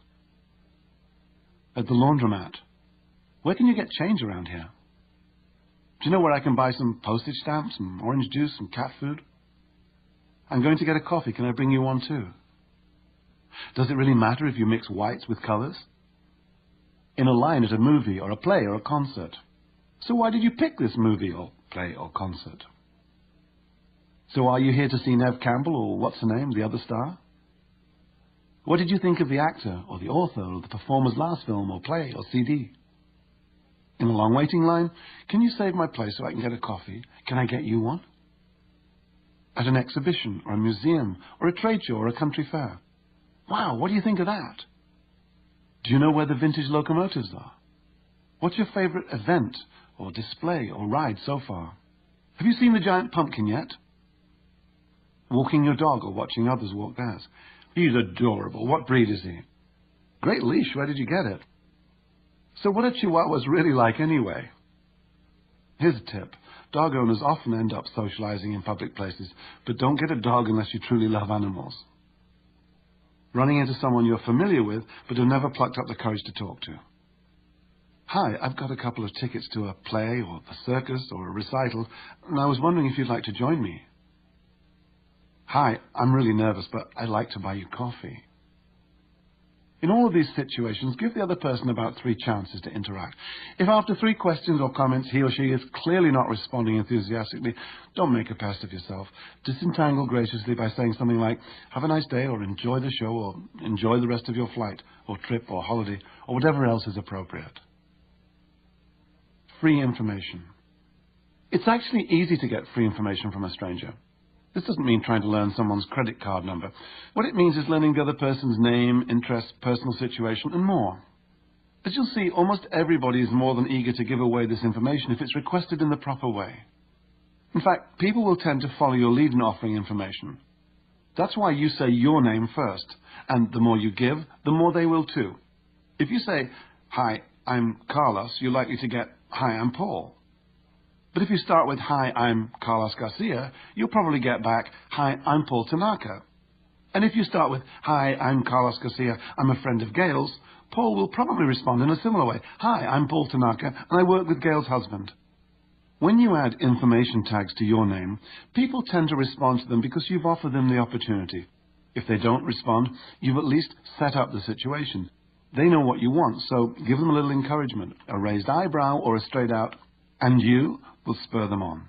At the laundromat. Where can you get change around here? Do you know where I can buy some postage stamps, some orange juice, some cat food? I'm going to get a coffee. Can I bring you one too? Does it really matter if you mix whites with colors? In a line at a movie or a play or a concert. So why did you pick this movie or play or concert? So are you here to see Neve Campbell or what's her name, the other star? What did you think of the actor or the author or the performer's last film or play or CD? In a long waiting line, can you save my place so I can get a coffee? Can I get you one? At an exhibition or a museum or a trade show or a country fair. Wow, what do you think of that? Do you know where the vintage locomotives are? What's your favorite event or display or ride so far? Have you seen the giant pumpkin yet? Walking your dog or watching others walk theirs. He's adorable. What breed is he? Great leash. Where did you get it? So what are Chihuahuas really like anyway? Here's a tip. Dog owners often end up socializing in public places, but don't get a dog unless you truly love animals. Running into someone you're familiar with, but have never plucked up the courage to talk to. Hi, I've got a couple of tickets to a play or a circus or a recital, and I was wondering if you'd like to join me. Hi, I'm really nervous, but I'd like to buy you coffee. In all of these situations, give the other person about 3 chances to interact. If after 3 questions or comments he or she is clearly not responding enthusiastically, don't make a pest of yourself. Disentangle graciously by saying something like, have a nice day, or enjoy the show, or enjoy the rest of your flight, or trip, or holiday, or whatever else is appropriate. Free information. It's actually easy to get free information from a stranger. This doesn't mean trying to learn someone's credit card number. What it means is learning the other person's name, interests, personal situation, and more. As you'll see, almost everybody is more than eager to give away this information if it's requested in the proper way. In fact, people will tend to follow your lead in offering information. That's why you say your name first, and the more you give, the more they will too. If you say, hi, I'm Carlos, you're likely to get, hi, I'm Paul. But if you start with, hi, I'm Carlos Garcia, you'll probably get back, hi, I'm Paul Tanaka. And if you start with, hi, I'm Carlos Garcia, I'm a friend of Gail's, Paul will probably respond in a similar way. Hi, I'm Paul Tanaka, and I work with Gail's husband. When you add information tags to your name, people tend to respond to them because you've offered them the opportunity. If they don't respond, you've at least set up the situation. They know what you want, so give them a little encouragement, a raised eyebrow or a straight out, and you will spur them on.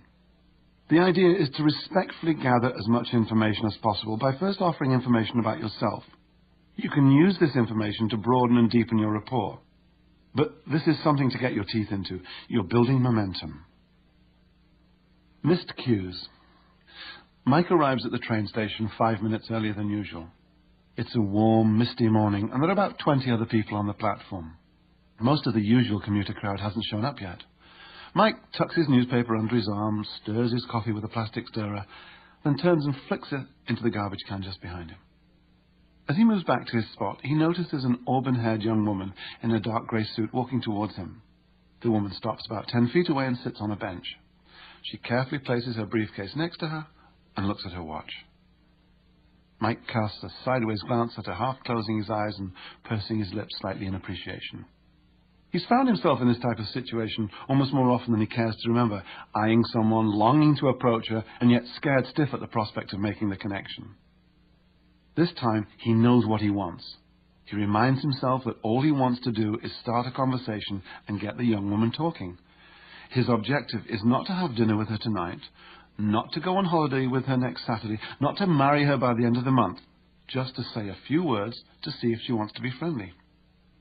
The idea is to respectfully gather as much information as possible by first offering information about yourself. You can use this information to broaden and deepen your rapport. But this is something to get your teeth into. You're building momentum. Missed cues. Mike arrives at the train station 5 minutes earlier than usual. It's a warm, misty morning, and there are about 20 other people on the platform. Most of the usual commuter crowd hasn't shown up yet. Mike tucks his newspaper under his arm, stirs his coffee with a plastic stirrer, then turns and flicks it into the garbage can just behind him. As he moves back to his spot, he notices an auburn-haired young woman in a dark grey suit walking towards him. The woman stops about 10 feet away and sits on a bench. She carefully places her briefcase next to her and looks at her watch. Mike casts a sideways glance at her, half closing his eyes and pursing his lips slightly in appreciation. He's found himself in this type of situation almost more often than he cares to remember, eyeing someone, longing to approach her, and yet scared stiff at the prospect of making the connection. This time, he knows what he wants. He reminds himself that all he wants to do is start a conversation and get the young woman talking. His objective is not to have dinner with her tonight, not to go on holiday with her next Saturday, not to marry her by the end of the month, just to say a few words to see if she wants to be friendly.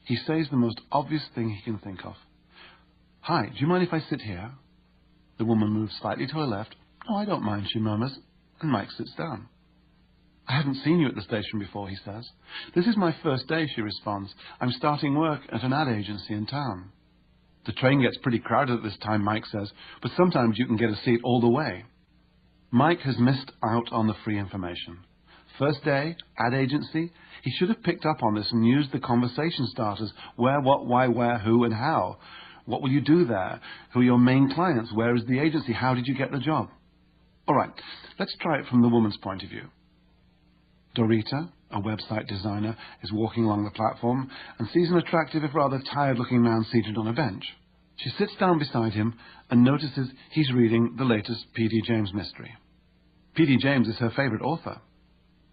He says the most obvious thing he can think of. "Hi, do you mind if I sit here?" The woman moves slightly to her left. "Oh, I don't mind," she murmurs, and Mike sits down. "I haven't seen you at the station before," he says. "This is my first day," she responds. "I'm starting work at an ad agency in town." "The train gets pretty crowded at this time," Mike says, "but sometimes you can get a seat all the way." Mike has missed out on the free information. First day, ad agency. He should have picked up on this and used the conversation starters. Where, what, why, where, who, and how. What will you do there? Who are your main clients? Where is the agency? How did you get the job? All right, let's try it from the woman's point of view. Dorita, a website designer, is walking along the platform and sees an attractive, if rather tired-looking man seated on a bench. She sits down beside him and notices he's reading the latest P.D. James mystery. P.D. James is her favorite author.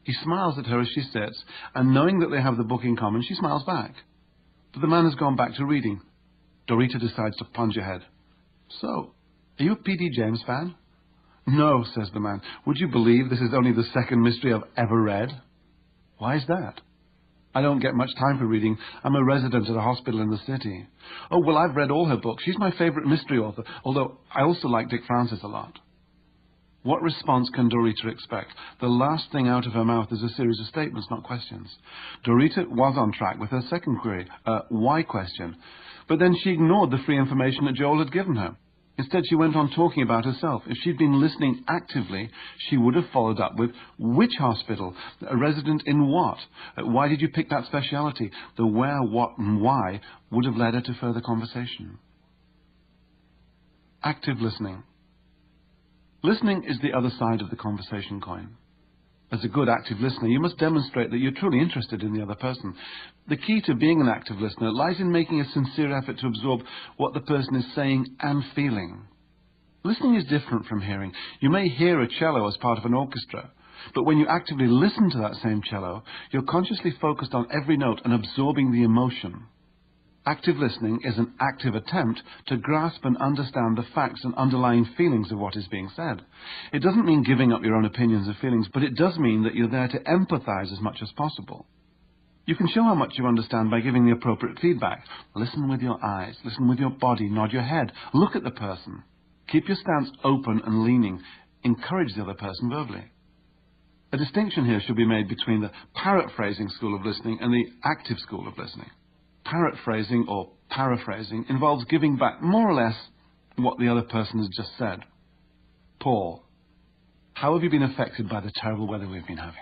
He smiles at her as she sits, and knowing that they have the book in common, she smiles back. But the man has gone back to reading. Dorita decides to plunge ahead. "So, are you a P.D. James fan?" "No," says the man. "Would you believe this is only the second mystery I've ever read?" "Why is that?" "I don't get much time for reading. I'm a resident at a hospital in the city." "Oh, well, I've read all her books. She's my favorite mystery author, although I also like Dick Francis a lot." What response can Dorita expect? The last thing out of her mouth is a series of statements, not questions. Dorita was on track with her second query, why question, but then she ignored the free information that Joel had given her. Instead, she went on talking about herself. If she'd been listening actively, she would have followed up with, which hospital? A resident in what? Why did you pick that speciality? The where, what, and why would have led her to further conversation. Active listening. Listening is the other side of the conversation coin. As a good active listener, you must demonstrate that you're truly interested in the other person. The key to being an active listener lies in making a sincere effort to absorb what the person is saying and feeling. Listening is different from hearing. You may hear a cello as part of an orchestra, but when you actively listen to that same cello, you're consciously focused on every note and absorbing the emotion. Active listening is an active attempt to grasp and understand the facts and underlying feelings of what is being said. It doesn't mean giving up your own opinions and feelings, but it does mean that you're there to empathize as much as possible. You can show how much you understand by giving the appropriate feedback. Listen with your eyes, listen with your body, nod your head, look at the person. Keep your stance open and leaning. Encourage the other person verbally. A distinction here should be made between the parrot-phrasing school of listening and the active school of listening. Parrot-phrasing or paraphrasing involves giving back more or less what the other person has just said. Paul, how have you been affected by the terrible weather we've been having?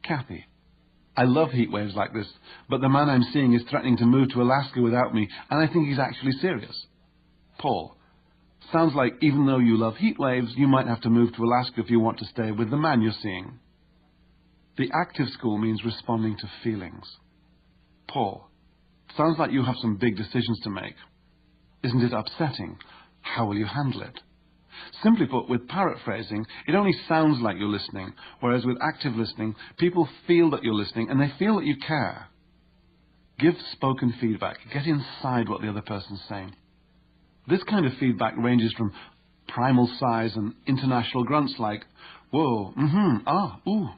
Kathy, I love heat waves like this, but the man I'm seeing is threatening to move to Alaska without me, and I think he's actually serious. Paul, sounds like even though you love heat waves, you might have to move to Alaska if you want to stay with the man you're seeing. The active school means responding to feelings. Paul, sounds like you have some big decisions to make. Isn't it upsetting? How will you handle it? Simply put, with parrot-phrasing, it only sounds like you're listening, whereas with active listening, people feel that you're listening and they feel that you care. Give spoken feedback. Get inside what the other person's saying. This kind of feedback ranges from primal sighs and international grunts like, whoa, ah, ooh,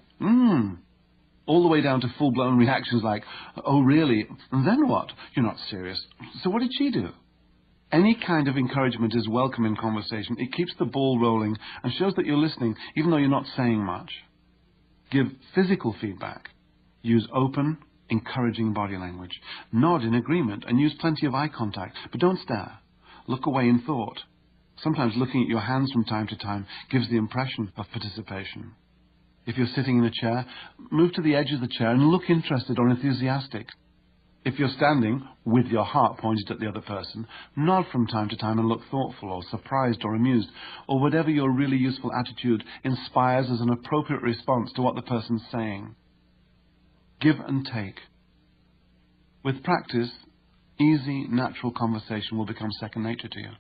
all the way down to full-blown reactions like, oh, really? And then what? You're not serious. So what did she do? Any kind of encouragement is welcome in conversation. It keeps the ball rolling and shows that you're listening, even though you're not saying much. Give physical feedback. Use open, encouraging body language. Nod in agreement and use plenty of eye contact, but don't stare. Look away in thought. Sometimes looking at your hands from time to time gives the impression of participation. If you're sitting in a chair, move to the edge of the chair and look interested or enthusiastic. If you're standing, with your heart pointed at the other person, nod from time to time and look thoughtful or surprised or amused, or whatever your really useful attitude inspires as an appropriate response to what the person's saying. Give and take. With practice, easy, natural conversation will become second nature to you.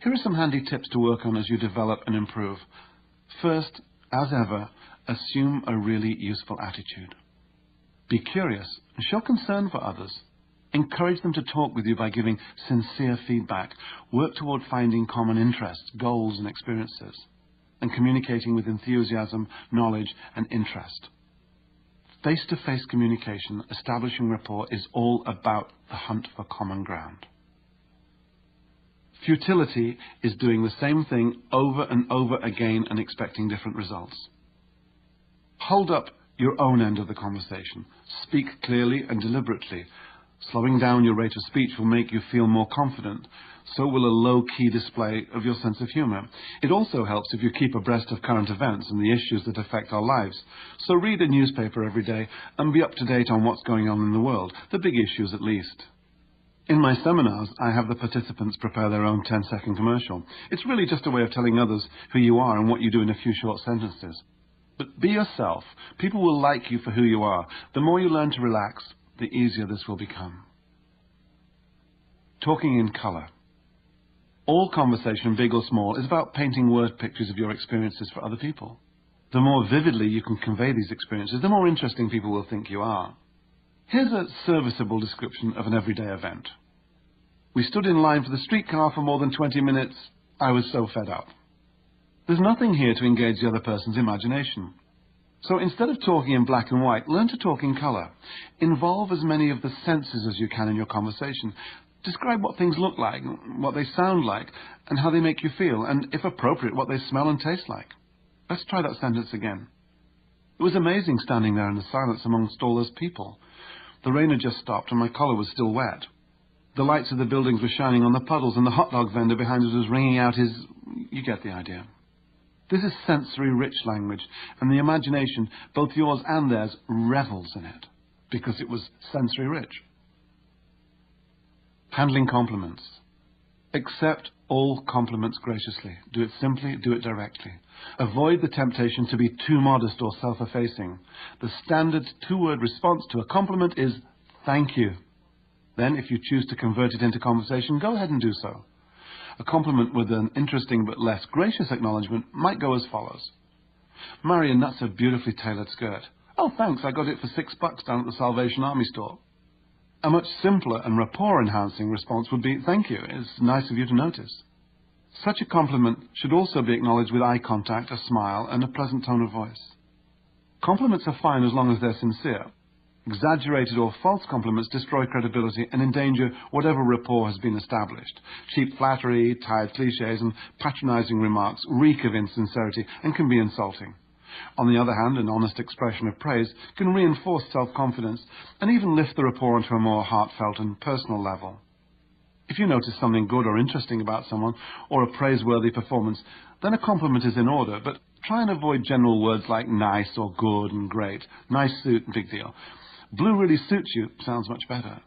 Here are some handy tips to work on as you develop and improve. First, as ever, assume a really useful attitude. Be curious and show concern for others. Encourage them to talk with you by giving sincere feedback. Work toward finding common interests, goals and experiences, and communicating with enthusiasm, knowledge and interest. Face-to-face communication, establishing rapport, is all about the hunt for common ground. Futility is doing the same thing over and over again and expecting different results. Hold up your own end of the conversation. Speak clearly and deliberately. Slowing down your rate of speech will make you feel more confident. So will a low-key display of your sense of humor. It also helps if you keep abreast of current events and the issues that affect our lives. So read a newspaper every day and be up to date on what's going on in the world, the big issues at least. In my seminars, I have the participants prepare their own 10-second commercial. It's really just a way of telling others who you are and what you do in a few short sentences. But be yourself. People will like you for who you are. The more you learn to relax, the easier this will become. Talking in color. All conversation, big or small, is about painting word pictures of your experiences for other people. The more vividly you can convey these experiences, the more interesting people will think you are. Here's a serviceable description of an everyday event. We stood in line for the streetcar for more than 20 minutes. I was so fed up. There's nothing here to engage the other person's imagination. So instead of talking in black and white, learn to talk in color. Involve as many of the senses as you can in your conversation. Describe what things look like, what they sound like, and how they make you feel, and if appropriate, what they smell and taste like. Let's try that sentence again. It was amazing standing there in the silence amongst all those people. The rain had just stopped and my collar was still wet. The lights of the buildings were shining on the puddles and the hot dog vendor behind us was ringing out his... You get the idea. This is sensory-rich language, and the imagination, both yours and theirs, revels in it, because it was sensory-rich. Handling compliments. Accept all compliments graciously. Do it simply, do it directly. Avoid the temptation to be too modest or self-effacing. The standard two-word response to a compliment is, thank you. Then, if you choose to convert it into conversation, go ahead and do so. A compliment with an interesting but less gracious acknowledgement might go as follows. Marion, that's a beautifully tailored skirt. Oh, thanks, I got it for $6 down at the Salvation Army store. A much simpler and rapport-enhancing response would be, thank you, it's nice of you to notice. Such a compliment should also be acknowledged with eye contact, a smile, and a pleasant tone of voice. Compliments are fine as long as they're sincere. Exaggerated or false compliments destroy credibility and endanger whatever rapport has been established. Cheap flattery, tired cliches, and patronizing remarks reek of insincerity and can be insulting. On the other hand, an honest expression of praise can reinforce self-confidence and even lift the rapport onto a more heartfelt and personal level. If you notice something good or interesting about someone, or a praiseworthy performance, then a compliment is in order, but try and avoid general words like nice or good and great. Nice suit, big deal. Blue really suits you, sounds much better.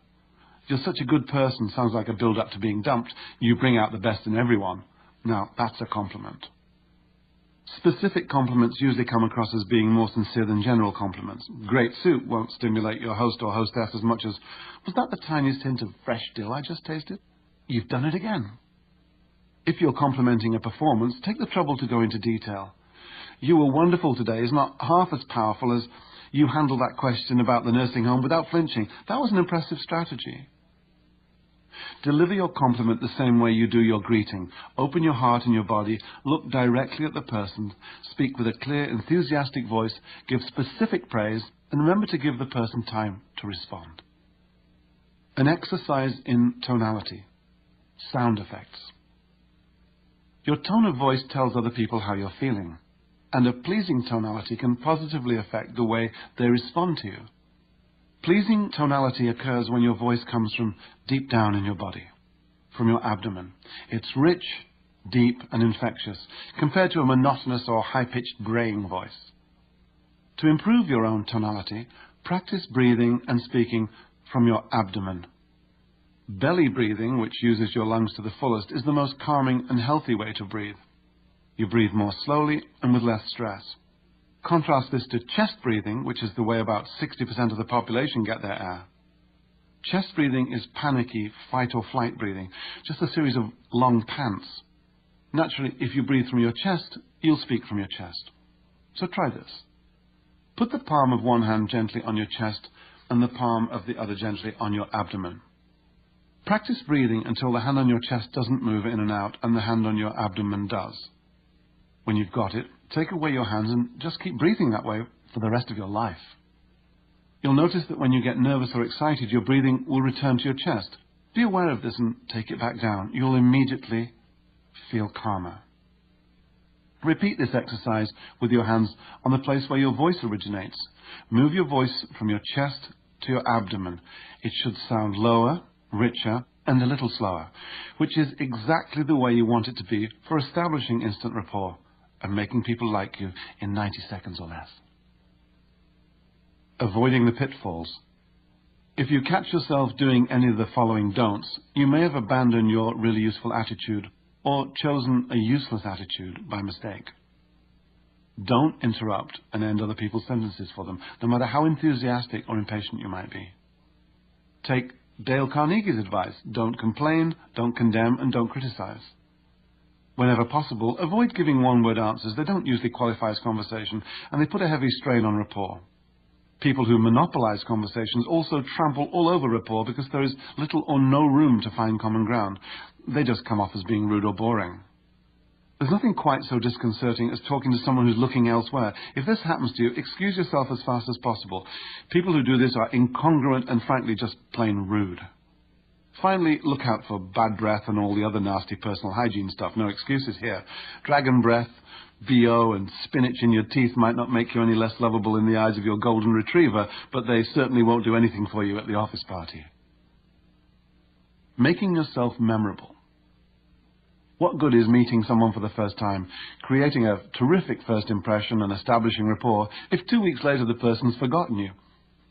You're such a good person, sounds like a build-up to being dumped. You bring out the best in everyone. Now, that's a compliment. Specific compliments usually come across as being more sincere than general compliments. Great suit won't stimulate your host or hostess as much as, was that the tiniest hint of fresh dill I just tasted? You've done it again. If you're complimenting a performance, take the trouble to go into detail. You were wonderful today is not half as powerful as you handled that question about the nursing home without flinching. That was an impressive strategy. Deliver your compliment the same way you do your greeting. Open your heart and your body, look directly at the person, speak with a clear, enthusiastic voice, give specific praise, and remember to give the person time to respond. An exercise in tonality. Sound effects. Your tone of voice tells other people how you're feeling, and a pleasing tonality can positively affect the way they respond to you. Pleasing tonality occurs when your voice comes from deep down in your body, from your abdomen. It's rich, deep, and infectious, compared to a monotonous or high-pitched braying voice. To improve your own tonality, practice breathing and speaking from your abdomen. Belly breathing, which uses your lungs to the fullest, is the most calming and healthy way to breathe. You breathe more slowly and with less stress. Contrast this to chest breathing, which is the way about 60% of the population get their air. Chest breathing is panicky, fight or flight breathing, just a series of long pants. Naturally, if you breathe from your chest, you'll speak from your chest. So try this. Put the palm of one hand gently on your chest and the palm of the other gently on your abdomen. Practice breathing until the hand on your chest doesn't move in and out and the hand on your abdomen does. When you've got it, take away your hands and just keep breathing that way for the rest of your life. You'll notice that when you get nervous or excited, your breathing will return to your chest. Be aware of this and take it back down. You'll immediately feel calmer. Repeat this exercise with your hands on the place where your voice originates. Move your voice from your chest to your abdomen. It should sound lower, richer, and a little slower, which is exactly the way you want it to be for establishing instant rapport and making people like you in 90 seconds or less. Avoiding the pitfalls. If you catch yourself doing any of the following don'ts, you may have abandoned your really useful attitude or chosen a useless attitude by mistake. Don't interrupt and end other people's sentences for them, no matter how enthusiastic or impatient you might be. Take Dale Carnegie's advice: don't complain, don't condemn, and don't criticize. Whenever possible, avoid giving one-word answers. They don't usually qualify as conversation, and they put a heavy strain on rapport. People who monopolize conversations also trample all over rapport because there is little or no room to find common ground. They just come off as being rude or boring. There's nothing quite so disconcerting as talking to someone who's looking elsewhere. If this happens to you, excuse yourself as fast as possible. People who do this are incongruent and frankly just plain rude. Finally, look out for bad breath and all the other nasty personal hygiene stuff. No excuses here. Dragon breath, BO, and spinach in your teeth might not make you any less lovable in the eyes of your golden retriever, but they certainly won't do anything for you at the office party. Making yourself memorable. What good is meeting someone for the first time, creating a terrific first impression and establishing rapport, if 2 weeks later the person's forgotten you?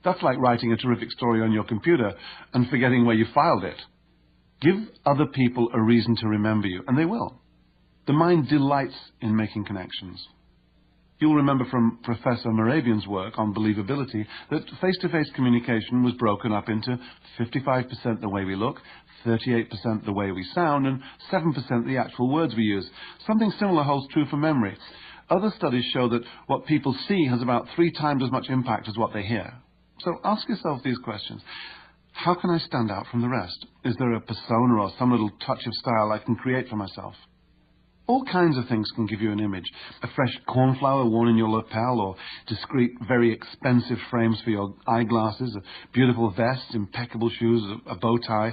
That's like writing a terrific story on your computer and forgetting where you filed it. Give other people a reason to remember you, and they will. The mind delights in making connections. You'll remember from Professor Moravian's work on believability that face-to-face communication was broken up into 55% the way we look, 38% the way we sound, and 7% the actual words we use. Something similar holds true for memory. Other studies show that what people see has about 3 times as much impact as what they hear. So ask yourself these questions. How can I stand out from the rest? Is there a persona or some little touch of style I can create for myself? All kinds of things can give you an image. A fresh cornflower worn in your lapel, or discreet, very expensive frames for your eyeglasses, a beautiful vest, impeccable shoes, a bow tie,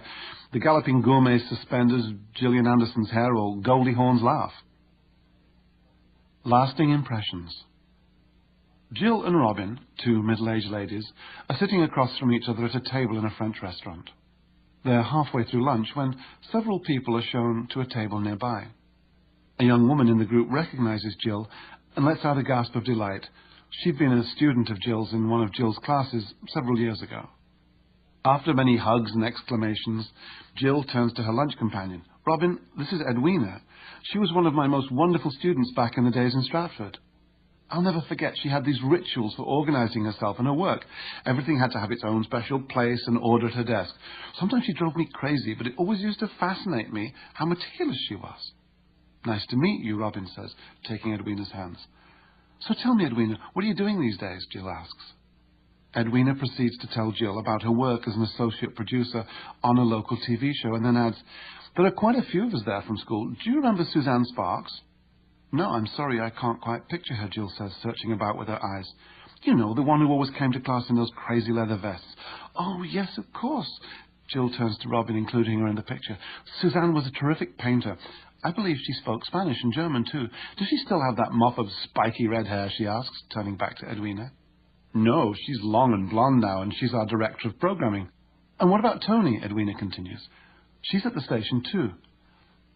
the Galloping Gourmet suspenders, Gillian Anderson's hair, or Goldie Hawn's laugh. Lasting impressions. Jill and Robin, 2 middle-aged ladies, are sitting across from each other at a table in a French restaurant. They're halfway through lunch when several people are shown to a table nearby. A young woman in the group recognizes Jill and lets out a gasp of delight. She'd been a student of Jill's in one of Jill's classes several years ago. After many hugs and exclamations, Jill turns to her lunch companion. "Robin, this is Edwina. She was one of my most wonderful students back in the days in Stratford. I'll never forget she had these rituals for organizing herself and her work. Everything had to have its own special place and order at her desk. Sometimes she drove me crazy, but it always used to fascinate me how meticulous she was." "Nice to meet you," Robin says, taking Edwina's hands. "So tell me, Edwina, what are you doing these days?" Jill asks. Edwina proceeds to tell Jill about her work as an associate producer on a local TV show, and then adds, "There are quite a few of us there from school. Do you remember Suzanne Sparks?" "No, I'm sorry, I can't quite picture her," Jill says, searching about with her eyes. "You know, the one who always came to class in those crazy leather vests." "Oh, yes, of course." Jill turns to Robin, including her in the picture. "Suzanne was a terrific painter. I believe she spoke Spanish and German, too. Does she still have that mop of spiky red hair?" she asks, turning back to Edwina. No, she's long and blonde now, and she's our director of programming. And what about Tony? Edwina continues. She's at the station too.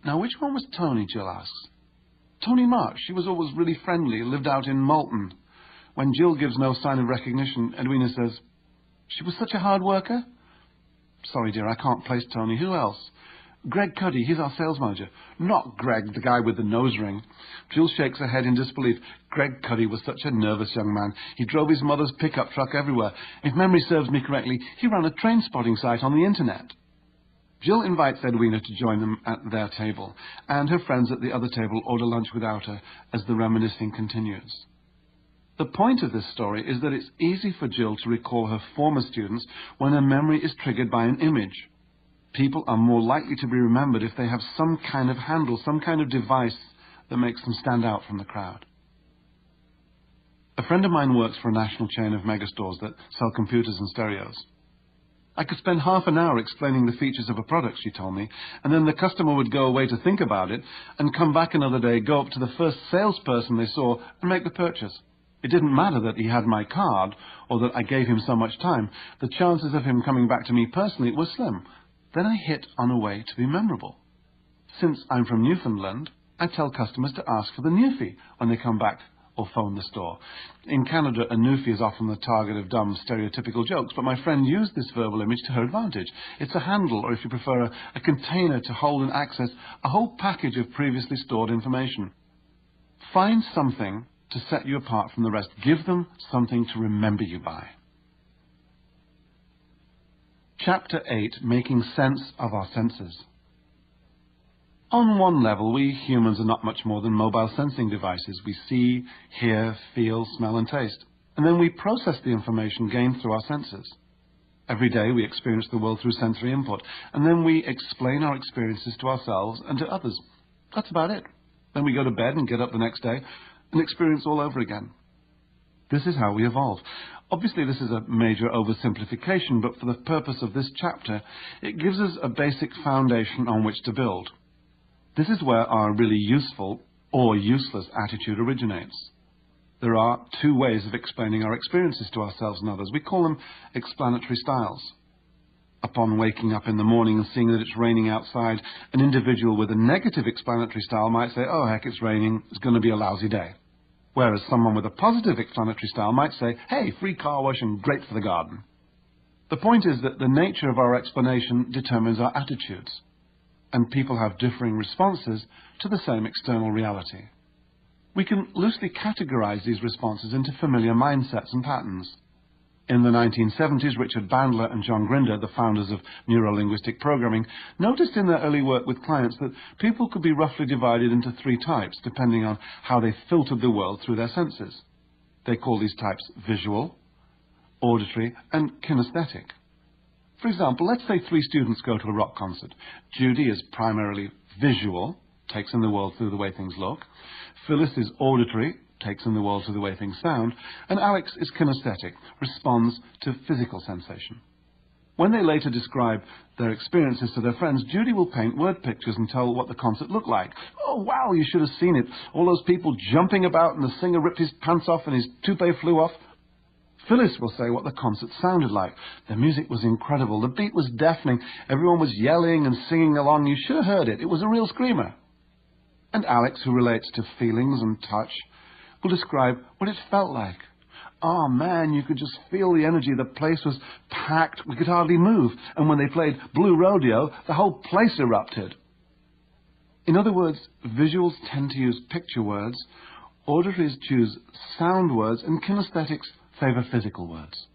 Now, which one was Tony? Jill asks. Tony March. She was always really friendly, lived out in Malton. When Jill gives no sign of recognition, Edwina says, she was such a hard worker? Sorry, dear, I can't place Tony. Who else? Greg Cuddy, he's our sales manager. Not Greg, the guy with the nose ring. Jill shakes her head in disbelief. Greg Cuddy was such a nervous young man. He drove his mother's pickup truck everywhere. If memory serves me correctly, he ran a train spotting site on the internet. Jill invites Edwina to join them at their table, and her friends at the other table order lunch without her as the reminiscing continues. The point of this story is that it's easy for Jill to recall her former students when her memory is triggered by an image. People are more likely to be remembered if they have some kind of handle, some kind of device that makes them stand out from the crowd. A friend of mine works for a national chain of megastores that sell computers and stereos. I could spend half an hour explaining the features of a product, she told me, and then the customer would go away to think about it and come back another day, go up to the first salesperson they saw and make the purchase. It didn't matter that he had my card or that I gave him so much time. The chances of him coming back to me personally were slim. Then I hit on a way to be memorable. Since I'm from Newfoundland, I tell customers to ask for the Newfie when they come back or phone the store. In Canada, a Newfie is often the target of dumb, stereotypical jokes, but my friend used this verbal image to her advantage. It's a handle, or if you prefer, a container to hold and access a whole package of previously stored information. Find something to set you apart from the rest. Give them something to remember you by. Chapter 8, Making Sense of Our Senses. On one level, we humans are not much more than mobile sensing devices. We see, hear, feel, smell, and taste. And then we process the information gained through our senses. Every day we experience the world through sensory input, and then we explain our experiences to ourselves and to others. That's about it. Then we go to bed and get up the next day and experience all over again. This is how we evolve. Obviously, this is a major oversimplification, but for the purpose of this chapter, it gives us a basic foundation on which to build. This is where our really useful or useless attitude originates. There are two ways of explaining our experiences to ourselves and others. We call them explanatory styles. Upon waking up in the morning and seeing that it's raining outside, an individual with a negative explanatory style might say, oh heck, it's raining, it's going to be a lousy day. Whereas someone with a positive explanatory style might say, hey, free car wash and great for the garden. The point is that the nature of our explanation determines our attitudes, and people have differing responses to the same external reality. We can loosely categorize these responses into familiar mindsets and patterns. In the 1970s, Richard Bandler and John Grinder, the founders of neuro-linguistic programming, noticed in their early work with clients that people could be roughly divided into three types, depending on how they filtered the world through their senses. They call these types visual, auditory, and kinesthetic. For example, let's say three students go to a rock concert. Judy is primarily visual, takes in the world through the way things look. Phyllis is auditory, takes in the world through the way things sound, and Alex is kinesthetic, responds to physical sensation. When they later describe their experiences to their friends, Judy will paint word pictures and tell what the concert looked like. Oh, wow, you should have seen it. All those people jumping about and the singer ripped his pants off and his toupee flew off. Phyllis will say what the concert sounded like. The music was incredible. The beat was deafening. Everyone was yelling and singing along. You should have heard it. It was a real screamer. And Alex, who relates to feelings and touch, will describe what it felt like. Oh man, you could just feel the energy. The place was packed. We could hardly move. And when they played Blue Rodeo, the whole place erupted. In other words, visuals tend to use picture words, auditories choose sound words, and kinesthetics favor physical words.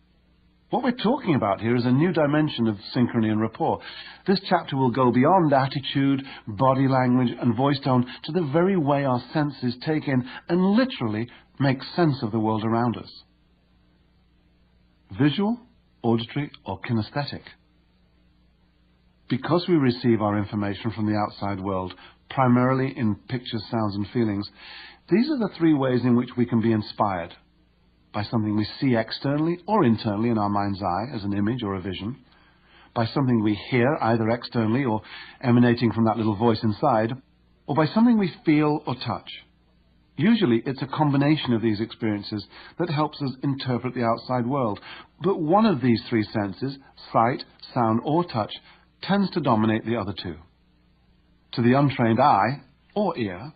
What we're talking about here is a new dimension of synchrony and rapport. This chapter will go beyond attitude, body language, and voice tone to the very way our senses take in and literally make sense of the world around us. Visual, auditory, or kinesthetic. Because we receive our information from the outside world, primarily in pictures, sounds, and feelings, these are the three ways in which we can be inspired. By something we see externally or internally in our mind's eye as an image or a vision, by something we hear either externally or emanating from that little voice inside, or by something we feel or touch. Usually, it's a combination of these experiences that helps us interpret the outside world. But one of these three senses, sight, sound, or touch, tends to dominate the other two. To the untrained eye, or ear,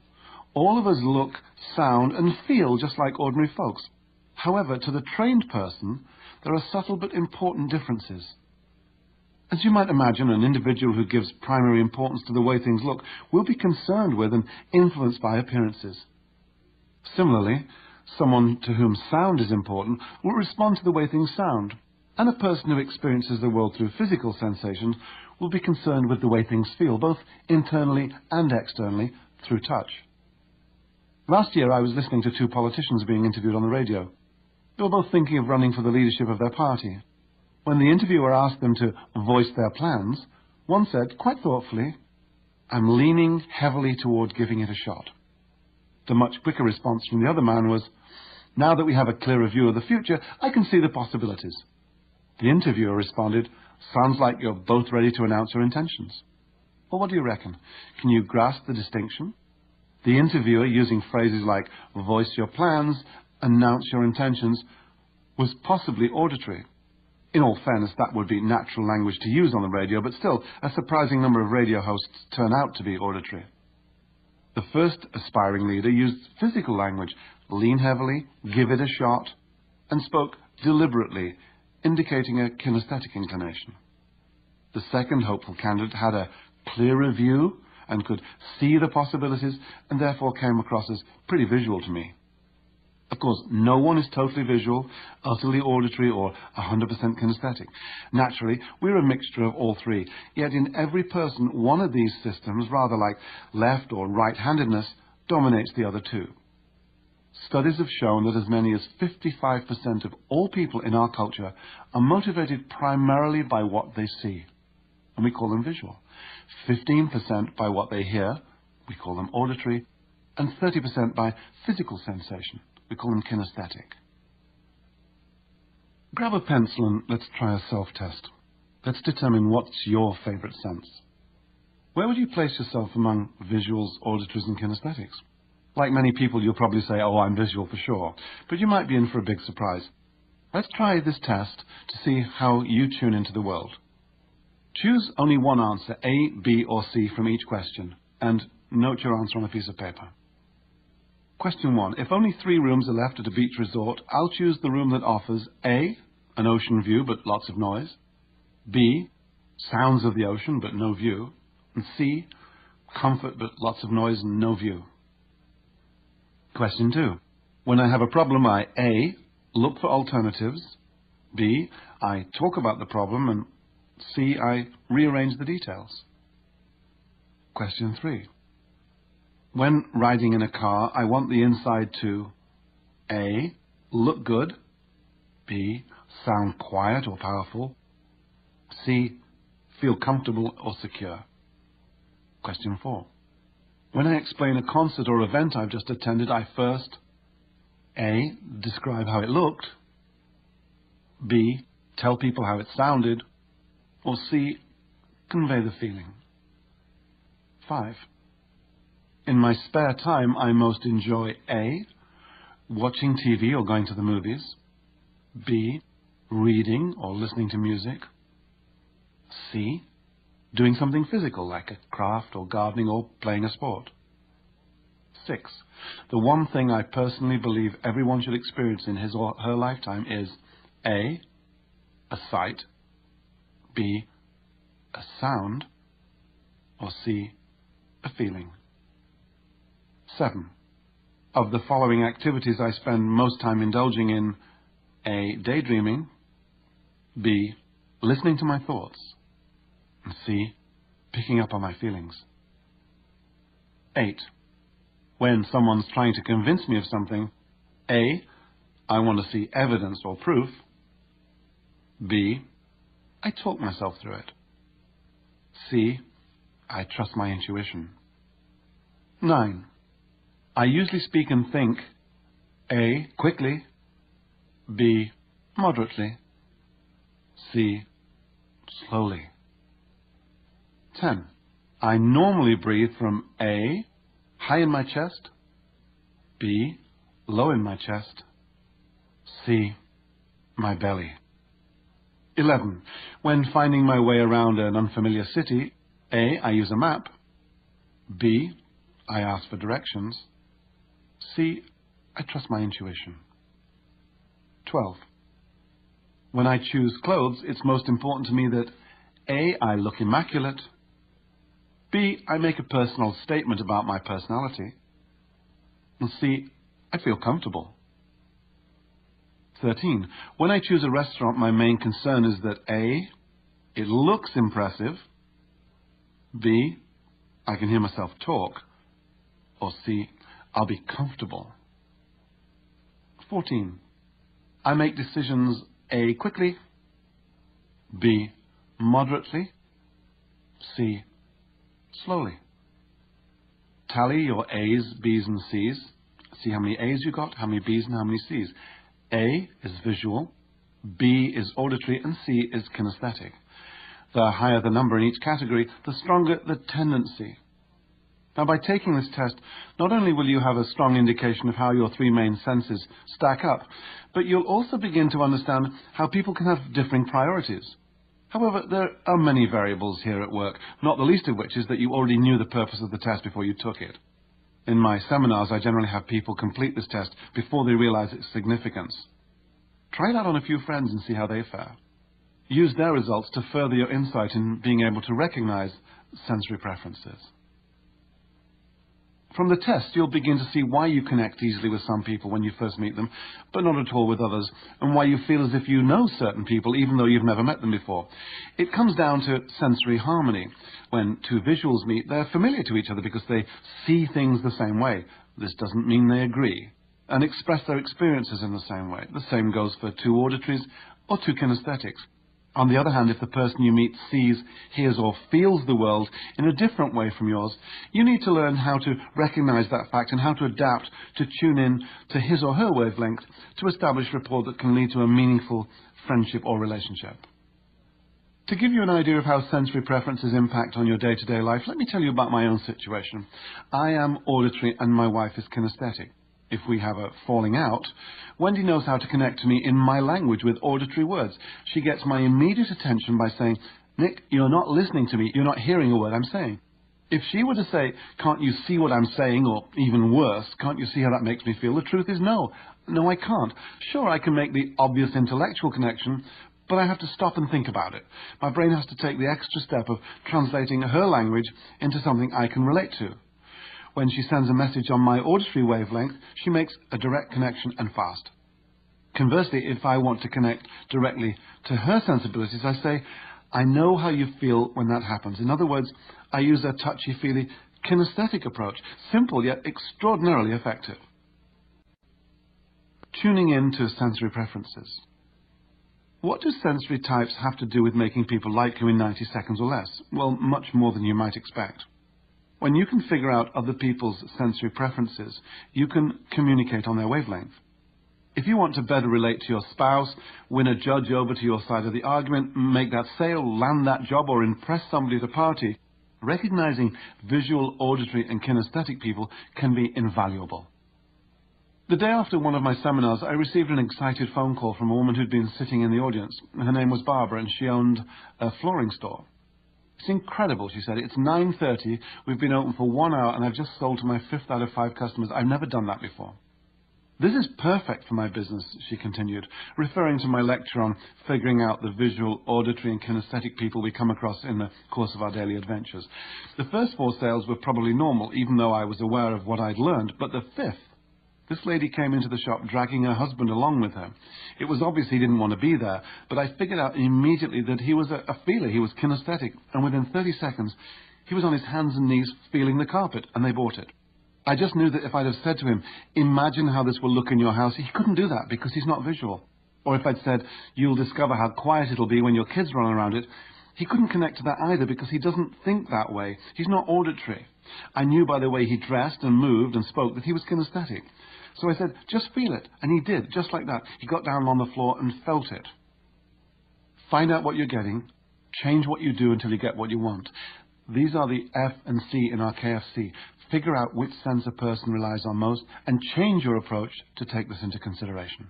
all of us look, sound, and feel just like ordinary folks. However, to the trained person, there are subtle but important differences. As you might imagine, an individual who gives primary importance to the way things look will be concerned with and influenced by appearances. Similarly, someone to whom sound is important will respond to the way things sound, and a person who experiences the world through physical sensations will be concerned with the way things feel, both internally and externally, through touch. Last year I was listening to two politicians being interviewed on the radio. They were both thinking of running for the leadership of their party. When the interviewer asked them to voice their plans, one said, quite thoughtfully, "I'm leaning heavily toward giving it a shot." The much quicker response from the other man was, "Now that we have a clearer view of the future, I can see the possibilities." The interviewer responded, "Sounds like you're both ready to announce your intentions." Well, what do you reckon? Can you grasp the distinction? The interviewer, using phrases like voice your plans, announce your intentions, was possibly auditory. In all fairness, that would be natural language to use on the radio, but still, a surprising number of radio hosts turn out to be auditory. The first aspiring leader used physical language, lean heavily, give it a shot, and spoke deliberately, indicating a kinesthetic inclination. The second hopeful candidate had a clearer view and could see the possibilities, and therefore came across as pretty visual to me. Of course, no one is totally visual, utterly auditory, or 100% kinesthetic. Naturally, we're a mixture of all three, yet in every person, one of these systems, rather like left or right-handedness, dominates the other two. Studies have shown that as many as 55% of all people in our culture are motivated primarily by what they see, and we call them visual. 15% by what they hear, we call them auditory, and 30% by physical sensation. We call them kinesthetic. Grab a pencil and let's try a self-test. Let's determine what's your favorite sense. Where would you place yourself among visuals, auditories, and kinesthetics? Like many people, you'll probably say, "Oh, I'm visual for sure," but you might be in for a big surprise. Let's try this test to see how you tune into the world. Choose only one answer, A, B, or C, from each question, and note your answer on a piece of paper. Question 1. If only 3 rooms are left at a beach resort, I'll choose the room that offers A, an ocean view but lots of noise, B, sounds of the ocean but no view, and C, comfort but lots of noise and no view. Question 2. When I have a problem, I A, look for alternatives, B, I talk about the problem, and C, I rearrange the details. Question 3. When riding in a car, I want the inside to A, look good, B, sound quiet or powerful, C, feel comfortable or secure. Question 4. When I explain a concert or event I've just attended, I first A, describe how it looked, B, tell people how it sounded, or C, convey the feeling. 5. In my spare time, I most enjoy A, watching TV or going to the movies, B, reading or listening to music, C, doing something physical like a craft or gardening or playing a sport. 6. The one thing I personally believe everyone should experience in his or her lifetime is A, a sight, B, a sound, or C, a feeling. 7. Of the following activities I spend most time indulging in: A, daydreaming, B, listening to my thoughts, and C, picking up on my feelings. 8. When someone's trying to convince me of something, A, I want to see evidence or proof, B, I talk myself through it, C, I trust my intuition. 9. I usually speak and think A, quickly, B, moderately, C, slowly. 10. I normally breathe from A, high in my chest, B, low in my chest. C, my belly. 11. When finding my way around an unfamiliar city, A, I use a map. B, I ask for directions. C, I trust my intuition. 12. When I choose clothes, it's most important to me that A, I look immaculate. B, I make a personal statement about my personality. And C, I feel comfortable. 13. When I choose a restaurant, my main concern is that A, it looks impressive. B, I can hear myself talk. Or C, I'll be comfortable. 14. I make decisions A, quickly. B, moderately. C, slowly. Tally your A's, B's and C's. See how many A's you got, how many B's and how many C's. A is visual, B is auditory, and C is kinesthetic. The higher the number in each category, the stronger the tendency. Now, by taking this test, not only will you have a strong indication of how your three main senses stack up, but you'll also begin to understand how people can have differing priorities. However, there are many variables here at work, not the least of which is that you already knew the purpose of the test before you took it. In my seminars, I generally have people complete this test before they realize its significance. Try it out on a few friends and see how they fare. Use their results to further your insight in being able to recognize sensory preferences. From the test, you'll begin to see why you connect easily with some people when you first meet them, but not at all with others, and why you feel as if you know certain people even though you've never met them before. It comes down to sensory harmony. When two visuals meet, they're familiar to each other because they see things the same way. This doesn't mean they agree, and express their experiences in the same way. The same goes for two auditories or two kinesthetics. On the other hand, if the person you meet sees, hears or feels the world in a different way from yours, you need to learn how to recognize that fact and how to adapt to tune in to his or her wavelength to establish rapport that can lead to a meaningful friendship or relationship. To give you an idea of how sensory preferences impact on your day-to-day life, let me tell you about my own situation. I am auditory and my wife is kinesthetic. If we have a falling out, Wendy knows how to connect to me in my language with auditory words. She gets my immediate attention by saying, "Nick, you're not listening to me. You're not hearing a word I'm saying." If she were to say, "Can't you see what I'm saying?" or even worse, "Can't you see how that makes me feel?" the truth is no. No, I can't. Sure, I can make the obvious intellectual connection, but I have to stop and think about it. My brain has to take the extra step of translating her language into something I can relate to. When she sends a message on my auditory wavelength, she makes a direct connection and fast. Conversely, if I want to connect directly to her sensibilities, I say, "I know how you feel when that happens." In other words, I use a touchy-feely kinesthetic approach, simple yet extraordinarily effective. Tuning in to sensory preferences. What do sensory types have to do with making people like you in 90 seconds or less? Well, much more than you might expect. When you can figure out other people's sensory preferences, you can communicate on their wavelength. If you want to better relate to your spouse, win a judge over to your side of the argument, make that sale, land that job, or impress somebody at a party, recognizing visual, auditory, and kinesthetic people can be invaluable. The day after one of my seminars, I received an excited phone call from a woman who'd been sitting in the audience. Her name was Barbara, and she owned a flooring store. "It's incredible," she said. "It's 9:30, we've been open for 1 hour, and I've just sold to my 5th out of 5 customers. I've never done that before." "This is perfect for my business," she continued, referring to my lecture on figuring out the visual, auditory, and kinesthetic people we come across in the course of our daily adventures. The first 4 sales were probably normal, even though I was aware of what I'd learned, but the 5th, this lady came into the shop dragging her husband along with her. It was obvious he didn't want to be there, but I figured out immediately that he was a feeler, he was kinesthetic, and within 30 seconds, he was on his hands and knees feeling the carpet, and they bought it. I just knew that if I'd have said to him, "Imagine how this will look in your house," he couldn't do that because he's not visual. Or if I'd said, "You'll discover how quiet it'll be when your kids run around it," he couldn't connect to that either because he doesn't think that way. He's not auditory. I knew by the way he dressed and moved and spoke that he was kinesthetic. So I said, "Just feel it." And he did, just like that. He got down on the floor and felt it. Find out what you're getting. Change what you do until you get what you want. These are the F and C in our KFC. Figure out which sense a person relies on most and change your approach to take this into consideration.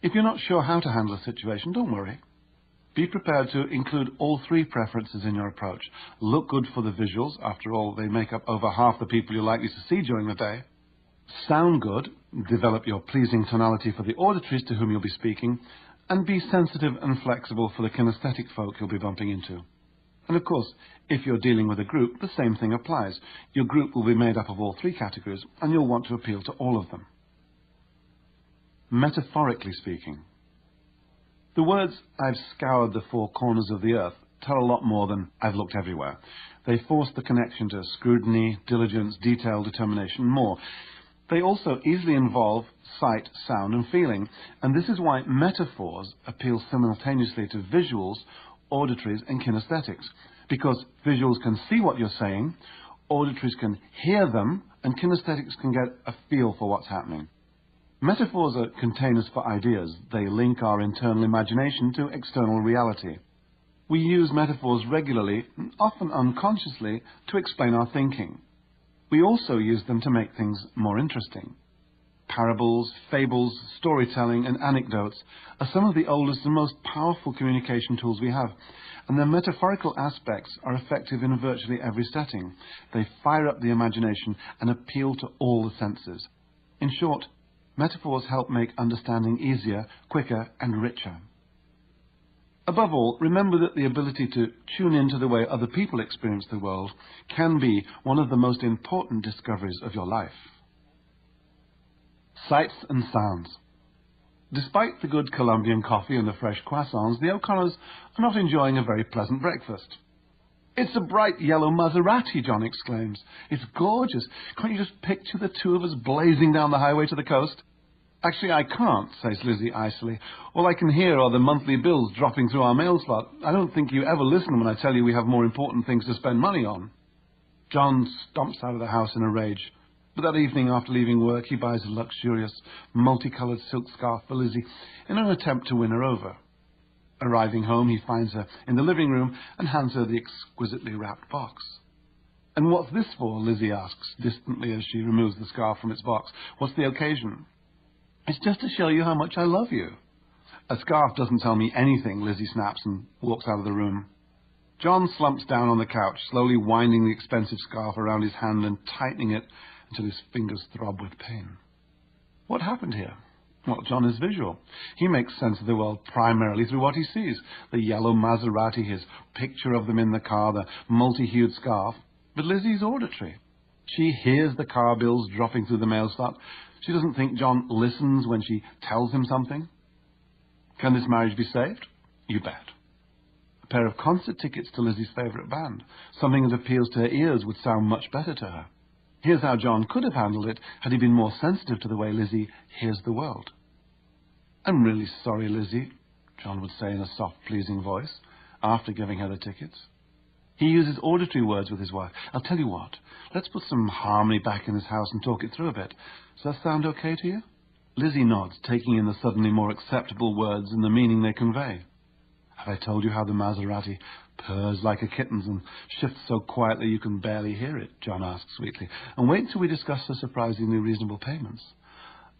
If you're not sure how to handle a situation, don't worry. Be prepared to include all three preferences in your approach. Look good for the visuals. After all, they make up over half the people you're likely to see during the day. Sound good. Develop your pleasing tonality for the auditories to whom you'll be speaking. And be sensitive and flexible for the kinesthetic folk you'll be bumping into. And of course, if you're dealing with a group, the same thing applies. Your group will be made up of all three categories, and you'll want to appeal to all of them. Metaphorically speaking. The words, "I've scoured the four corners of the earth," tell a lot more than "I've looked everywhere." They force the connection to scrutiny, diligence, detail, determination, and more. They also easily involve sight, sound, and feeling, and this is why metaphors appeal simultaneously to visuals, auditories, and kinesthetics, because visuals can see what you're saying, auditories can hear them, and kinesthetics can get a feel for what's happening. Metaphors are containers for ideas. They link our internal imagination to external reality. We use metaphors regularly, often unconsciously, to explain our thinking. We also use them to make things more interesting. Parables, fables, storytelling, and anecdotes are some of the oldest and most powerful communication tools we have, and their metaphorical aspects are effective in virtually every setting. They fire up the imagination and appeal to all the senses. In short, metaphors help make understanding easier, quicker, and richer. Above all, remember that the ability to tune into the way other people experience the world can be one of the most important discoveries of your life. Sights and sounds. Despite the good Colombian coffee and the fresh croissants, the O'Connors are not enjoying a very pleasant breakfast. "It's a bright yellow Maserati," John exclaims. "It's gorgeous. Can't you just picture the two of us blazing down the highway to the coast?" "Actually, I can't," says Lizzie icily. "All I can hear are the monthly bills dropping through our mail slot. I don't think you ever listen when I tell you we have more important things to spend money on." John stomps out of the house in a rage. But that evening, after leaving work, he buys a luxurious, multicolored silk scarf for Lizzie in an attempt to win her over. Arriving home, he finds her in the living room and hands her the exquisitely wrapped box. "And what's this for?" Lizzie asks distantly as she removes the scarf from its box. "What's the occasion?" "It's just to show you how much I love you." "A scarf doesn't tell me anything," Lizzie snaps and walks out of the room. John slumps down on the couch, slowly winding the expensive scarf around his hand and tightening it until his fingers throb with pain. What happened here? Well, John is visual. He makes sense of the world primarily through what he sees. The yellow Maserati, his picture of them in the car, the multi-hued scarf. But Lizzie's auditory. She hears the car bills dropping through the mail slot. She doesn't think John listens when she tells him something. Can this marriage be saved? You bet. A pair of concert tickets to Lizzie's favourite band. Something that appeals to her ears would sound much better to her. Here's how John could have handled it had he been more sensitive to the way Lizzie hears the world. "I'm really sorry, Lizzie," John would say in a soft, pleasing voice, after giving her the tickets. He uses auditory words with his wife. "I'll tell you what, let's put some harmony back in this house and talk it through a bit. Does that sound okay to you?" Lizzie nods, taking in the suddenly more acceptable words and the meaning they convey. "Have I told you how the Maserati purrs like a kitten's and shifts so quietly you can barely hear it?" John asks sweetly. "And wait till we discuss the surprisingly reasonable payments."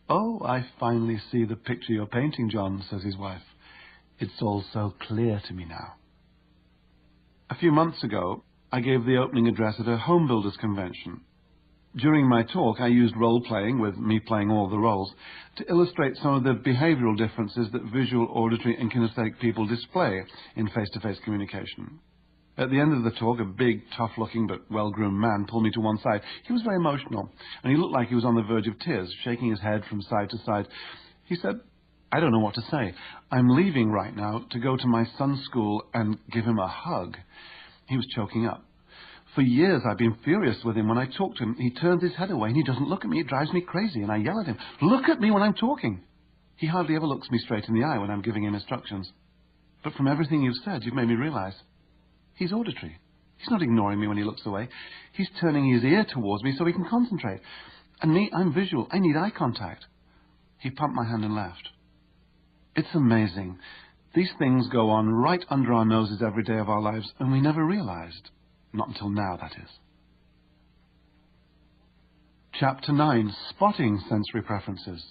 "Oh, I finally see the picture you're painting, John," says his wife. "It's all so clear to me now." A few months ago, I gave the opening address at a home builders convention. During my talk, I used role-playing, with me playing all the roles, to illustrate some of the behavioral differences that visual, auditory, and kinesthetic people display in face-to-face communication. At the end of the talk, a big, tough-looking but well-groomed man pulled me to one side. He was very emotional, and he looked like he was on the verge of tears, shaking his head from side to side. He said, "I don't know what to say. I'm leaving right now to go to my son's school and give him a hug." He was choking up. "For years I've been furious with him when I talk to him. He turns his head away and he doesn't look at me. It drives me crazy, and I yell at him, 'Look at me when I'm talking!' He hardly ever looks me straight in the eye when I'm giving him instructions. But from everything you've said, you've made me realize he's auditory. He's not ignoring me when he looks away. He's turning his ear towards me so he can concentrate. And me, I'm visual. I need eye contact." He pumped my hand and laughed. It's amazing. These things go on right under our noses every day of our lives, and we never realized. Not until now, that is. Chapter 9, Spotting Sensory Preferences.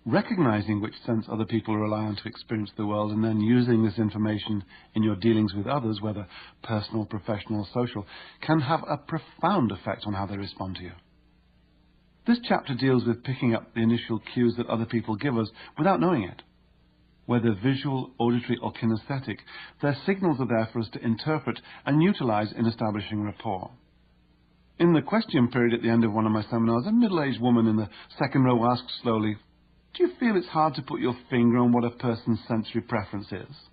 Recognizing which sense other people rely on to experience the world and then using this information in your dealings with others, whether personal, professional, or social, can have a profound effect on how they respond to you. This chapter deals with picking up the initial cues that other people give us without knowing it. Whether visual, auditory, or kinesthetic, their signals are there for us to interpret and utilize in establishing rapport. In the question period at the end of one of my seminars, a middle-aged woman in the second row asked slowly, "Do you feel it's hard to put your finger on what a person's sensory preference is?"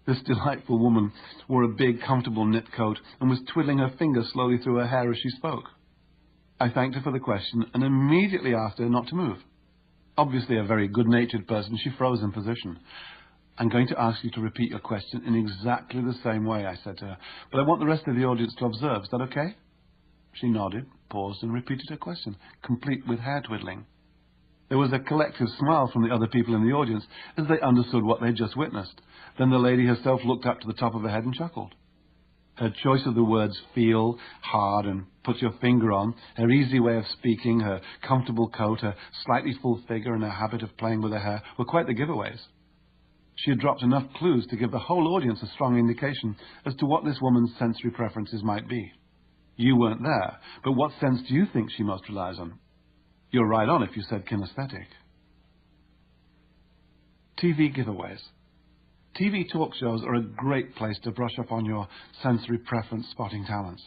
This delightful woman wore a big, comfortable knit coat and was twiddling her finger slowly through her hair as she spoke. I thanked her for the question and immediately asked her not to move. Obviously a very good-natured person, she froze in position. "I'm going to ask you to repeat your question in exactly the same way," I said to her, "but I want the rest of the audience to observe. Is that okay?" She nodded, paused, and repeated her question, complete with hair twiddling. There was a collective smile from the other people in the audience as they understood what they'd just witnessed. Then the lady herself looked up to the top of her head and chuckled. Her choice of the words feel, hard, and put your finger on, her easy way of speaking, her comfortable coat, her slightly full figure, and her habit of playing with her hair were quite the giveaways. She had dropped enough clues to give the whole audience a strong indication as to what this woman's sensory preferences might be. You weren't there, but what sense do you think she most relies on? You're right on if you said kinesthetic. TV giveaways. TV talk shows are a great place to brush up on your sensory preference spotting talents.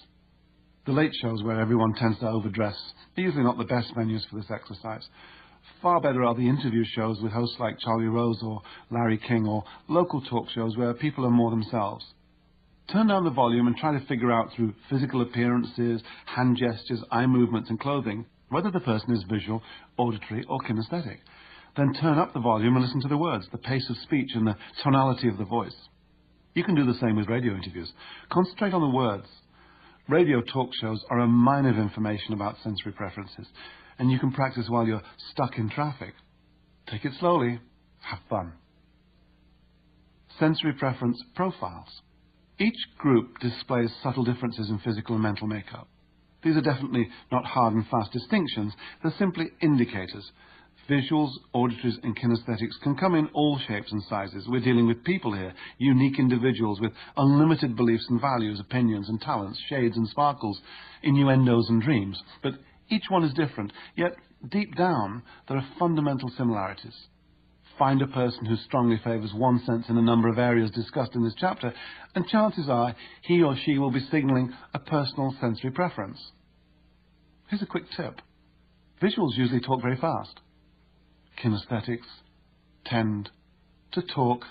The late shows, where everyone tends to overdress, are usually not the best venues for this exercise. Far better are the interview shows with hosts like Charlie Rose or Larry King, or local talk shows where people are more themselves. Turn down the volume and try to figure out through physical appearances, hand gestures, eye movements, and clothing whether the person is visual, auditory, or kinesthetic. Then turn up the volume and listen to the words, the pace of speech, and the tonality of the voice. You can do the same with radio interviews. Concentrate on the words. Radio talk shows are a mine of information about sensory preferences, and you can practice while you're stuck in traffic. Take it slowly. Have fun. Sensory preference profiles. Each group displays subtle differences in physical and mental makeup. These are definitely not hard and fast distinctions. They're simply indicators. Visuals, auditories, and kinesthetics can come in all shapes and sizes. We're dealing with people here, unique individuals with unlimited beliefs and values, opinions and talents, shades and sparkles, innuendos and dreams. But each one is different, yet deep down there are fundamental similarities. Find a person who strongly favours one sense in a number of areas discussed in this chapter, and chances are he or she will be signalling a personal sensory preference. Here's a quick tip. Visuals usually talk very fast. Kinesthetics tend to talk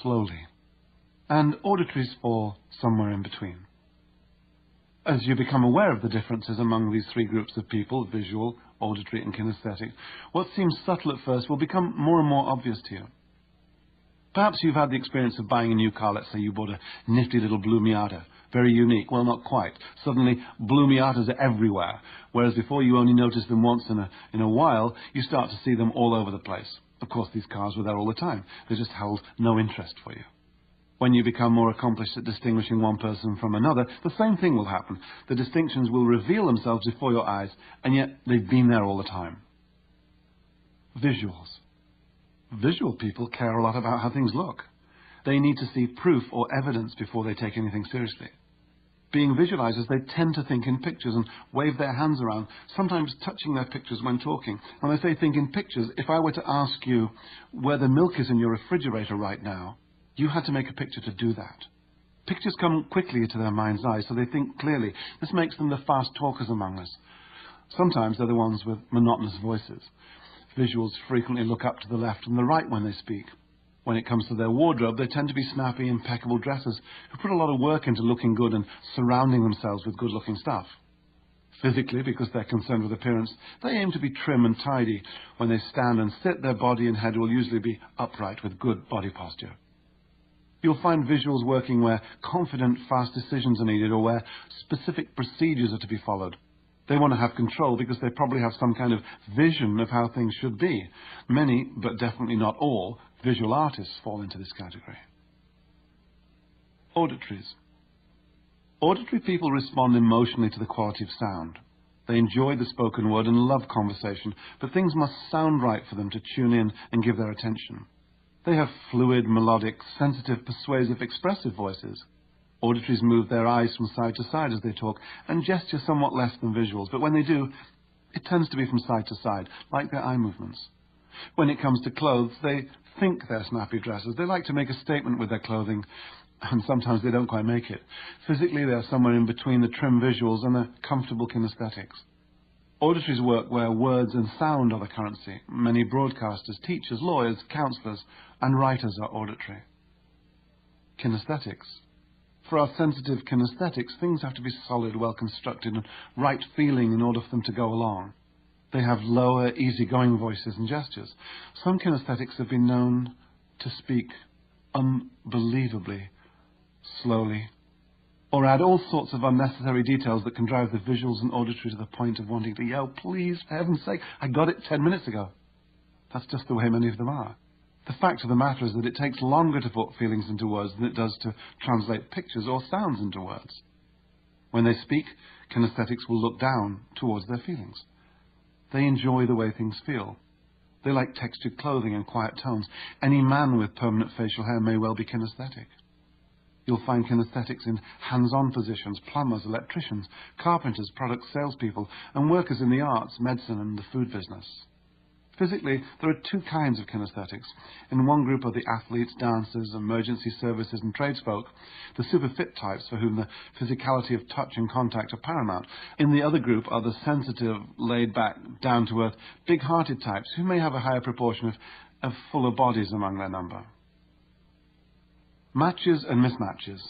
slowly, and auditories fall somewhere in between. As you become aware of the differences among these three groups of people, visual, auditory, and kinesthetic, what seems subtle at first will become more and more obvious to you. Perhaps you've had the experience of buying a new car. Let's say you bought a nifty little blue Miata. Very unique. Well, not quite. Suddenly, blue Miatas are everywhere, whereas before you only noticed them once in a while, you start to see them all over the place. Of course, these cars were there all the time. They just held no interest for you. When you become more accomplished at distinguishing one person from another, the same thing will happen. The distinctions will reveal themselves before your eyes, and yet they've been there all the time. Visuals. Visual people care a lot about how things look. They need to see proof or evidence before they take anything seriously. Being visualizers, they tend to think in pictures and wave their hands around, sometimes touching their pictures when talking. And I say think in pictures. If I were to ask you where the milk is in your refrigerator right now, you had to make a picture to do that. Pictures come quickly to their mind's eye, so they think clearly. This makes them the fast talkers among us. Sometimes they're the ones with monotonous voices. Visuals frequently look up to the left and the right when they speak. When it comes to their wardrobe, they tend to be snappy, impeccable dressers who put a lot of work into looking good and surrounding themselves with good-looking stuff. Physically, because they're concerned with appearance, they aim to be trim and tidy. When they stand and sit, their body and head will usually be upright with good body posture. You'll find visuals working where confident, fast decisions are needed or where specific procedures are to be followed. They want to have control because they probably have some kind of vision of how things should be. Many, but definitely not all, visual artists fall into this category. Auditories. Auditory people respond emotionally to the quality of sound. They enjoy the spoken word and love conversation, but things must sound right for them to tune in and give their attention. They have fluid, melodic, sensitive, persuasive, expressive voices. Auditories move their eyes from side to side as they talk and gesture somewhat less than visuals, but when they do, it tends to be from side to side, like their eye movements. When it comes to clothes, they think they're snappy dresses. They like to make a statement with their clothing, and sometimes they don't quite make it. Physically, they're somewhere in between the trim visuals and the comfortable kinesthetics. Auditories work where words and sound are the currency. Many broadcasters, teachers, lawyers, counsellors, and writers are auditory. Kinesthetics. For our sensitive kinesthetics, things have to be solid, well constructed, and right feeling in order for them to go along. They have lower, easygoing voices and gestures. Some kinesthetics have been known to speak unbelievably slowly, or add all sorts of unnecessary details that can drive the visuals and auditory to the point of wanting to yell, "Please, for heaven's sake, I got it 10 minutes ago." That's just the way many of them are. The fact of the matter is that it takes longer to put feelings into words than it does to translate pictures or sounds into words. When they speak, kinesthetics will look down towards their feelings. They enjoy the way things feel. They like textured clothing and quiet tones. Any man with permanent facial hair may well be kinesthetic. You'll find kinesthetics in hands-on positions, plumbers, electricians, carpenters, product salespeople, and workers in the arts, medicine, and the food business. Physically, there are two kinds of kinesthetics. In one group are the athletes, dancers, emergency services, and tradesfolk, the super fit types for whom the physicality of touch and contact are paramount. In the other group are the sensitive, laid-back, down-to-earth, big-hearted types who may have a higher proportion of fuller bodies among their number. Matches and mismatches.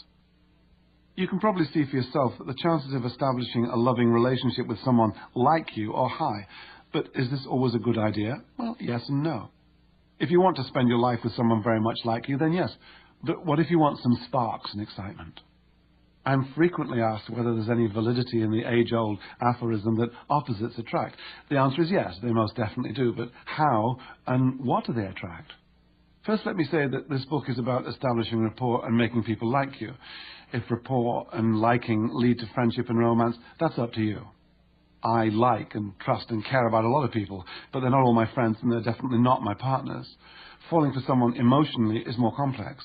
You can probably see for yourself that the chances of establishing a loving relationship with someone like you are high. But is this always a good idea? Well, yes and no. If you want to spend your life with someone very much like you, then yes. But what if you want some sparks and excitement? I'm frequently asked whether there's any validity in the age-old aphorism that opposites attract. The answer is yes, they most definitely do. But how and what do they attract? First, let me say that this book is about establishing rapport and making people like you. If rapport and liking lead to friendship and romance, that's up to you. I like and trust and care about a lot of people, but they're not all my friends and they're definitely not my partners. Falling for someone emotionally is more complex.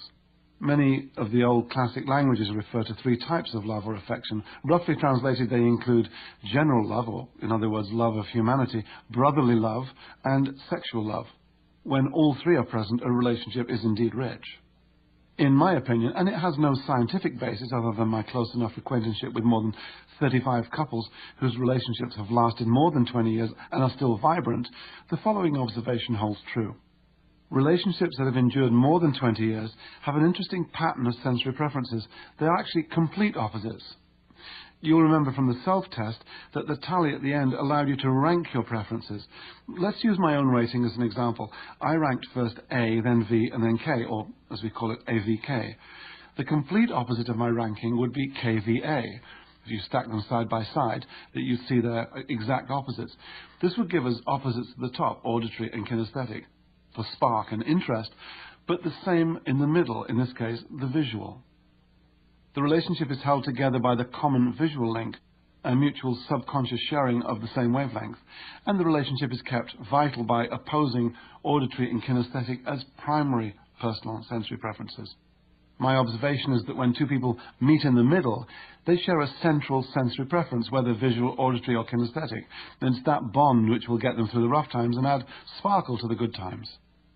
Many of the old classic languages refer to three types of love or affection. Roughly translated, they include general love, or in other words, love of humanity, brotherly love, and sexual love. When all three are present, a relationship is indeed rich. In my opinion, and it has no scientific basis other than my close enough acquaintanceship with more than 35 couples whose relationships have lasted more than 20 years and are still vibrant, the following observation holds true. Relationships that have endured more than 20 years have an interesting pattern of sensory preferences. They are actually complete opposites. You'll remember from the self-test that the tally at the end allowed you to rank your preferences. Let's use my own rating as an example. I ranked first A, then V, and then K, or as we call it, AVK. The complete opposite of my ranking would be KVA. If you stack them side by side, that you'd see their exact opposites. This would give us opposites at the top, auditory and kinesthetic, for spark and interest, but the same in the middle, in this case, the visual. The relationship is held together by the common visual link, a mutual subconscious sharing of the same wavelength, and the relationship is kept vital by opposing auditory and kinesthetic as primary personal sensory preferences. My observation is that when two people meet in the middle, they share a central sensory preference, whether visual, auditory, or kinesthetic, and it's that bond which will get them through the rough times and add sparkle to the good times.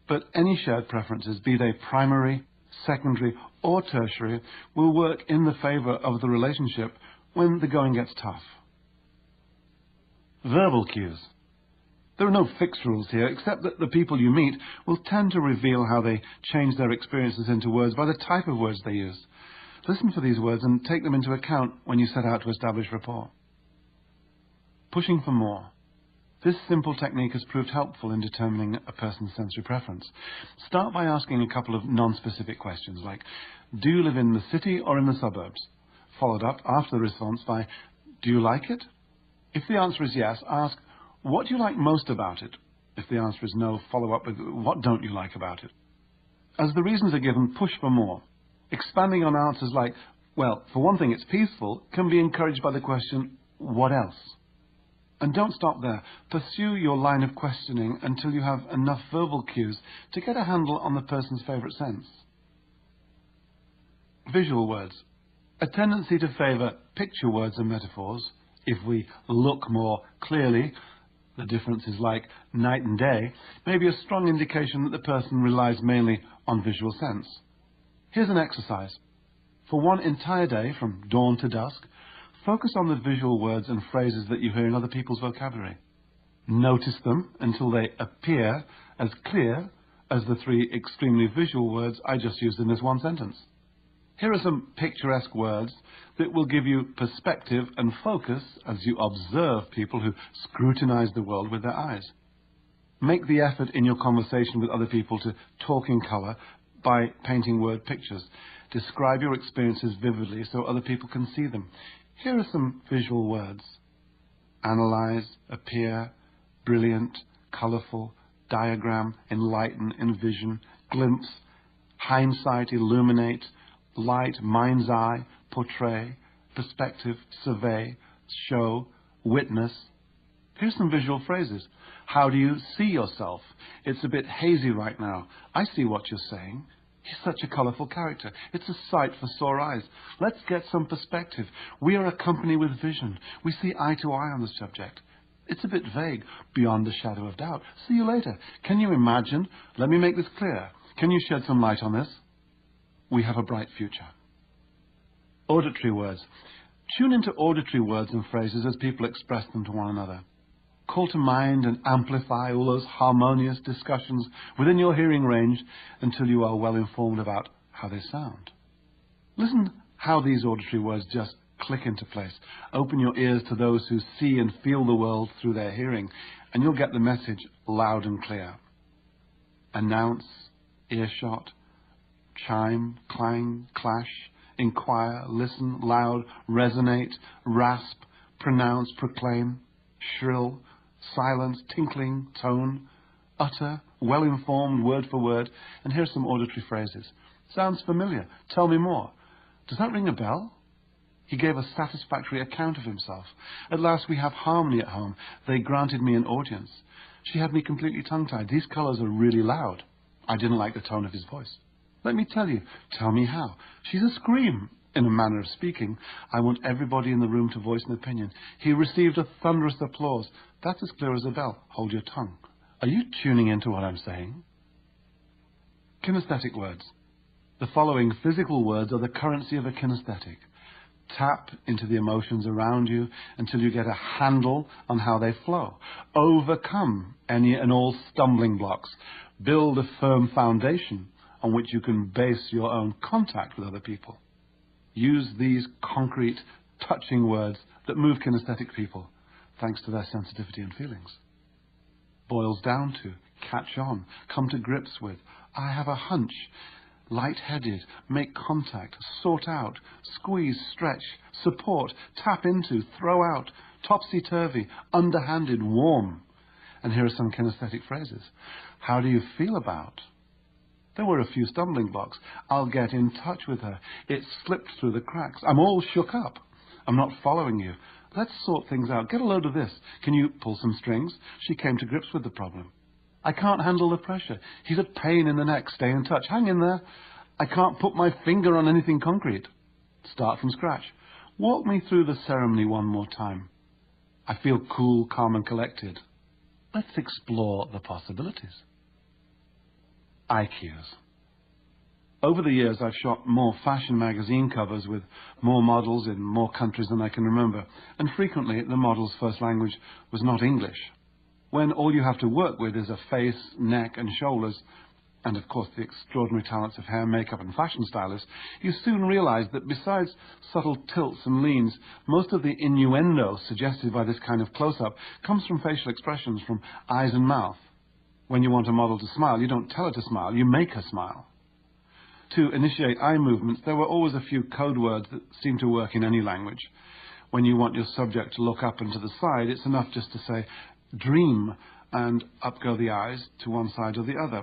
But any shared preferences, be they primary, secondary, or tertiary, will work in the favour of the relationship when the going gets tough. Verbal cues. There are no fixed rules here, except that the people you meet will tend to reveal how they change their experiences into words by the type of words they use. Listen for these words and take them into account when you set out to establish rapport. Pushing for more. This simple technique has proved helpful in determining a person's sensory preference. Start by asking a couple of non-specific questions like, do you live in the city or in the suburbs? Followed up after the response by, do you like it? If the answer is yes, ask, what do you like most about it? If the answer is no, follow up with, what don't you like about it? As the reasons are given, push for more. Expanding on answers like, well, for one thing it's peaceful, can be encouraged by the question, what else? And don't stop there. Pursue your line of questioning until you have enough verbal cues to get a handle on the person's favourite sense. Visual words. A tendency to favour picture words and metaphors. If we look more clearly, the difference is like night and day, may be a strong indication that the person relies mainly on visual sense. Here's an exercise. For one entire day, from dawn to dusk, focus on the visual words and phrases that you hear in other people's vocabulary. Notice them until they appear as clear as the three extremely visual words I just used in this one sentence. Here are some picturesque words that will give you perspective and focus as you observe people who scrutinize the world with their eyes. Make the effort in your conversation with other people to talk in color by painting word pictures. Describe your experiences vividly so other people can see them. Here are some visual words. Analyze, appear, brilliant, colorful, diagram, enlighten, envision, glimpse, hindsight, illuminate, light, mind's eye, portray, perspective, survey, show, witness. Here's some visual phrases. How do you see yourself? It's a bit hazy right now. I see what you're saying. He's such a colourful character. It's a sight for sore eyes. Let's get some perspective. We are a company with vision. We see eye to eye on the subject. It's a bit vague, beyond a shadow of doubt. See you later. Can you imagine? Let me make this clear. Can you shed some light on this? We have a bright future. Auditory words. Tune into auditory words and phrases as people express them to one another. Call to mind and amplify all those harmonious discussions within your hearing range until you are well informed about how they sound. Listen how these auditory words just click into place. Open your ears to those who see and feel the world through their hearing, and you'll get the message loud and clear. Announce, earshot, chime, clang, clash, inquire, listen, loud, resonate, rasp, pronounce, proclaim, shrill, silence, tinkling, tone, utter, well-informed, word for word. And here's some auditory phrases. Sounds familiar. Tell me more. Does that ring a bell? He gave a satisfactory account of himself. At last we have harmony at home. They granted me an audience. She had me completely tongue-tied. These colours are really loud. I didn't like the tone of his voice. Let me tell you. Tell me how. She's a scream. In a manner of speaking, I want everybody in the room to voice an opinion. He received a thunderous applause. That's as clear as a bell. Hold your tongue. Are you tuning into what I'm saying? Kinesthetic words. The following physical words are the currency of a kinesthetic. Tap into the emotions around you until you get a handle on how they flow. Overcome any and all stumbling blocks. Build a firm foundation on which you can base your own contact with other people. Use these concrete, touching words that move kinesthetic people, thanks to their sensitivity and feelings. Boils down to, catch on, come to grips with, I have a hunch, light-headed, make contact, sort out, squeeze, stretch, support, tap into, throw out, topsy-turvy, underhanded, warm. And here are some kinesthetic phrases. How do you feel about? There were a few stumbling blocks. I'll get in touch with her. It slipped through the cracks. I'm all shook up. I'm not following you. Let's sort things out. Get a load of this. Can you pull some strings? She came to grips with the problem. I can't handle the pressure. He's a pain in the neck. Stay in touch. Hang in there. I can't put my finger on anything concrete. Start from scratch. Walk me through the ceremony one more time. I feel cool, calm and collected. Let's explore the possibilities. IQs. Over the years, I've shot more fashion magazine covers with more models in more countries than I can remember, and frequently the model's first language was not English. When all you have to work with is a face, neck and shoulders, and of course the extraordinary talents of hair, makeup and fashion stylists, you soon realize that besides subtle tilts and leans, most of the innuendo suggested by this kind of close-up comes from facial expressions, from eyes and mouth. When you want a model to smile, you don't tell her to smile, you make her smile. To initiate eye movements, there were always a few code words that seem to work in any language. When you want your subject to look up and to the side, it's enough just to say, dream, and up go the eyes to one side or the other.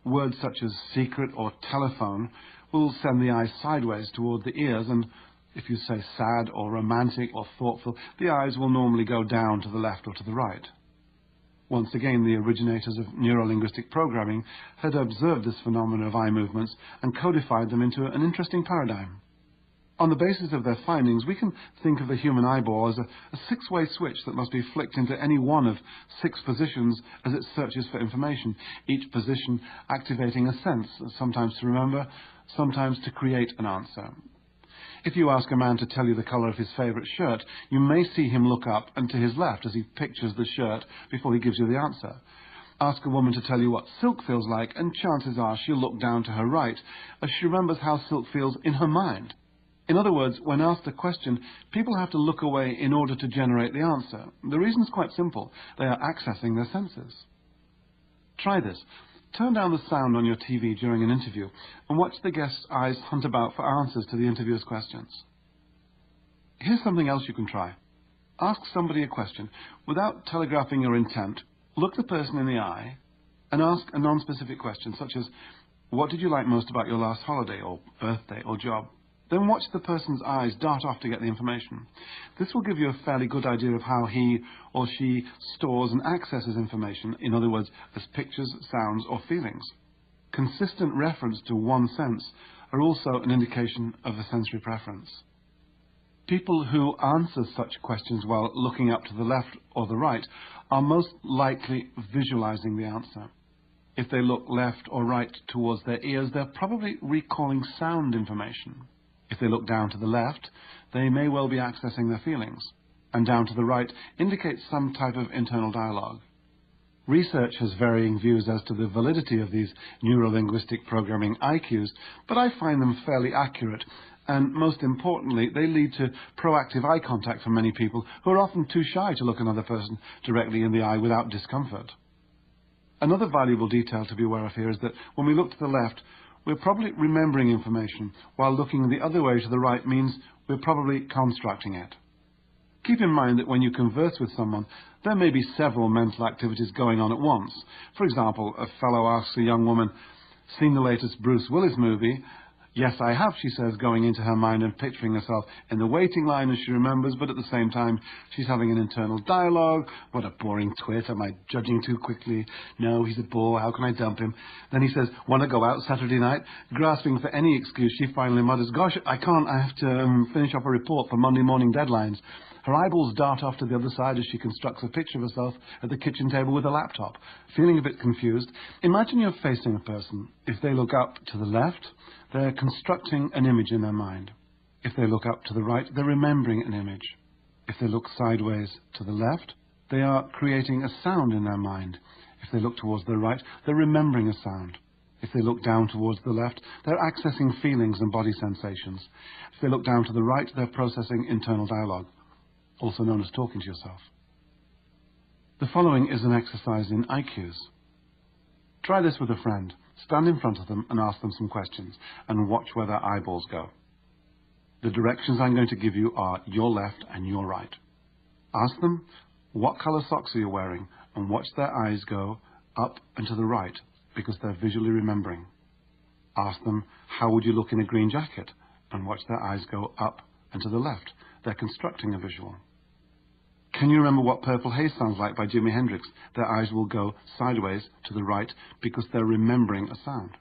Words such as secret or telephone will send the eyes sideways toward the ears, and If you say sad or romantic or thoughtful, the eyes will normally go down to the left or to the right. Once again, the originators of neurolinguistic programming had observed this phenomenon of eye movements and codified them into an interesting paradigm. On the basis of their findings, we can think of the human eyeball as a six-way switch that must be flicked into any one of 6 positions as it searches for information, each position activating a sense, sometimes to remember, sometimes to create an answer. If you ask a man to tell you the colour of his favourite shirt, you may see him look up and to his left as he pictures the shirt before he gives you the answer. Ask a woman to tell you what silk feels like, and chances are she'll look down to her right as she remembers how silk feels in her mind. In other words, when asked a question, people have to look away in order to generate the answer. The reason is quite simple. They are accessing their senses. Try this. Turn down the sound on your TV during an interview and watch the guest's eyes hunt about for answers to the interviewer's questions. Here's something else you can try. Ask somebody a question. Without telegraphing your intent, look the person in the eye and ask a non-specific question, such as, what did you like most about your last holiday or birthday or job? Then watch the person's eyes dart off to get the information. This will give you a fairly good idea of how he or she stores and accesses information, in other words, as pictures, sounds, or feelings. Consistent reference to one sense are also an indication of a sensory preference. People who answer such questions while looking up to the left or the right are most likely visualizing the answer. If they look left or right towards their ears, they're probably recalling sound information. If they look down to the left, they may well be accessing their feelings, and down to the right indicates some type of internal dialogue. Research has varying views as to the validity of these neurolinguistic programming IQs, but I find them fairly accurate, and most importantly, they lead to proactive eye contact for many people who are often too shy to look another person directly in the eye without discomfort. Another valuable detail to be aware of here is that when we look to the left, we're probably remembering information, while looking the other way to the right means we're probably constructing it. Keep in mind that when you converse with someone, there may be several mental activities going on at once. For example, a fellow asks a young woman, "Seen the latest Bruce Willis movie?" "Yes, I have," she says, going into her mind and picturing herself in the waiting line as she remembers, but at the same time, she's having an internal dialogue. "What a boring twit. Am I judging too quickly? No, he's a bore. How can I dump him?" Then he says, "Want to go out Saturday night?" Grasping for any excuse, she finally mutters, "Gosh, I can't. I have to finish up a report for Monday morning deadlines." Her eyeballs dart off to the other side as she constructs a picture of herself at the kitchen table with a laptop. Feeling a bit confused, imagine you're facing a person. If they look up to the left, they're constructing an image in their mind. If they look up to the right, they're remembering an image. If they look sideways to the left, they are creating a sound in their mind. If they look towards the right, they're remembering a sound. If they look down towards the left, they're accessing feelings and body sensations. If they look down to the right, they're processing internal dialogue, also known as talking to yourself. The following is an exercise in IQs. Try this with a friend. Stand in front of them and ask them some questions, and watch where their eyeballs go. The directions I'm going to give you are your left and your right. Ask them, what colour socks are you wearing, and watch their eyes go up and to the right, because they're visually remembering. Ask them, how would you look in a green jacket, and watch their eyes go up and to the left. They're constructing a visual. Can you remember what Purple Haze sounds like by Jimi Hendrix? Their eyes will go sideways to the right because they're remembering a sound.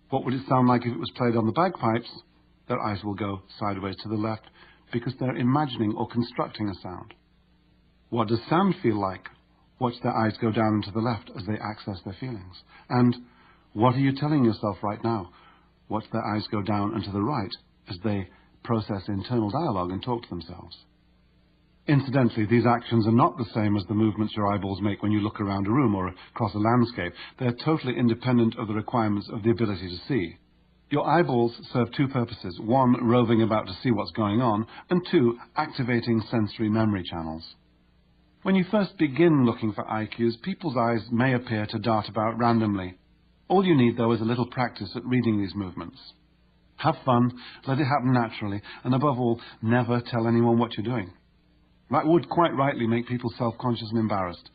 What would it sound like if it was played on the bagpipes? Their eyes will go sideways to the left because they're imagining or constructing a sound. What does sound feel like? Watch their eyes go down and to the left as they access their feelings. And what are you telling yourself right now? Watch their eyes go down and to the right as they process internal dialogue and talk to themselves. Incidentally, these actions are not the same as the movements your eyeballs make when you look around a room or across a landscape. They're totally independent of the requirements of the ability to see. Your eyeballs serve two purposes: one, roving about to see what's going on, and two, activating sensory memory channels. When you first begin looking for IQs, people's eyes may appear to dart about randomly. All you need, though, is a little practice at reading these movements. Have fun, let it happen naturally, and above all, never tell anyone what you're doing. That would quite rightly make people self-conscious and embarrassed.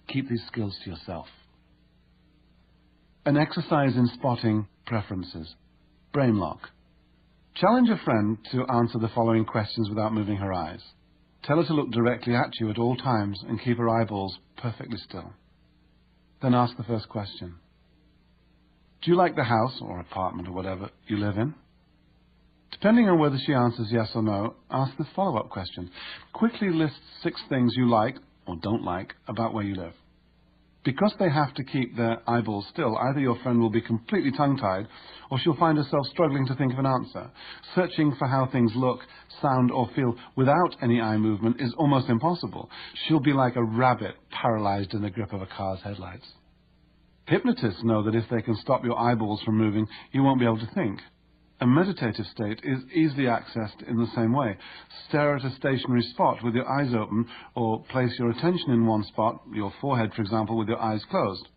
Keep these skills to yourself. An exercise in spotting preferences. Brain lock. Challenge a friend to answer the following questions without moving her eyes. Tell her to look directly at you at all times and keep her eyeballs perfectly still. Then ask the first question. Do you like the house or apartment or whatever you live in? Depending on whether she answers yes or no, ask the follow-up question. Quickly list 6 things you like or don't like about where you live. Because they have to keep their eyeballs still, either your friend will be completely tongue-tied or she'll find herself struggling to think of an answer. Searching for how things look, sound or feel without any eye movement is almost impossible. She'll be like a rabbit paralyzed in the grip of a car's headlights. Hypnotists know that if they can stop your eyeballs from moving, you won't be able to think. A meditative state is easily accessed in the same way. Stare at a stationary spot with your eyes open, or place your attention in one spot, your forehead for example, with your eyes closed.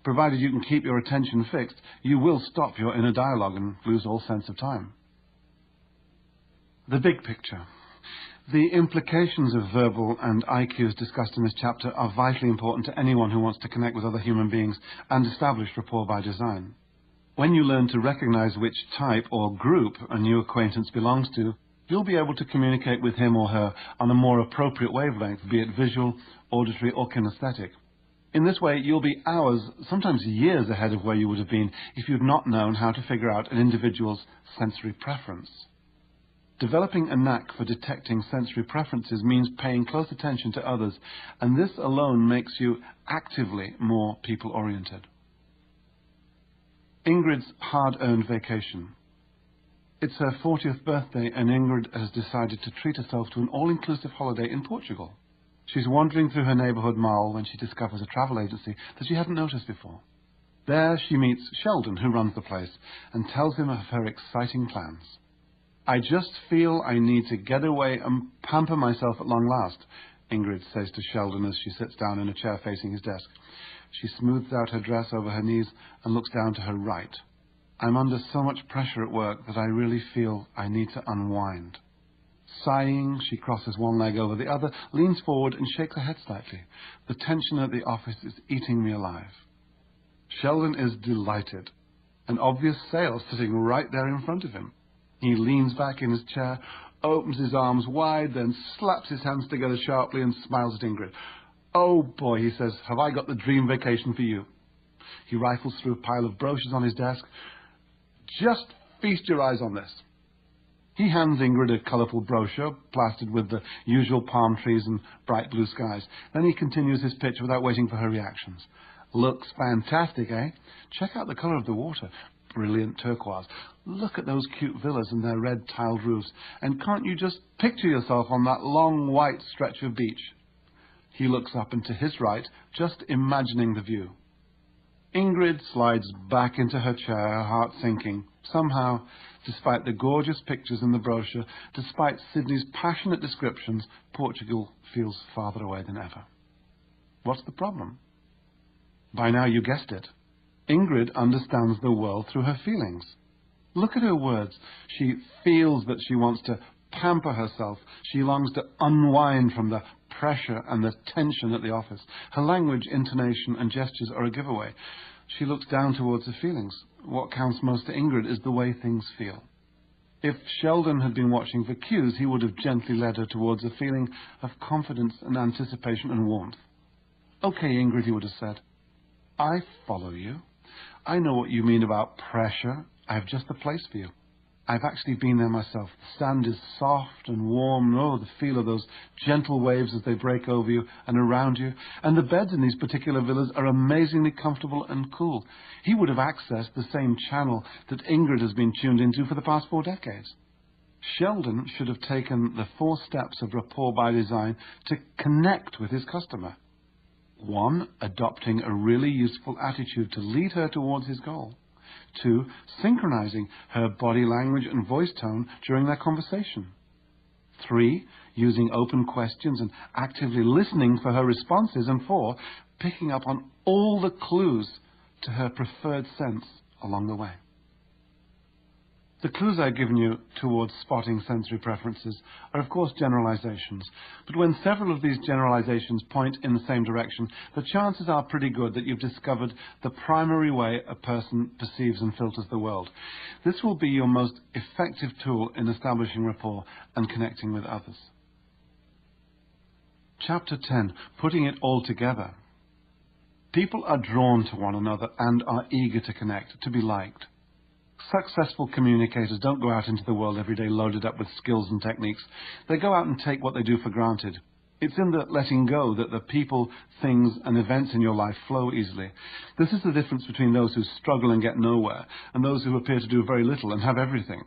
Provided you can keep your attention fixed, you will stop your inner dialogue and lose all sense of time. The big picture. The implications of verbal and eye cues discussed in this chapter are vitally important to anyone who wants to connect with other human beings and establish rapport by design. When you learn to recognize which type or group a new acquaintance belongs to, you'll be able to communicate with him or her on a more appropriate wavelength, be it visual, auditory or kinesthetic. In this way, you'll be hours, sometimes years ahead of where you would have been if you'd not known how to figure out an individual's sensory preference. Developing a knack for detecting sensory preferences means paying close attention to others, and this alone makes you actively more people-oriented. Ingrid's hard-earned vacation. It's her 40th birthday, and Ingrid has decided to treat herself to an all-inclusive holiday in Portugal. She's wandering through her neighbourhood mall when she discovers a travel agency that she hadn't noticed before. There she meets Sheldon, who runs the place, and tells him of her exciting plans. I just feel I need to get away and pamper myself at long last, Ingrid says to Sheldon as she sits down in a chair facing his desk. She smooths out her dress over her knees and looks down to her right. I'm under so much pressure at work that I really feel I need to unwind. Sighing, she crosses one leg over the other, leans forward and shakes her head slightly. The tension at the office is eating me alive. Sheldon is delighted. An obvious sale sitting right there in front of him. He leans back in his chair, opens his arms wide, then slaps his hands together sharply and smiles at Ingrid. Oh boy, he says, have I got the dream vacation for you. He rifles through a pile of brochures on his desk. Just feast your eyes on this. He hands Ingrid a colourful brochure, plastered with the usual palm trees and bright blue skies. Then he continues his pitch without waiting for her reactions. Looks fantastic, eh? Check out the colour of the water. Brilliant turquoise. Look at those cute villas and their red tiled roofs. And can't you just picture yourself on that long white stretch of beach? He looks up and to his right, just imagining the view. Ingrid slides back into her chair, her heart sinking. Somehow, despite the gorgeous pictures in the brochure, despite Sydney's passionate descriptions, Portugal feels farther away than ever. What's the problem? By now you guessed it. Ingrid understands the world through her feelings. Look at her words. She feels that she wants to pamper herself. She longs to unwind from the pressure and the tension at the office. Her language, intonation and gestures are a giveaway. She looks down towards her feelings. What counts most to Ingrid is the way things feel. If Sheldon had been watching for cues, he would have gently led her towards a feeling of confidence and anticipation and warmth. Okay, Ingrid, he would have said. I follow you. I know what you mean about pressure. I have just the place for you. I've actually been there myself. The sand is soft and warm. Oh, the feel of those gentle waves as they break over you and around you. And the beds in these particular villas are amazingly comfortable and cool. He would have accessed the same channel that Ingrid has been tuned into for the past 4 decades. Sheldon should have taken the 4 steps of rapport by design to connect with his customer. 1, adopting a really useful attitude to lead her towards his goal. 2, synchronizing her body language and voice tone during their conversation. 3, using open questions and actively listening for her responses. And 4, picking up on all the clues to her preferred sense along the way. The clues I've given you towards spotting sensory preferences are of course generalizations, but when several of these generalizations point in the same direction, the chances are pretty good that you've discovered the primary way a person perceives and filters the world. This will be your most effective tool in establishing rapport and connecting with others. Chapter 10, Putting it all together. People are drawn to one another and are eager to connect, to be liked. Successful communicators don't go out into the world every day loaded up with skills and techniques. They go out and take what they do for granted. It's in the letting go that the people, things, and events in your life flow easily. This is the difference between those who struggle and get nowhere and those who appear to do very little and have everything.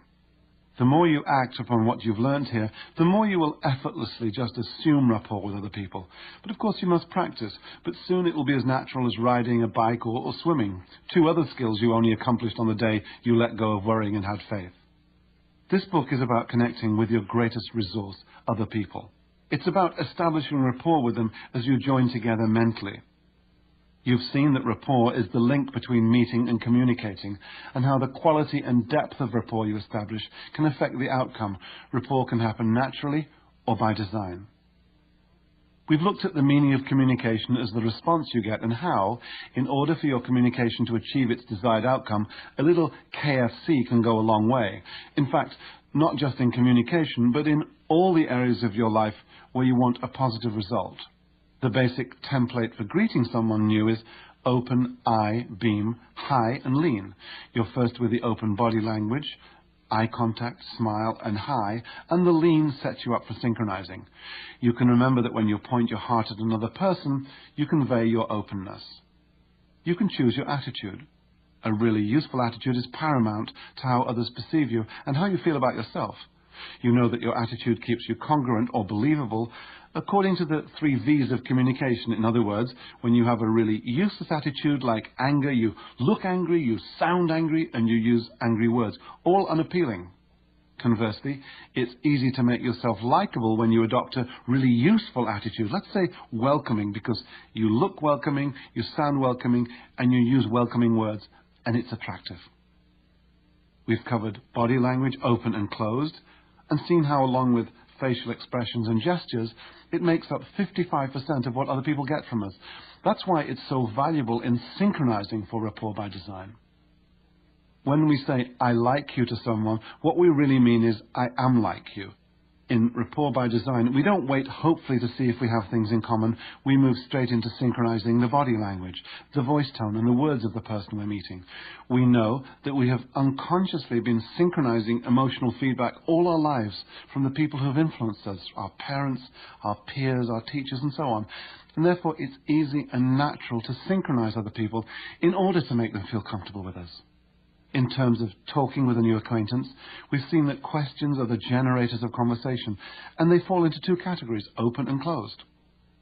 The more you act upon what you've learned here, the more you will effortlessly just assume rapport with other people. But of course you must practice, but soon it will be as natural as riding a bike or swimming, two other skills you only accomplished on the day you let go of worrying and had faith. This book is about connecting with your greatest resource, other people. It's about establishing rapport with them as you join together mentally. You've seen that rapport is the link between meeting and communicating, and how the quality and depth of rapport you establish can affect the outcome. Rapport can happen naturally or by design. We've looked at the meaning of communication as the response you get and how, in order for your communication to achieve its desired outcome, a little KFC can go a long way. In fact, not just in communication, but in all the areas of your life where you want a positive result. The basic template for greeting someone new is open, eye, beam, high, and lean. You're first with the open body language, eye contact, smile, and high, and the lean sets you up for synchronizing. You can remember that when you point your heart at another person, you convey your openness. You can choose your attitude. A really useful attitude is paramount to how others perceive you and how you feel about yourself. You know that your attitude keeps you congruent or believable according to the 3 V's of communication. In other words, when you have a really useless attitude like anger, you look angry, you sound angry, and you use angry words, all unappealing. Conversely, it's easy to make yourself likable when you adopt a really useful attitude. Let's say welcoming, because you look welcoming, you sound welcoming, and you use welcoming words, and it's attractive. We've covered body language, open and closed, and seen how, along with facial expressions and gestures, it makes up 55% of what other people get from us. That's why it's so valuable in synchronizing for rapport by design. When we say, I like you to someone, what we really mean is, I am like you. In rapport by design, we don't wait hopefully to see if we have things in common. We move straight into synchronizing the body language, the voice tone, and the words of the person we're meeting. We know that we have unconsciously been synchronizing emotional feedback all our lives from the people who have influenced us, our parents, our peers, our teachers, and so on. And therefore, it's easy and natural to synchronize other people in order to make them feel comfortable with us. In terms of talking with a new acquaintance, we've seen that questions are the generators of conversation, and they fall into 2 categories, open and closed.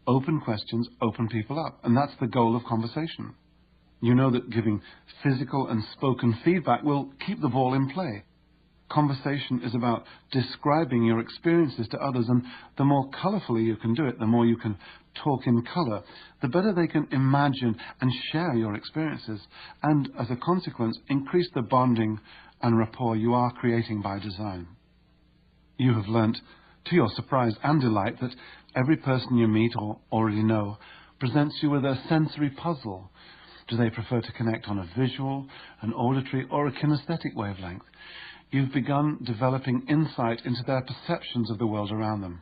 Open questions open people up, and that's the goal of conversation. You know that giving physical and spoken feedback will keep the ball in play. Conversation is about describing your experiences to others, and the more colourfully you can do it, the more you can talk in colour, the better they can imagine and share your experiences, and as a consequence, increase the bonding and rapport you are creating by design. You have learnt, to your surprise and delight, that every person you meet or already know presents you with a sensory puzzle. Do they prefer to connect on a visual, an auditory, or a kinesthetic wavelength? You've begun developing insight into their perceptions of the world around them.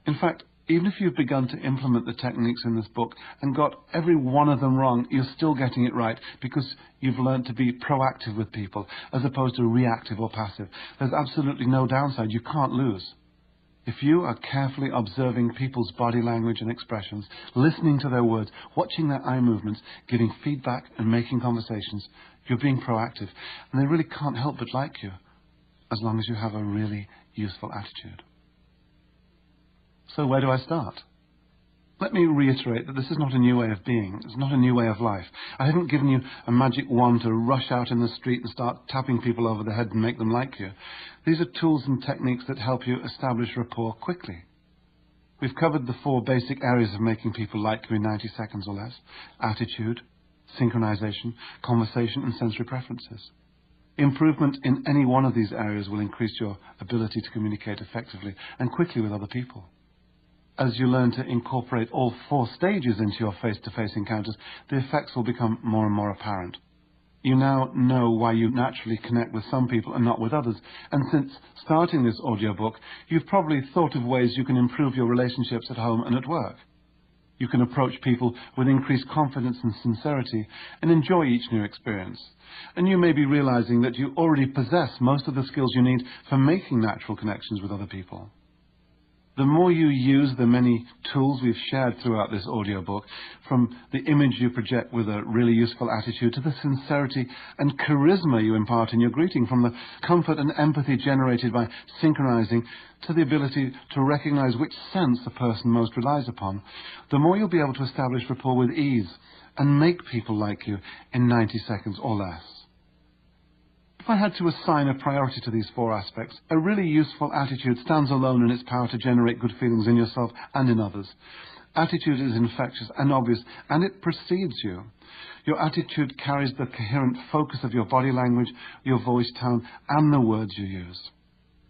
In fact, even if you've begun to implement the techniques in this book and got every one of them wrong, you're still getting it right because you've learned to be proactive with people as opposed to reactive or passive. There's absolutely no downside. You can't lose. If you are carefully observing people's body language and expressions, listening to their words, watching their eye movements, giving feedback and making conversations, you're being proactive, and they really can't help but like you, as long as you have a really useful attitude. So where do I start? Let me reiterate that this is not a new way of being. It's not a new way of life. I haven't given you a magic wand to rush out in the street and start tapping people over the head and make them like you. These are tools and techniques that help you establish rapport quickly. We've covered the 4 basic areas of making people like you in 90 seconds or less: attitude, synchronization, conversation, and sensory preferences. Improvement in any one of these areas will increase your ability to communicate effectively and quickly with other people. As you learn to incorporate all 4 stages into your face-to-face encounters, the effects will become more and more apparent. You now know why you naturally connect with some people and not with others, and since starting this audiobook, you've probably thought of ways you can improve your relationships at home and at work. You can approach people with increased confidence and sincerity and enjoy each new experience. And you may be realizing that you already possess most of the skills you need for making natural connections with other people. The more you use the many tools we've shared throughout this audiobook, from the image you project with a really useful attitude to the sincerity and charisma you impart in your greeting, from the comfort and empathy generated by synchronizing to the ability to recognize which sense a person most relies upon, the more you'll be able to establish rapport with ease and make people like you in 90 seconds or less. If I had to assign a priority to these 4 aspects, a really useful attitude stands alone in its power to generate good feelings in yourself and in others. Attitude is infectious and obvious, and it precedes you. Your attitude carries the coherent focus of your body language, your voice tone, and the words you use.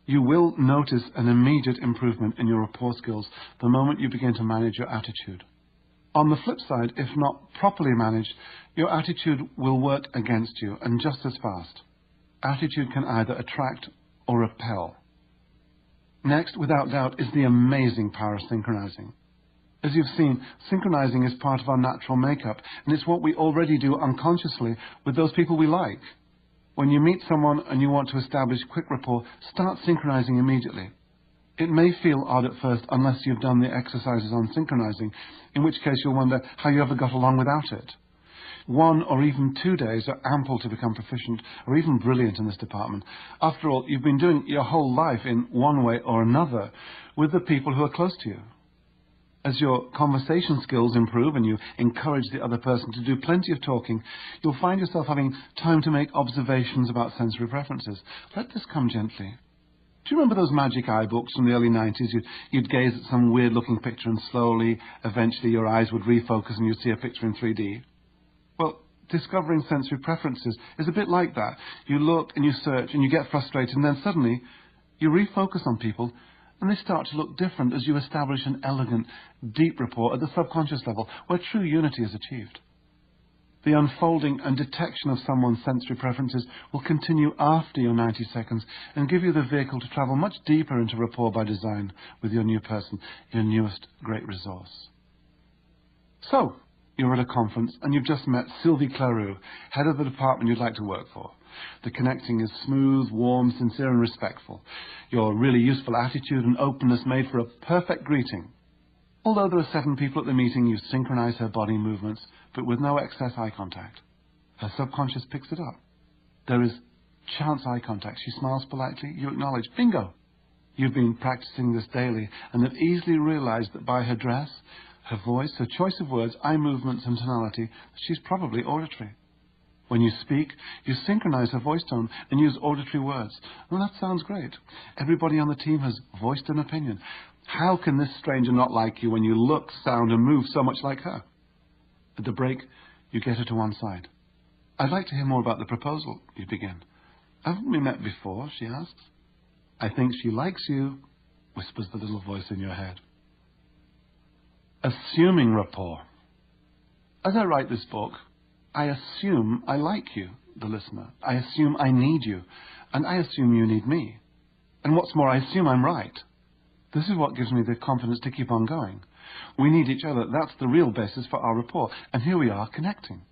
You will notice an immediate improvement in your rapport skills the moment you begin to manage your attitude. On the flip side, if not properly managed, your attitude will work against you, and just as fast. Attitude can either attract or repel. Next, without doubt, is the amazing power of synchronizing. As you've seen, synchronizing is part of our natural makeup, and it's what we already do unconsciously with those people we like. When you meet someone and you want to establish quick rapport, start synchronizing immediately. It may feel odd at first unless you've done the exercises on synchronizing, in which case you'll wonder how you ever got along without it. 1 or even 2 days are ample to become proficient or even brilliant in this department. After all, you've been doing your whole life in one way or another with the people who are close to you. As your conversation skills improve and you encourage the other person to do plenty of talking, you'll find yourself having time to make observations about sensory preferences. Let this come gently. Do you remember those magic eye books from the early 90s? You'd gaze at some weird-looking picture and slowly, eventually your eyes would refocus and you'd see a picture in 3D. Well, discovering sensory preferences is a bit like that. You look and you search and you get frustrated, and then suddenly you refocus on people and they start to look different as you establish an elegant, deep rapport at the subconscious level where true unity is achieved. The unfolding and detection of someone's sensory preferences will continue after your 90 seconds and give you the vehicle to travel much deeper into rapport by design with your new person, your newest great resource. So, you're at a conference and you've just met Sylvie Claroux, head of the department you'd like to work for. The connecting is smooth, warm, sincere and respectful. Your really useful attitude and openness made for a perfect greeting. Although there are 7 people at the meeting, you synchronize her body movements, but with no excess eye contact. Her subconscious picks it up. There is chance eye contact. She smiles politely. You acknowledge. Bingo! You've been practicing this daily and have easily realized that by her dress, her voice, her choice of words, eye movements and tonality, she's probably auditory. When you speak, you synchronize her voice tone and use auditory words. Well, that sounds great. Everybody on the team has voiced an opinion. How can this stranger not like you when you look, sound and move so much like her? At the break, you get her to one side. I'd like to hear more about the proposal, you begin. Haven't we met before, she asks. I think she likes you, whispers the little voice in your head. Assuming rapport. As I write this book, I assume I like you, the listener. I assume I need you, and I assume you need me. And what's more, I assume I'm right. This is what gives me the confidence to keep on going. We need each other. That's the real basis for our rapport, and here we are connecting.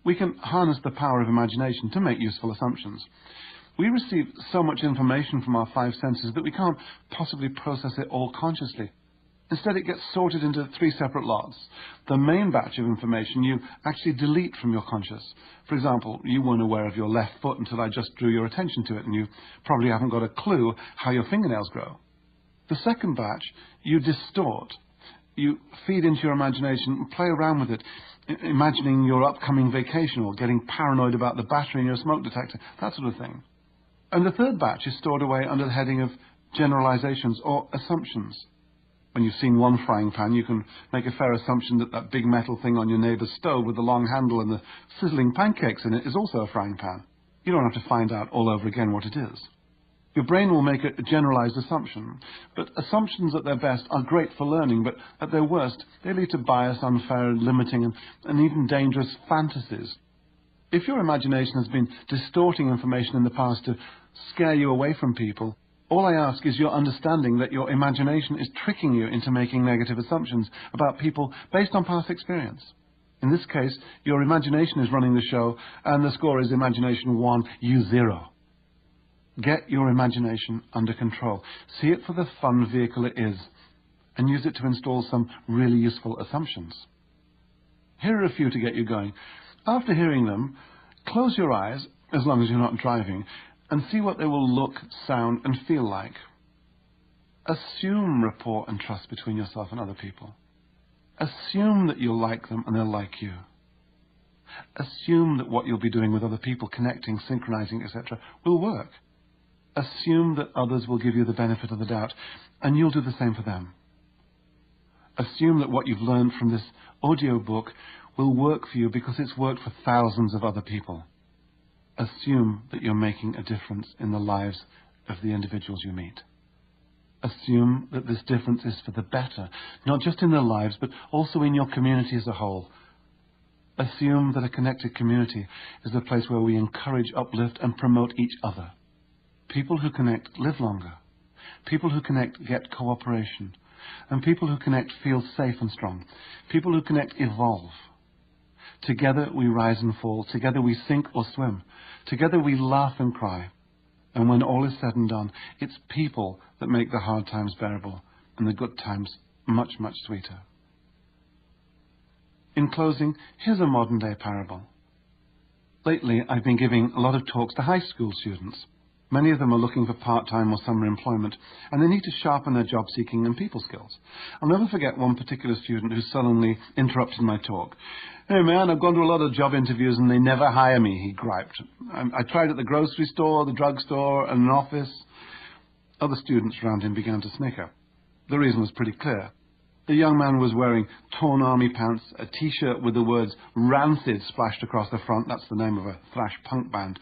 We can harness the power of imagination to make useful assumptions. We receive so much information from our 5 senses that we can't possibly process it all consciously. Instead, it gets sorted into 3 separate lots. The main batch of information you actually delete from your conscious. For example, you weren't aware of your left foot until I just drew your attention to it, and you probably haven't got a clue how your fingernails grow. The second batch, you distort. You feed into your imagination and play around with it, imagining your upcoming vacation or getting paranoid about the battery in your smoke detector, that sort of thing. And the third batch is stored away under the heading of generalizations or assumptions. When you've seen one frying pan, you can make a fair assumption that that big metal thing on your neighbour's stove with the long handle and the sizzling pancakes in it is also a frying pan. You don't have to find out all over again what it is. Your brain will make a generalized assumption, but assumptions at their best are great for learning, but at their worst, they lead to bias, unfair, limiting, and even dangerous fantasies. If your imagination has been distorting information in the past to scare you away from people, all I ask is your understanding that your imagination is tricking you into making negative assumptions about people based on past experience. In this case, your imagination is running the show, and the score is imagination 1, you 0. Get your imagination under control. See it for the fun vehicle it is, and use it to install some really useful assumptions. Here are a few to get you going. After hearing them, close your eyes, as long as you're not driving, and see what they will look, sound, and feel like. Assume rapport and trust between yourself and other people. Assume that you'll like them and they'll like you. Assume that what you'll be doing with other people, connecting, synchronizing, etc., will work. Assume that others will give you the benefit of the doubt, and you'll do the same for them. Assume that what you've learned from this audio book will work for you because it's worked for thousands of other people. Assume that you're making a difference in the lives of the individuals you meet. Assume that this difference is for the better, not just in their lives, but also in your community as a whole. Assume that a connected community is a place where we encourage, uplift, and promote each other. People who connect live longer. People who connect get cooperation. And people who connect feel safe and strong. People who connect evolve. Together we rise and fall. Together we sink or swim. Together we laugh and cry. And when all is said and done, it's people that make the hard times bearable and the good times much, much sweeter. In closing, here's a modern-day parable. Lately, I've been giving a lot of talks to high school students. Many of them are looking for part-time or summer employment, and they need to sharpen their job-seeking and people skills. I'll never forget one particular student who sullenly interrupted my talk. "Hey man, I've gone to a lot of job interviews and they never hire me," he griped. "I tried at the grocery store, the drugstore, and an office." Other students around him began to snicker. The reason was pretty clear. The young man was wearing torn army pants, a t-shirt with the words Rancid splashed across the front. That's the name of a thrash punk band.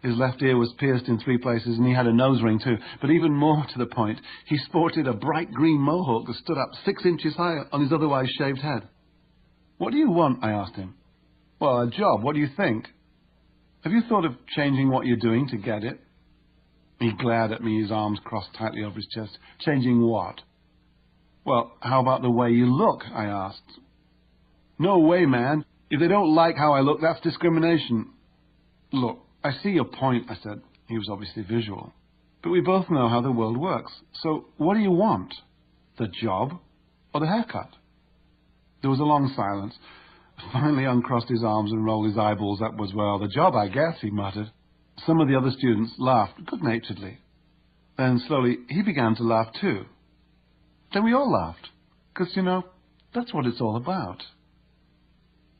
His left ear was pierced in 3 places, and he had a nose ring too. But even more to the point, he sported a bright green mohawk that stood up 6 inches high on his otherwise shaved head. "What do you want?" I asked him. "Well, a job. What do you think?" "Have you thought of changing what you're doing to get it?" He glared at me, his arms crossed tightly over his chest. "Changing what?" "Well, how about the way you look?" I asked. "No way, man. If they don't like how I look, that's discrimination." "Look, I see your point," I said. He was obviously visual. "But we both know how the world works. So what do you want? The job or the haircut?" There was a long silence. Finally uncrossed his arms and rolled his eyeballs upwards. "Well, the job, I guess," he muttered. Some of the other students laughed good-naturedly. Then slowly he began to laugh too. Then we all laughed, because, that's what it's all about.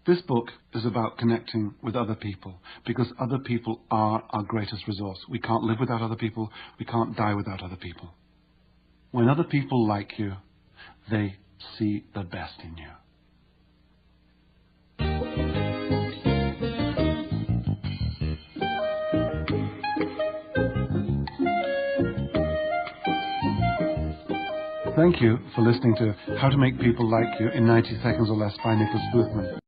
This book is about connecting with other people, because other people are our greatest resource. We can't live without other people. We can't die without other people. When other people like you, they see the best in you. Thank you for listening to How to Make People Like You in 90 Seconds or Less by Nicholas Boothman.